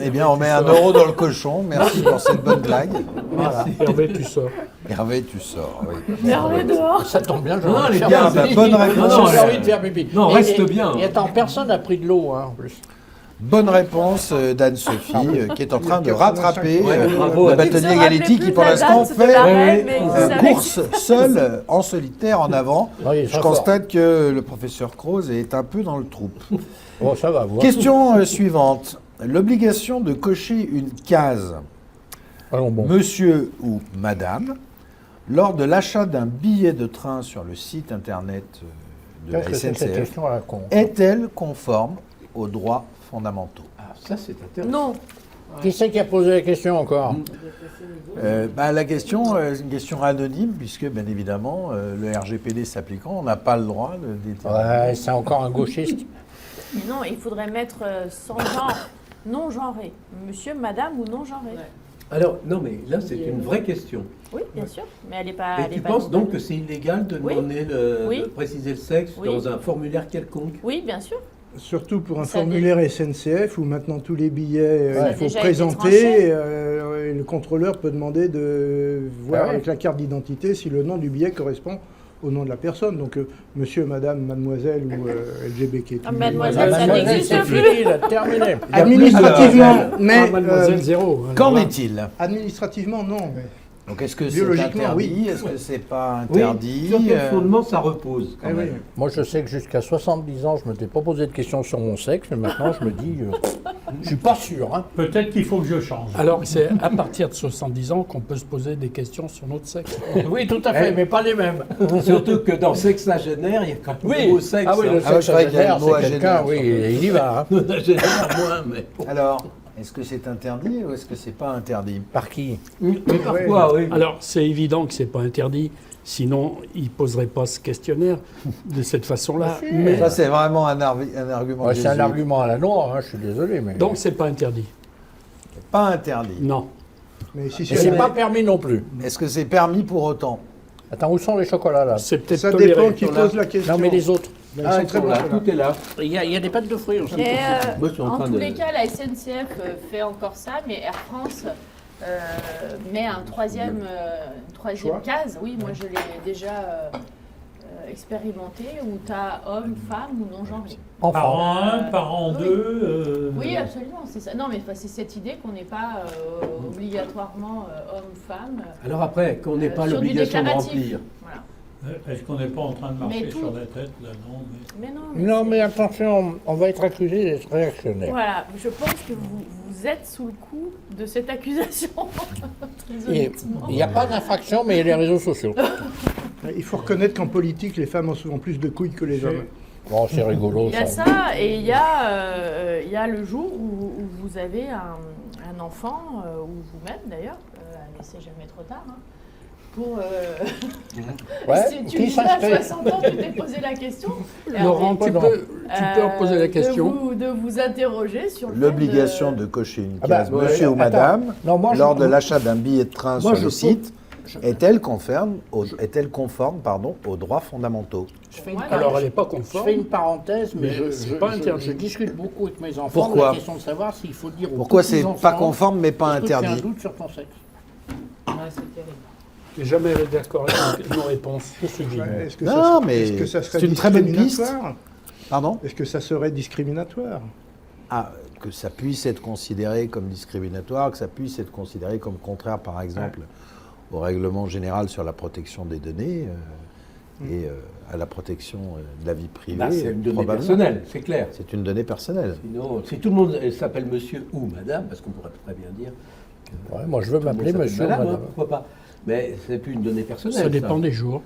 Eh bien, on met 1 euro dans le cochon. Merci pour cette bonne blague. Voilà. Hervé, tu sors. Hervé, tu sors. Oui. Hervé dehors. Ça tombe bien, j'ai Non, envie de elle est faire bien, pipi. bah, bonne réponse. J'ai envie de faire pipi. Non, reste bien. Et attends, personne n'a pris de l'eau, hein, en plus. Bonne réponse d'Anne-Sophie, qui est en train de rattraper Ouais, bravo, le Anne. bâtonnier Galetti, qui pour l'instant fait course seul, en solitaire, en avant. Oui, Je très constate que le professeur Croze est un peu dans le troupe. fort. Bon, ça va, voir. Question suivante. L'obligation de cocher une case, Allons, bon. monsieur ou madame, lors de l'achat d'un billet de train sur le site internet de la Qu'est-ce que c'est que cette SNCF, question à la con? est-elle conforme aux droits fondamentaux? Ah, ça, c'est intéressant. Non. Qui c'est qui a posé la question encore? La question, c'est une question anonyme, puisque, bien évidemment, le RGPD s'appliquant, on n'a pas le droit de déterminer. Ouais, c'est encore un gauchiste. Mais non, il faudrait mettre sans genre, non genré. Monsieur, madame ou non genré. Alors, non, mais là, c'est une vraie question. Oui, bien sûr. Mais elle n'est pas. Et elle est tu pas penses donc condamnée. que c'est illégal de Oui. demander Oui. de préciser le sexe Oui. dans un formulaire quelconque? Oui, bien sûr. Surtout pour un Ça formulaire SNCF où maintenant tous les billets, Ouais. il Ça a faut déjà été présenter. tranché. Et le contrôleur peut demander de voir Ah ouais. avec la carte d'identité si le nom du billet correspond au nom de la personne. Donc monsieur, madame, mademoiselle ou LGBTQ. Ah, mademoiselle, ça Mademoiselle, n'existe c'est plus. fini, là, terminé. Administrativement, mais Ah, mademoiselle zéro. Qu'en est-il? administrativement, non. Donc, est-ce que c'est Biologiquement, interdit? oui. Est-ce que c'est pas Oui, interdit? sur quel fondement ça repose quand Eh oui. même. Moi, je sais que jusqu'à 70 ans, je ne m'étais pas posé de questions sur mon sexe, mais maintenant, je me dis, je suis pas sûr. Hein. Peut-être qu'il faut que je change. Alors, c'est à partir de 70 ans qu'on peut se poser des questions sur notre sexe. Oui, tout à fait, mais pas les mêmes. Surtout que dans sexagénaire, il y a quand même le mot sexe. ah oui, le hein. Ah ouais, sexe c'est vrai qu'il y a le agénaire, mot c'est quelqu'un, agénaire, oui, il y va. Hein. Nonagénaire, moins, mais... Alors, est-ce que c'est interdit ou est-ce que c'est pas interdit? Par qui? Mais parfois, oui. Alors, c'est évident que c'est pas interdit, sinon il poserait pas ce questionnaire de cette façon-là. Mais Ça, c'est vraiment un argument. Ouais, c'est un jésuite. argument à la noire, hein, je suis désolé, mais. donc c'est pas interdit. Pas interdit. Non. Mais si Et c'est c'est pas permis non plus. Est-ce que c'est permis pour autant? Attends, où sont les chocolats là? C'est peut-être ça toléré. dépend qui pose la question. Non, mais les autres. Ben, ils Ah, sont ils très sont bons, là, ceux-là. tout est là. Il y a des pâtes de fruits aussi. Mais Moi, je suis en en train tous de- les cas, la SNCF fait encore ça, mais Air France met une troisième Choix. case. Oui, moi je l'ai déjà expérimenté, où tu as homme, femme ou non-genré. Parent 1, Euh, parent oui. 2. Oui, absolument, c'est ça. Non, mais enfin, c'est cette idée qu'on n'est pas obligatoirement homme-femme. Alors après, qu'on n'ait pas Sur du l'obligation de déclaratif. remplir. Voilà. Est-ce qu'on n'est pas en train de marcher Mais tout- sur la tête là? Non, mais... Mais non. Non, mais attention, on va être accusé d'être réactionnaire. Voilà, je pense que vous êtes sous le coup de cette accusation. Très Et honnêtement. il n'y a pas d'infraction, mais il y a les réseaux sociaux. Il faut reconnaître qu'en politique, les femmes ont souvent plus de couilles que les hommes. Bon, c'est rigolo, Il y a ça. ça, et il y a le jour où vous avez un enfant, ou vous-même d'ailleurs, mais c'est jamais trop tard, hein, pour... Ouais, si tu qui dis à s'inscrit 60 ans, tu t'es posé la question. Laurent, tu peux poser la question. De vous interroger sur le fait L'obligation de cocher une Ah bah, case, monsieur ou attends. madame, Non, moi, lors je- de l'achat d'un billet de train Moi, sur je le peux- site, est-elle conforme aux droits fondamentaux? Je fais une, Voilà. Alors, elle n'est pas je conforme. fais une parenthèse, mais Mais c'est pas interdit. je discute beaucoup avec mes enfants. Pourquoi La question de savoir s'il faut dire aux Pourquoi c'est petits-enfants, pas conforme mais pas est-ce que tu as interdit? un doute sur ton sexe. Ouais, c'est terrible. Je n'ai jamais été d'accord avec nos réponses. Qu'est-ce que je dis Ouais, Est-ce que, Non, ça, mais est-ce que ça serait c'est une très bonne piste. discriminatoire Pardon? Est-ce que ça serait discriminatoire? Ah, que ça puisse être considéré comme discriminatoire, que ça puisse être considéré comme contraire, par exemple, au règlement général sur la protection des données et à la protection de la vie privée. Bah, c'est une donnée probablement. personnelle, c'est clair. C'est une donnée personnelle. Sinon, si tout le monde s'appelle monsieur ou madame, parce qu'on pourrait très bien dire. que Ouais, moi, je veux tout le monde m'appeler s'appelle monsieur ou madame, madame. hein, pourquoi pas. Mais c'est plus une donnée personnelle. Ça dépend des jours.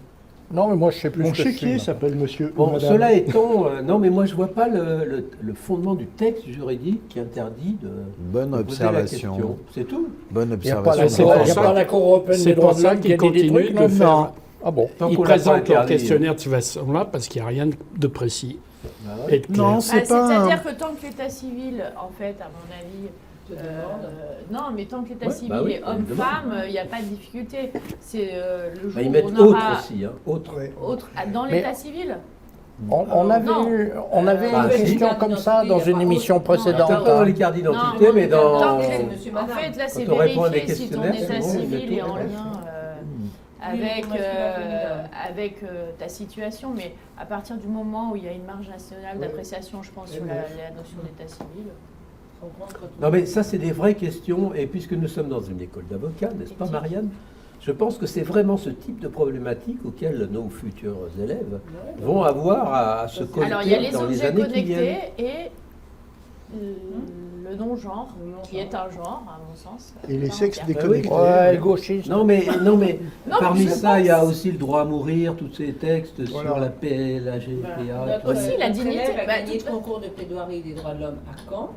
Non, mais moi, je sais plus Mon ce que je chéquier suis. s'appelle monsieur ou Bon, madame. cela étant, non, mais moi je vois pas le fondement du texte juridique qui interdit de Bonne de poser la observation. question. C'est tout. Bonne Il n'y a pas la observation. C'est pour il y a ça pas que- la Cour européenne c'est des droits pour de ça l'homme qui qu'ils a dit des continuent trucs, de non? faire. Ah bon? Tant Ils qu'on l'a pas présentent leur interdit. questionnaire de cette façon-là parce qu'il n'y a rien de précis Bah ouais. et de clair. Non, c'est pas. C'est-à-dire que tant que l'état civil, en fait, à mon avis... Te demande. non, mais tant que l'état Ouais, civil bah oui, est on le homme-femme, il n'y a pas de difficulté. C'est le jour Bah, ils où mettent on autre aura... aussi, hein, autre. Ouais. Autre, dans Mais- l'état civil. On avait, Non. on avait Bah, une si. question comme ça dans une émission précédente. Peut-être pas dans hein. les cartes d'identité, Non, mais dans. tant que- c'est monsieur, En madame. fait, là, c'est Quand on répond à des vérifier si ton questionnaires, état c'est bon, civil il y est a tout, en ouais. lien Oui, moi, je suis pas venue, avec ta situation, mais à partir du moment où il y a une marge nationale d'appréciation, je pense, sur la notion d'état civil. Non, mais ça, c'est des vraies questions. Et puisque nous sommes dans une école d'avocats, n'est-ce pas, Marianne? Je pense que c'est vraiment ce type de problématique auquel nos futurs élèves vont avoir à se Alors, il y a connecter les dans les objets années qui viennent. connectés et le non-genre, qui est un genre, à mon sens. Et les Enfin, sexes entière. déconnectés. Ouais, gauchiste. Non, mais Non, parmi je ça, il y a pense. aussi le droit à mourir, tous ces textes Voilà. sur la paix, la GPA. tout ça. Aussi, la dignité, a bah, gagné tout- le concours de plaidoirie des droits de l'homme à Caen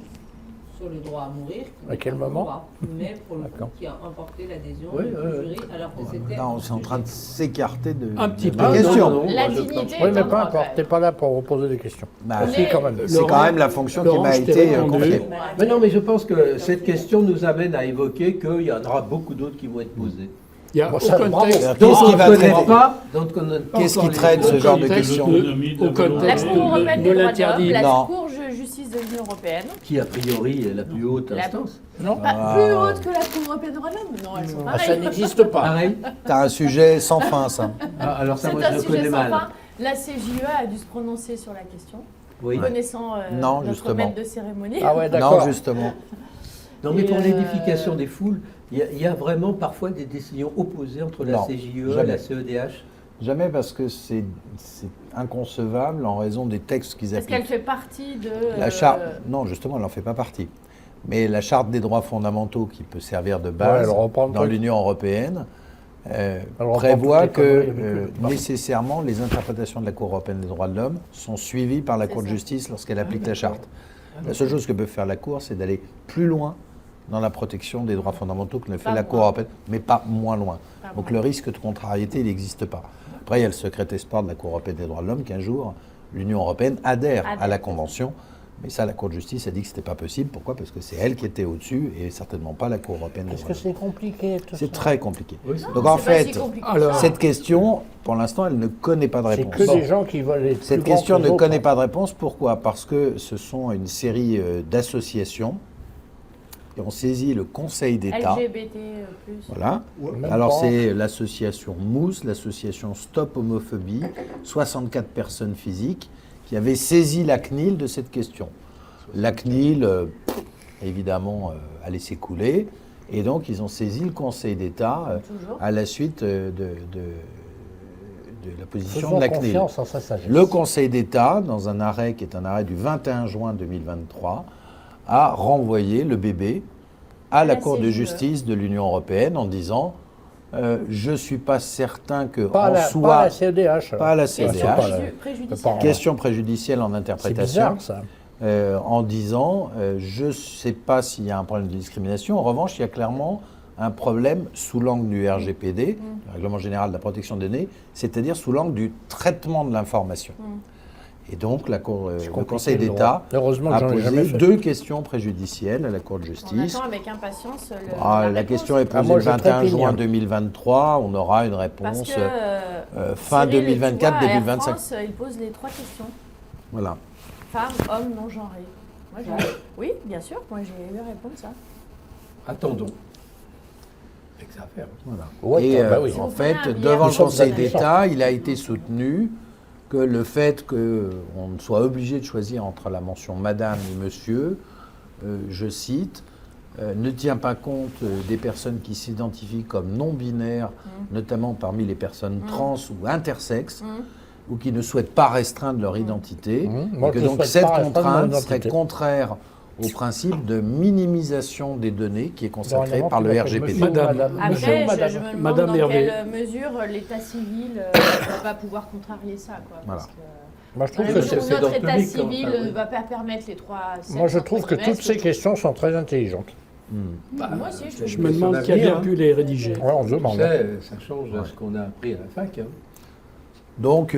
sur le droit à mourir. À quel moment? Mais pour le D'accord. coup, qui a emporté l'adhésion Oui, du oui, jury, alors que c'était. Non, c'est en train de s'écarter de Un petit de peu. la Ah, question. non, La moi, je dignité pense- Oui, est mais un peu droit, importe, quand t'es même. pas là pour poser des questions. Bah, Mais- Si, quand même. c'est Laurent- quand même la fonction qui Laurent, m'a je t'ai été répondu. confiée. Mais non, mais je pense que cette question nous amène à évoquer qu'il y en aura beaucoup d'autres qui vont être posées. Il n'y a Bon, ça, aucun bravo. texte. Qu'est-ce Donc qui on ne va connaît traiter pas, donc on ne- pas Qu'est-ce encore qui les- traite ce genre de texte questions aucun La La texte Cour européenne ne des droits de l'interdit. l'homme, la Non. Cour de justice de l'Union européenne, qui a priori est la plus haute La- instance. Non? pas plus haute que la Cour européenne des droits de l'homme. Non, elles sont Ah, ça pareilles. n'existe pas. Pareil. T'as un sujet sans fin, ça. Ah, alors ça, C'est moi un je le sujet connais sans mal. fin. La CJE a dû se prononcer sur la question, Oui. connaissant Non, notre justement. maître de cérémonie. Ah ouais, Non, d'accord. justement. Non, mais Et, pour l'édification des foules, il y a vraiment parfois des décisions opposées entre la Non, CJE et jamais. la CEDH. Jamais parce que c'est inconcevable en raison des textes qu'ils Parce qu'elle appliquent. fait partie de... La charte, non, justement, elle n'en fait pas partie. Mais la charte des droits fondamentaux qui peut servir de Ouais, base elle reprend le dans truc. l'Union européenne reprend prévoit toutes les que conneries avec le- nécessairement les interprétations de la Cour européenne des droits de l'homme sont suivies par la C'est Cour de ça. justice lorsqu'elle applique la charte. La seule chose que peut faire la Cour, c'est d'aller plus loin dans la protection des droits fondamentaux que ne fait Pas la Cour moins. européenne, mais pas moins loin. Pas Donc moins. le risque de contrariété, il n'existe pas. Après, il y a le secret espoir de la Cour européenne des droits de l'homme qu'un jour, l'Union européenne adhère à la Convention. Mais ça, la Cour de justice a dit que ce n'était pas possible. Pourquoi? Parce que c'est elle qui était au-dessus et certainement pas la Cour européenne des Est-ce droits que de l'homme. c'est compliqué tout ça? C'est très compliqué. Oui, Donc en C'est pas si fait, compliqué. alors- cette question, pour l'instant, elle ne connaît pas de C'est réponse. que Bon. des gens qui veulent être Cette plus grands question que ne les connaît autres. pas de réponse. Pourquoi? Parce que ce sont une série d'associations qui ont saisi le Conseil d'État. LGBT+. Voilà. Même Alors pas. c'est l'association Mousse, l'association Stop Homophobie, 64 personnes physiques qui avaient saisi la CNIL de cette question. La CNIL, évidemment, a laissé couler. Et donc, ils ont saisi le Conseil d'État Toujours. à la suite la position Faisons de la CNIL. confiance en sa sagesse. Le Conseil d'État, dans un arrêt qui est un arrêt du 21 juin 2023, a renvoyé le bébé à la la Cour de CJUE. justice de l'Union européenne en disant je ne suis pas certain que Pas en la soi, CEDH. pas à la Question CEDH, pas la- préjudicielle. question préjudicielle en C'est interprétation, bizarre, ça. en disant je ne sais pas s'il y a un problème de discrimination. En revanche, il y a clairement un problème sous l'angle du RGPD, le Règlement général de la protection des données, c'est-à-dire sous l'angle du traitement de l'information. Et donc, le compliqué, Conseil le d'État droit. Heureusement que a j'en ai jamais posé fait. 2 questions préjudicielles à la Cour de On justice. attend avec impatience La réponse. question est posée moi, le je 21 trépigne. juin 2023. On aura une Parce réponse que fin Cyril, 2024, tu vois, à début Air 25. France, il pose les 3 questions. Voilà. Femme, homme, non genré. Moi, oui, bien sûr, moi j'ai eu à répondre ça. Attendons. Avec ça à faire. Voilà. Ouais, Et bah oui. en Vous fait, prenez un devant le billet. Conseil Nous sommes d'État, il a été soutenu que le fait qu'on soit obligé de choisir entre la mention Madame et Monsieur, je cite, ne tient pas compte des personnes qui s'identifient comme non-binaires, notamment parmi les personnes trans ou intersexes, ou qui ne souhaitent pas restreindre leur identité, Moi, et que je donc souhaite cette pas restreindre mon contrainte identité. serait contraire au principe de minimisation des données qui est consacré Dorénavant, par le tu m'appelles RGPD. monsieur ou Madame. Monsieur Après, ou madame. je me demande Madame dans Hervé. quelle mesure l'état civil ne va pas pouvoir contrarier ça. Quoi, Voilà. parce que, Moi, je dans trouve la que mesure où c'est notre d'ordre état public, civil enfin, oui. ne va pas permettre les 3 Moi, je trouve que toutes ces questions sont très intelligentes. Moi aussi, je trouve. Je me demande qui a bien pu les rédiger. Ouais, on se Tu demande. sais, ça change de ce qu'on a appris à la fac. Hein. Donc,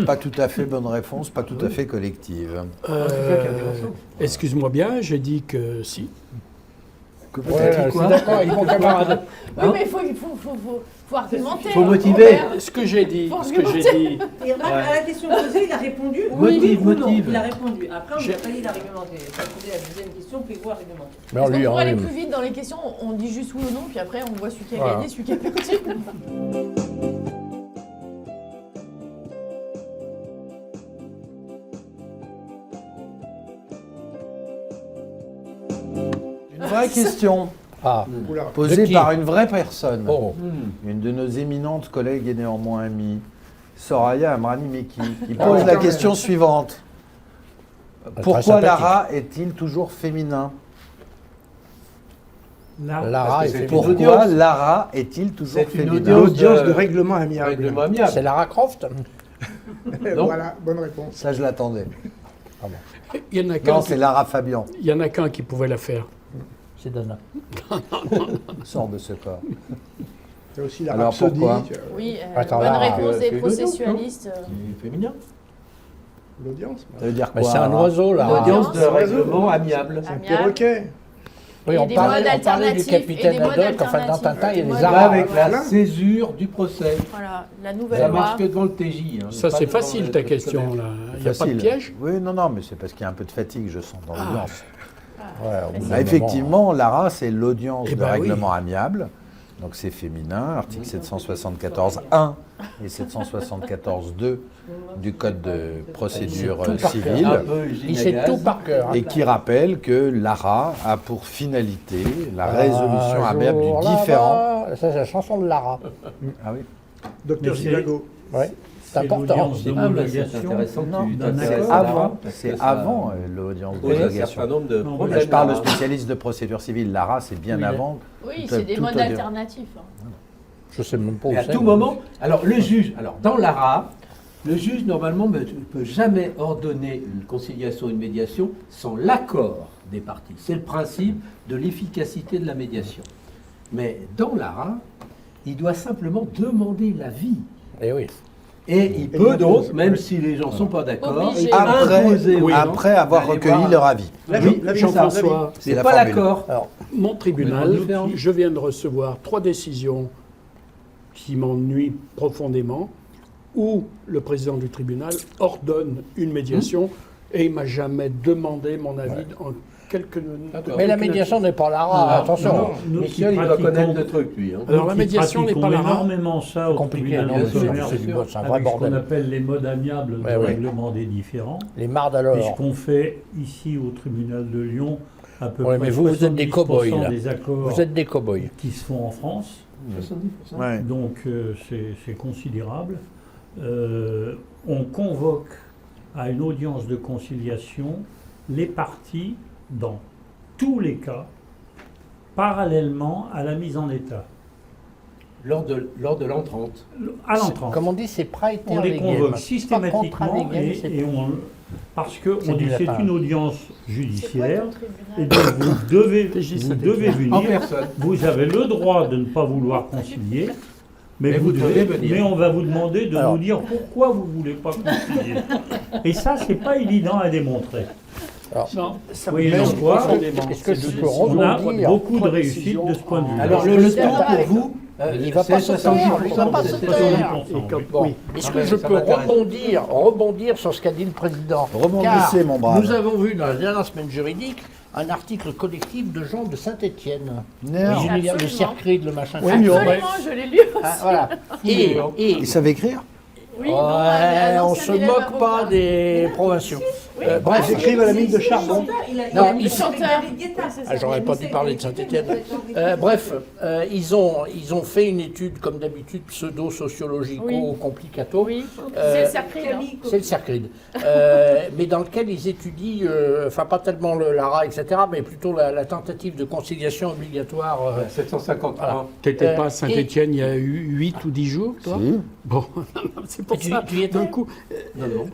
pas tout à fait bonne réponse, pas tout à fait collective. Excuse-moi bien, j'ai dit que si. Ouais, je suis d'accord avec mon camarade. Oui, mais il faut argumenter. Faut hein, motiver. Robert. Ce que j'ai dit, Faut ce que j'ai dit, Et remarque, à la question posée, il a répondu Motive, oui ou non. motive. Il a répondu. Après, on J'ai- n'a pas dit l'argumenté. Il a posé la deuxième question, puis voir argumenter. Mais on Parce qu'on lui pourrait aller en plus vite dans les questions, on dit juste oui ou non, puis après on voit celui qui a Voilà. gagné, celui qui a perdu. Une vraie question Ah, Oula. De posée qui par une vraie personne, oh. une de nos éminentes collègues et néanmoins amies, Soraya Amrani Meki, qui Ah, pose la quand question suivante. Très Pourquoi sympathique. Lara est-il toujours féminin? Lara est c'est féminine. pour- Pourquoi Lara est-il toujours C'est une féminin? audience L'audience de règlement amiable. Règlement amiable. C'est Lara Croft. Non. Voilà, bonne réponse. Ça, je l'attendais. il y en a qu'un Non, qui- c'est Lara Fabian. il y en a qu'un qui pouvait la faire. C'est Dana. Sort de ce corps. C'est aussi la Alors, rhapsodie. pourquoi Oui, Attends, bonne là, réponse c'est des une audience, processualistes. C'est féminin. L'audience. Ça veut dire Mais quoi c'est un Lara oiseau, là. L'audience de Ah. règlement amiable. C'est un Amiable. perroquet. Oui, Et on des parlait, modes on parlait du alternatifs, capitaine et des modes Haddock. Enfin, dans alternatifs. Tintin, il y a Des des modes- Là, arabes. avec la Voilà. césure du procès. Voilà, la Ça nouvelle marche loi. que devant le TJ. hein, Ça, pas c'est devant facile le ta truc question, scolaire. là. Il n'y a pas de Facile. piège. Oui, non, mais c'est parce qu'il y a un peu de fatigue, je sens, dans l'audience. Ouais, au bout d'un Bah, effectivement, Lara, c'est l'audience Eh de ben oui. règlement amiable. Donc c'est féminin, article 774.1 et 774.2 du Code de procédure tout par civile. Un peu Il sait tout par cœur. hein. Et qui rappelle que l'ARA a pour finalité la résolution Un amiable jour du différend. là-bas. Ça, c'est la chanson de Lara. Ah oui. Docteur Mais c'est- Sivago. Ouais, c'est C'est important. l'audience Ah, mais c'est d'homologation. intéressant que Non, tu d'un t'intéresses accord. à avant, Lara, parce c'est que ça avant l'audience pose un d'homologation. certain nombre de Non, problèmes. Je parle de Lara. spécialiste de procédure civile. L'ARA, c'est bien Oui, avant. Oui, Tout- c'est des tout modes audience. alternatifs. hein. Je sais même pas où Et à c'est. tout moment, alors le juge, alors dans l'ARA, le juge normalement ne peut jamais ordonner une conciliation ou une médiation sans l'accord des parties. C'est le principe de l'efficacité de la médiation. Mais dans l'ARA, il doit simplement demander l'avis. Eh oui. Et il peut donc, même si les gens ne sont pas d'accord, Obligé. imposer aux gens Après avoir d'aller recueilli voir- leur avis. Oui, Jean-François, C'est c'est la pas formule. l'accord. Alors, mon tribunal, Complètement différent. je viens de recevoir 3 décisions qui m'ennuient profondément, où le président du tribunal ordonne une médiation et il m'a jamais demandé mon avis en quelques... D'accord. mais la médiation n'est pas Lara, Non, attention. non, Nous qui Michel, il doit pratiquons- connaître le truc, lui. hein. Alors la Nous qui médiation n'est pas pratiquons Lara. énormément ça au Compliqué, tribunal non, de bien sûr, commerce, c'est un vrai avec ce qu'on bordel. appelle les modes amiables Ouais, de ouais. règlement des différends. Les mardes alors. Et ce qu'on fait ici au tribunal de Lyon, à peu Ouais, près mais vous êtes des 70% cow-boys, là. des accords Vous êtes des cow-boys. qui se font en France. 70%. Ouais. Donc c'est considérable. on convoque à une audience de conciliation les parties dans tous les cas, parallèlement à la mise en état. Lors de l'entrante. À l'entrante. Comme on dit, c'est praeter On les legem. convoque C'est pas contra systématiquement legem, c'est- parce que C'est on du dit c'est latin. une audience C'est quoi judiciaire ton tribunal et donc vous devez En venir. personne. Vous avez le droit de ne pas vouloir concilier, mais vous devez venir. mais on va vous demander de Alors. nous dire pourquoi vous ne voulez pas concilier. Et ça, c'est pas évident à démontrer. Non, Ça Oui, me non, laisse- toi, Est-ce que je peux On a rebondir beaucoup de trois réussite décisions de ce point de vue. Alors je le suis temps d'accord pour avec vous, il va c'est pas se taire, 70%, il va pas se c'est taire. 70%. Et comme- Bon, oui. est-ce Ah que ben, je ça peux m'intéresse. rebondir sur ce qu'a dit le président? Rebondissez, Car mon brave. Nous avons vu dans la dernière semaine juridique un article collectif de gens de Saint-Étienne. Non. Le Absolument. Cercrid, le machin. Oui, mais on va- Absolument, je l'ai lu aussi. Ah, voilà. Et Ils savent écrire? Oui, ouais, non, un on ancien se élève moque avocat. pas des provinciaux. Bref, Ils écrivent à la mine de charbon. non, Le ils chanteur. Ah, j'aurais pas dû parler de Saint-Étienne. Bref, ils ont fait une étude, comme d'habitude, pseudo-sociologico-complicato. Oui, Euh, c'est le Cercrid. hein. C'est le Cercrid. Mais dans lequel ils étudient, enfin pas tellement l'ARA, etc., mais plutôt la tentative de conciliation obligatoire. 753. Voilà. T'étais pas à et- Saint-Étienne il y a eu 8 ou 10 jours, toi? Bon, c'est pour Tu- ça. tu y étais D'un coup,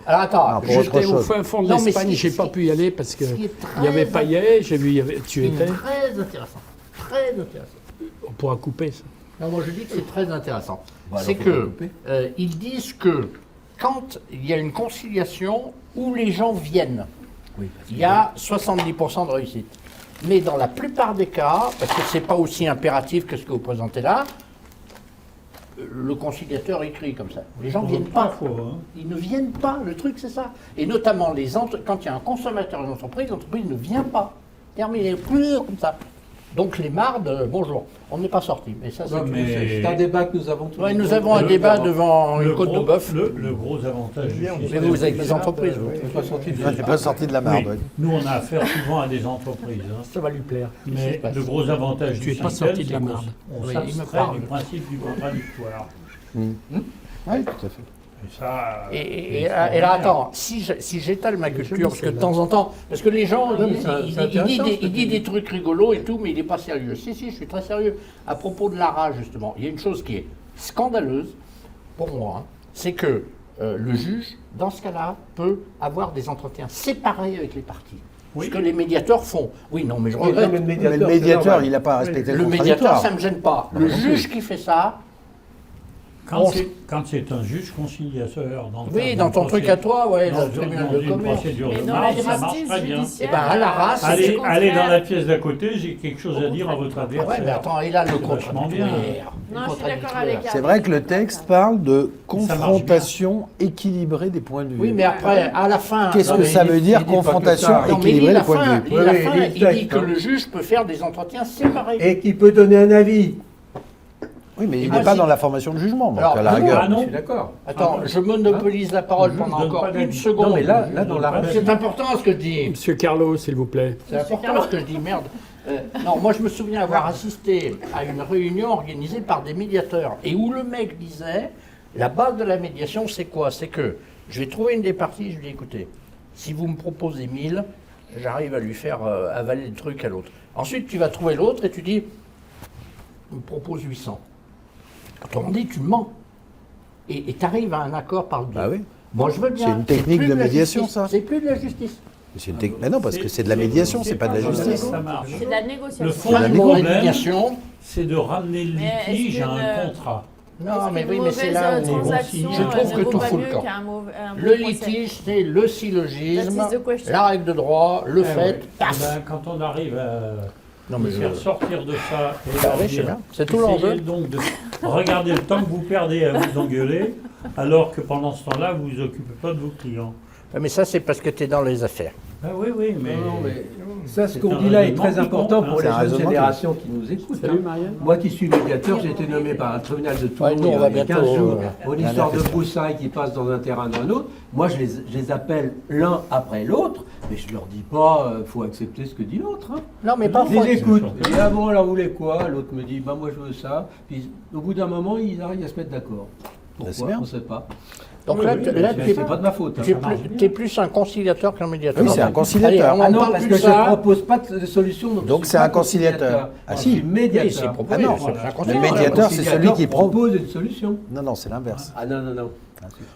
Alors attends, Ah, pour autre j'étais au chose. fin fond de Non, mais l'Espagne, ce qui- j'ai pas pu y aller parce que ce qui est il y avait très- Payet, j'ai vu, tu étais. très intéressant. Très intéressant. On pourra couper ça. Non, moi je dis que c'est très intéressant. Bah, c'est alors, faut pas que couper. ils disent que quand il y a une conciliation où les gens viennent, Oui. il y a 70% de réussite. Mais dans la plupart des cas, parce que c'est pas aussi impératif que ce que vous présentez là, le conciliateur écrit comme ça. Les gens ne viennent pas. Parfois, hein. Ils ne viennent pas, le truc c'est ça. Et notamment quand il y a un consommateur d'une entreprise, l'entreprise ne vient pas. Terminé, comme ça. Donc les mardes, bonjour, on n'est pas sorti. Mais ça, c'est Non, mais- C'est un débat que nous avons tous Ouais, les nous deux. avons un Le- débat le- devant Le une côte de gros- bœuf. Le gros avantage du Mais système. vous avec des entreprises, vous. Je suis pas sorti de Je n'ai pas sorti de la marde. Oui, ouais. nous, on a affaire souvent à des entreprises. hein. Ça va lui plaire. Mais le gros avantage Tu du es pas système, sorti de la c'est qu'on marde. on Oui, il me s'abstrait parle. du principe du contradictoire. Oui, tout à fait. Et ça, Et là, attends, si j'étale ma culture, parce que de temps en temps, parce que les gens, Non, mais ils c'est il intéressant, dit ce que tu des dis. trucs rigolos et tout, mais il n'est pas sérieux. Si, je suis très sérieux. À propos de l'ARA, justement, il y a une chose qui est scandaleuse, pour moi, hein, c'est que le juge, dans ce cas-là, peut avoir des entretiens séparés avec les parties. Oui. Ce que les médiateurs font. Oui, non, mais je Oui, regrette. non, mais Mais le médiateur, il n'a pas respecté le Le médiateur, contradictoire. ça ne me gêne pas. Le juge qui fait ça, quand c'est un juge conciliateur dans le oui, cadre dans d'un ton truc procès- à toi, ouais, dans dans le tribunal de une commerce. procédure Mais de dans marge, la ça marche justice très bien. judiciaire, Eh ben, à la race, c'est Allez, le allez dans contraire. la pièce d'à côté, j'ai quelque chose à dire à votre Ouais, mais adversaire. attends, et là, le C'est vachement bien. contradictoire. Non, je suis d'accord avec C'est vrai que le texte parle de confrontation équilibrée des points de vue. Oui, mais après, à la fin. Qu'est-ce non, que mais ça il- veut dire, il dit pas que confrontation ça. non, mais il équilibrée dit des la points fin, de vue? il dit la Oui, fin, il dit il dit texte, que hein. le juge peut faire des entretiens séparés. Et qui peut donner un avis. Oui, mais il moi, n'est pas si- dans la formation de jugement, donc Alors, à la non, rigueur. Ah non. Je suis d'accord. Attends, je monopolise la parole Je pendant donne encore pas une d'avis. seconde. Non, mais là dans la C'est important ce que je dis. Monsieur Carlo, s'il vous plaît. C'est important ce que je dis, merde. Non, moi je me souviens avoir assisté à une réunion organisée par des médiateurs et où le mec disait, la base de la médiation c'est quoi? C'est que je vais trouver une des parties, je lui dis écoutez, si vous me proposez 1000, j'arrive à lui faire avaler le truc à l'autre. Ensuite tu vas trouver l'autre et tu dis, il me propose 800. Autrement dit, tu mens. Et tu arrives à un accord par le biais. Bah oui. Moi je veux bien. C'est une technique plus de la médiation, justice. ça. C'est plus de la justice. Mais non, parce que c'est de la médiation, c'est pas de la comme ça que justice. ça marche. C'est de la Le négociation. fond Fin du de mon problème, indignation. c'est de ramener le Mais est-ce litige à un qu'une- contrat. Non, Est-ce mais qu'une oui, mais c'est là mauvaise où transaction, je trouve ne que vaut tout pas fout le mieux camp. qu'un un bon Le procès. litige, c'est le syllogisme, That is the question. la règle de droit, le Eh fait, oui. paf. Ben, quand on arrive à Non, mais les faire sortir de ça et Bah leur oui, je sais dire, bien. C'est tout essayez l'enjeu. donc de regarder le temps que vous perdez à vous engueuler, alors que pendant ce temps-là, vous vous occupez pas de vos clients. Mais ça, c'est parce que tu es dans les affaires. Ah oui, oui, mais... Non, mais ça, ce C'est qu'on un dit là est raisonnement très qui important compte, pour hein. les C'est un jeunes raisonnement qui- générations qui nous écoutent. Salut hein. Marianne. Moi qui suis médiateur, j'ai été nommé par un tribunal de Toulon Ouais, nous, on il y va a 15 bientôt, jours. la Une histoire de broussailles qui passe dans un terrain d'un autre. Moi, je les appelle l'un après l'autre, mais je leur dis pas, faut accepter ce que dit l'autre. hein. Non, mais Je parfois. les écoute. Je dis, ah bon, alors vous voulez quoi? L'autre me dit, bah moi je veux ça. Puis au bout d'un moment, ils arrivent à se mettre d'accord. c'est Pourquoi bien. On ne sait pas. Donc là, C'est pas de ma faute. Hein. tu es plus un conciliateur qu'un médiateur. Oui, c'est un conciliateur. Allez, on Ah en non, parle parce plus que de je ne ça. propose pas de solution. Donc je c'est suis un pas conciliateur. Ah Je si. suis médiateur. Oui, c'est proposé, Ah non, c'est un le conciliateur. médiateur, c'est celui qui propose une solution. Non, non, c'est l'inverse. Ah non, non, non.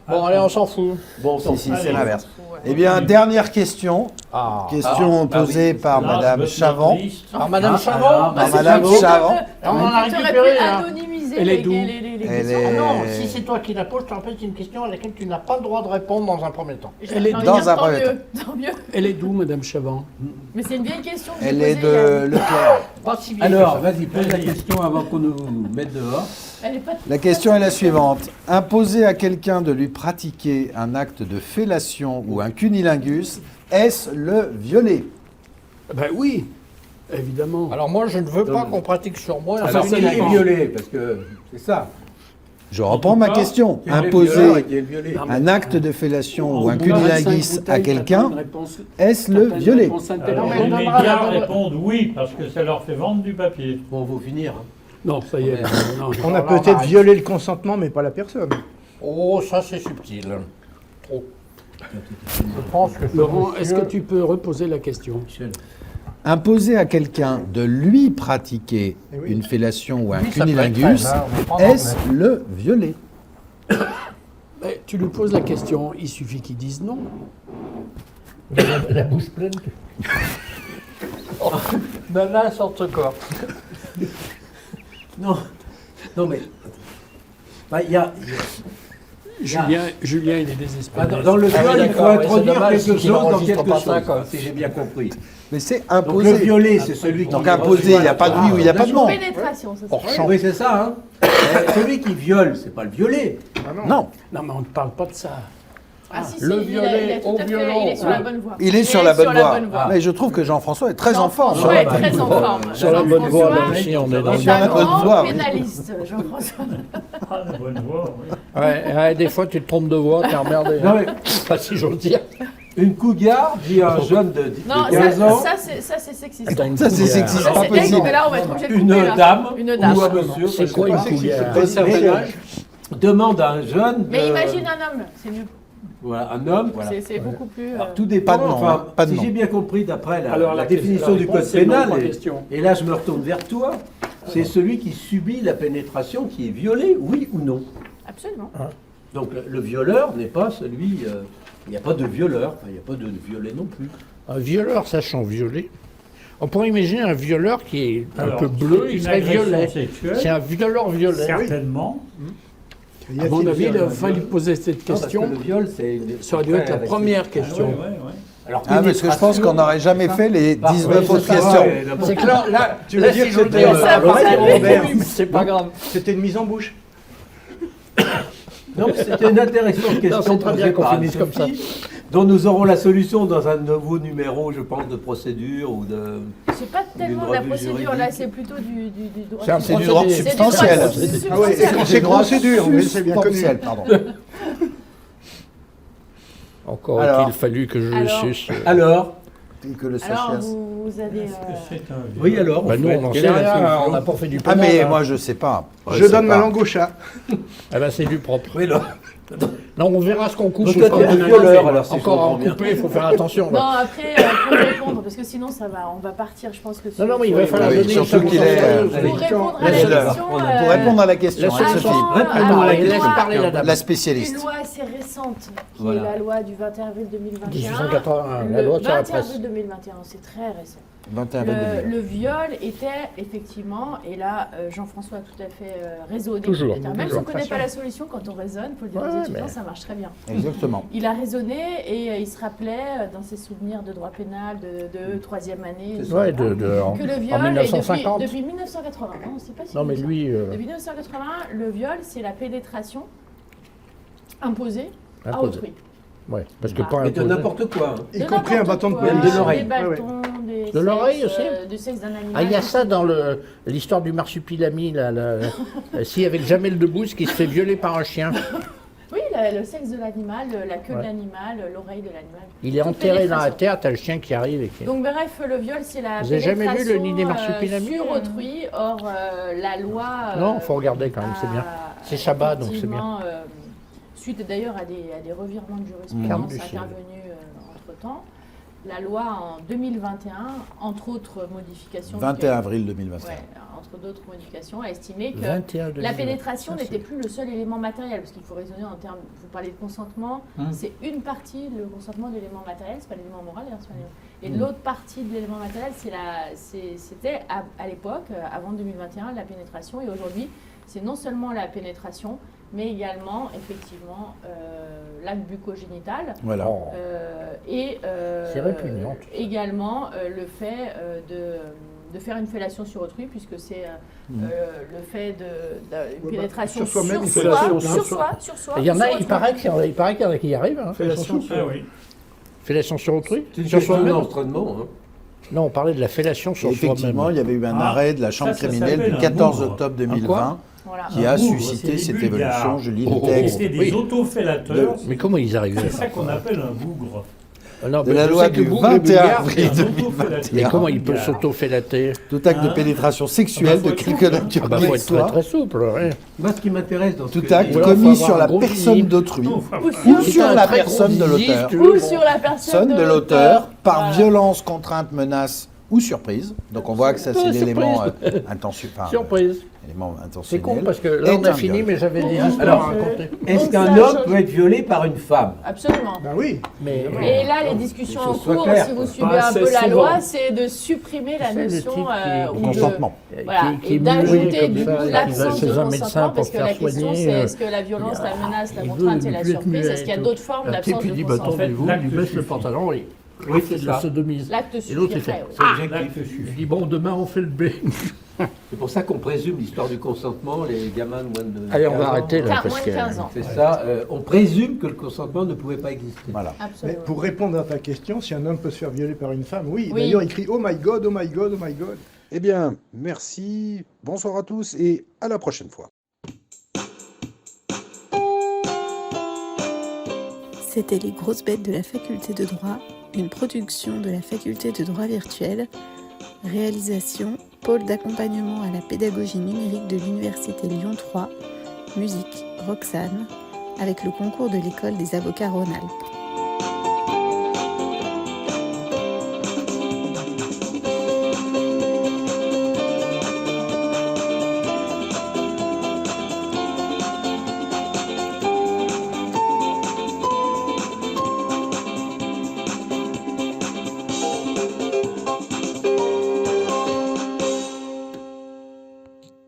Bon, allez, on s'en fout. Bon, Si, si, c'est Allez. l'inverse. Ouais. Eh bien, dernière question. Ah. Question posée par Madame Chavant. Alors, Madame Chavant, Par bah, Madame c'est Chavant. on en a Tu aurais récupéré. pu Hein. anonymiser Elle est les d'où Elle questions. est- Ah non, si c'est toi qui la poses, je te rappelle que c'est une question à laquelle tu n'as pas le droit de répondre dans un premier temps. J'ai Elle est envie de dans dire, un tant premier mieux, tant mieux. Elle est d'où, Madame Chavant? Mais c'est une vieille question. que Elle j'ai est posée, de Leclerc. Pas si vieille Alors, que ça. vas-y, pose la question avant qu'on nous mette dehors. Elle est pas La question est la suivante. Imposer à quelqu'un de lui pratiquer un acte de fellation ou un cunilingus, est-ce le violer? Ben oui, évidemment. Alors moi, je ne veux pas qu'on pratique sur moi. Alors, c'est c'est qui est violé, parce que c'est ça. Je reprends ma question. Qui est le violeur et Imposer qui est violé. un acte de fellation ou un Au bout de 25 cunilingus à bouteilles, quelqu'un, t'as pas une réponse- est-ce t'as le pas une violer? réponse Alors, intelligente. mais les non, médias non, non. répondent oui, parce que ça leur fait vendre du papier. Bon, faut finir. Hein. Non, ça y est. non. On a Alors, peut-être arrête. violé le consentement, mais pas la personne. Oh, ça c'est subtil. Trop. Je pense que ce Laurent, est-ce que monsieur- tu peux reposer la question? Michel. Imposer à quelqu'un de lui pratiquer Eh oui. une fellation ou un Oui, ça peut être cunilingus, très mal, on est pas est-ce dans le violer? Eh, tu lui poses la question, il suffit qu'il dise non. la bouche pleine. Nana, sorte-corps. Non, non mais. Bah, il y a. Julien, il est désespéré. Dans le Ah oui, viol, il faut d'accord, ouais, c'est introduire dommage quelque qu'il chose dans enregistre quelque pas ça, chose, quoi. si j'ai bien compris. Mais c'est Donc le imposer. violé, c'est celui qui. Donc imposer, il n'y a pas de oui ou il n'y a pas de non. pénétration, ça Hors serait. champ. Oui, c'est ça. Hein. Celui qui viole, c'est pas le violé. Non, Non, mais on ne parle pas de ça. Ah, si, Le si, violet il a tout au à fait- violon. il est sur la bonne voie. il est sur la bonne voie. voie. Mais je trouve que Jean-François est très en forme. Jean-François est bah, très écoute, en forme. Sur la bonne voie, Jean-François même si on est dans Sur la est un bonne grand voie, oui. pénaliste, Jean-François. Ah, la bonne voie, oui. Ouais, des fois tu te trompes de voix, t'es emmerdé. Non, mais Pas si j'ose dire. une cougar dit à un jeune de Non, 15 ans, ça c'est sexiste. T'as une Ça, c'est couille à- sexiste. Ça, pas c'est possible. mais là, on va être obligé de une couper, là. dame Une dame. ou un monsieur, C'est quoi une couille à- Un certain âge. demande à un jeune. Mais de- imagine un homme, c'est mieux. Voilà, un homme. Voilà. C'est beaucoup plus. Alors, tout dépend. Pas de nom, enfin, hein, pas de si nom. j'ai bien compris d'après la, Alors, la la définition du réponse, code c'est non, pénal, pas et, question. et là je me retourne vers toi, c'est celui qui subit la pénétration qui est violée, oui ou non. Absolument. Donc le violeur n'est pas celui. Il n'y a pas de violeur, enfin, il n'y a pas de violé non plus. Un violeur sachant violer. On pourrait imaginer un violeur qui est un Alors, peu bleu, c'est il une serait agression violet. sexuelle. C'est un violeur violet. Certainement. À mon avis, il a fallu poser cette Non, parce question. que le viol, c'est. Ça aurait dû être la première Ah, question. ouais, ouais, ouais. Alors, Ah, parce que je pense qu'on n'aurait jamais fait les 19 Ouais, autres c'est ça, questions. ouais, d'abord. C'est que là, Tu veux dire si que je le c'était dis, ça l'oreille paraît de Robert. oui, mais c'est pas grave. C'était une mise en bouche. Donc c'était une intéressante Non, question c'est très bien posée qu'on par finisse comme ça. Anne-Sophie, dont nous aurons la solution dans un nouveau numéro, je pense, de procédure ou de. C'est pas tellement de la revue procédure, juridique. là, c'est plutôt du droit. C'est du droit procédé. substantiel. C'est Ah ouais, substantiel. c'est procédure, mais c'est bien connu. Substantiel, pardon. Encore Alors. a-t-il fallu que je le Alors. suce. Alors. Et que le Alors, sachas. vous avez. Est-ce que c'est un viol? Oui, alors. Bah, en nous, fait, on n'en quelle sait est la rien, solution on n'a pas fait du Ah, pénal. mais hein. moi, je sais pas. Je donne ma langue au chat. Eh ben, c'est du propre. Oui, non. Non, on verra ce qu'on coupe. Donc ou toi, pas. t'es un violeur, alors, si je Encore à comprends en bien. couper, il faut faire attention. Non, Là. après, pour répondre, parce que sinon, on va partir, je pense que. Non, non, mais il va falloir Ah oui, donner surtout une qu'il est, solution. allez. Pour répondre à la Laisse-le. question. Pour répondre à la question, Laisse-le. Anne-Sophie, Répondons à la Laisse question. parler la dame. la Une spécialiste. loi assez récente, qui Voilà. est la loi du 21 avril 2021. 1881, la Le loi sur la 21 presse. avril 2021, c'est très récent. 21 Le viol était effectivement, et là Jean-François a tout à fait raisonné, Toujours. même si on Toujours. ne connaît pas la solution, quand on raisonne, pour le dire Ouais, aux étudiants, mais- ça marche très bien. Exactement. Il a raisonné et il se rappelait dans ses souvenirs de droit pénal de troisième année, C'est Ouais, etc., en que le viol, en est 1950. depuis 1980, non, c'est pas si Non, mais vieux que ça. lui, Depuis 1980, le viol, c'est la pénétration imposée à imposé. autrui. Ouais, parce que Ah. pas Mais de imposé. n'importe quoi. hein. Y compris un bâton de N'importe police. De l'oreille. Des bâtons, des De l'oreille sexes, aussi du sexe d'un animal. Ah, il y a ça dans l'histoire du marsupilami, là. Si, avec Jamel Debbouze qui se fait violer par un chien. Oui, le sexe de l'animal, la queue de Ouais. l'animal, l'oreille de l'animal. Il est Toute enterré dans la pénétration. terre, t'as le chien qui arrive et qui. Donc bref, le viol, c'est la Vous avez jamais vu le pénétration, nid des marsupilamis, sur autrui. Or, la loi Non, faut regarder quand même, c'est bien. C'est Chabat, donc c'est bien. effectivement, suite d'ailleurs à des revirements de jurisprudence Carme intervenus entre-temps, la loi en 2021, entre autres modifications... 21 avril 2021. Ouais, entre d'autres modifications, a estimé que 21 la pénétration n'était plus le seul élément matériel, parce qu'il faut raisonner en termes, vous parlez de consentement, c'est une partie, le consentement de l'élément matériel, c'est pas l'élément moral, et l'autre partie de l'élément matériel, c'était à l'époque, avant 2021, la pénétration, et aujourd'hui, c'est non seulement la pénétration, mais également, effectivement, l'acte bucco-génital. Voilà. C'est répugnant. Également, le fait de faire une fellation sur autrui, puisque c'est le fait d'une pénétration sur soi-même, sur une fellation, sur soi. Il y en a, sur il autrui. paraît qu'il y en a qui y arrivent. Hein. Fellation Ah oui. Fellation sur autrui. C'est une Sur question soi-même. d'entraînement. Hein. Non, on parlait de la fellation sur Et effectivement, soi-même. il y avait eu un Ah, arrêt de la Chambre ça criminelle s'appelle du un 14 bougre. octobre Un 2020 Voilà. qui a Un bougre, suscité c'est des cette Bulgares. évolution. Je lis le Oh, texte. C'était des Oui. autofellateurs. Mais comment ils arrivaient C'est ça qu'on appelle un bougre. Non, De mais la je loi sais que du vous, les 21 Bulgares, avril c'est un 2021. Mais comment il peut Bulgare. s'auto-fellater? Tout acte de Hein pénétration sexuelle Ah bah, de faut quelque être souple, nature Ah bah, qu'il faut être très soit, très souple. Ouais. Moi, ce qui m'intéresse dans ce tout que acte dit- Ou alors, commis faut sur avoir la un gros personne physique. d'autrui Non, ou C'est sur un la très personne de gros physique, l'auteur. tu veux. Ou sur la personne de l'auteur par Voilà. violence, contrainte, menace ou surprise. Donc on voit que ça c'est Surprise. l'élément intentionnel. Surprise. Élément C'est intentionnel. con parce que là on est a un fini, viol. mais j'avais des Alors, histoires à raconter. Est-ce Donc, qu'un ça homme change. peut être violé par une femme? Absolument. Ben oui. Mais Et là, les discussions Les en choses soient cours, claires, si vous quoi. suivez Pas un peu assez la souvent. loi, c'est de supprimer la C'est le notion type qui- ou de, Consentement. voilà, qui et est d'ajouter muet du comme coup ça, qui va l'absence chez de un médecin consentement, pour parce que faire la question soigner, c'est est-ce que la violence, la menace, la il veut contrainte et ne la plus être surprise, muet est-ce qu'il y a et d'autres tout. formes Un type d'absence lui de dit bah consentement? attendez-vous, l'acte il lui baisse le suffit. pantalon et Oui, il c'est le ça. sodomise. L'acte Et l'autre il fait. suffirait, oui. C'est L'acte objectif. Il suffit. dit bon demain on fait le B. C'est pour ça qu'on présume l'histoire du consentement, les gamins de moins de Allez on 15 va ans. arrêter là Moins parce de que 15 ans. C'est ça, on présume que le consentement ne pouvait pas exister. Voilà. Mais Absolument. pour répondre à ta question, si un homme peut se faire violer par une femme, oui. Oui. D'ailleurs, il crie « Oh my God, oh my God, oh my God ». Eh bien, merci, bonsoir à tous et à la prochaine fois. C'était Les Grosses Bêtes de la Faculté de Droit, une production de la Faculté de Droit Virtuel. Réalisation, pôle d'accompagnement à la pédagogie numérique de l'Université Lyon 3. Musique, Roxane, avec le concours de l'École des avocats Rhône-Alpes.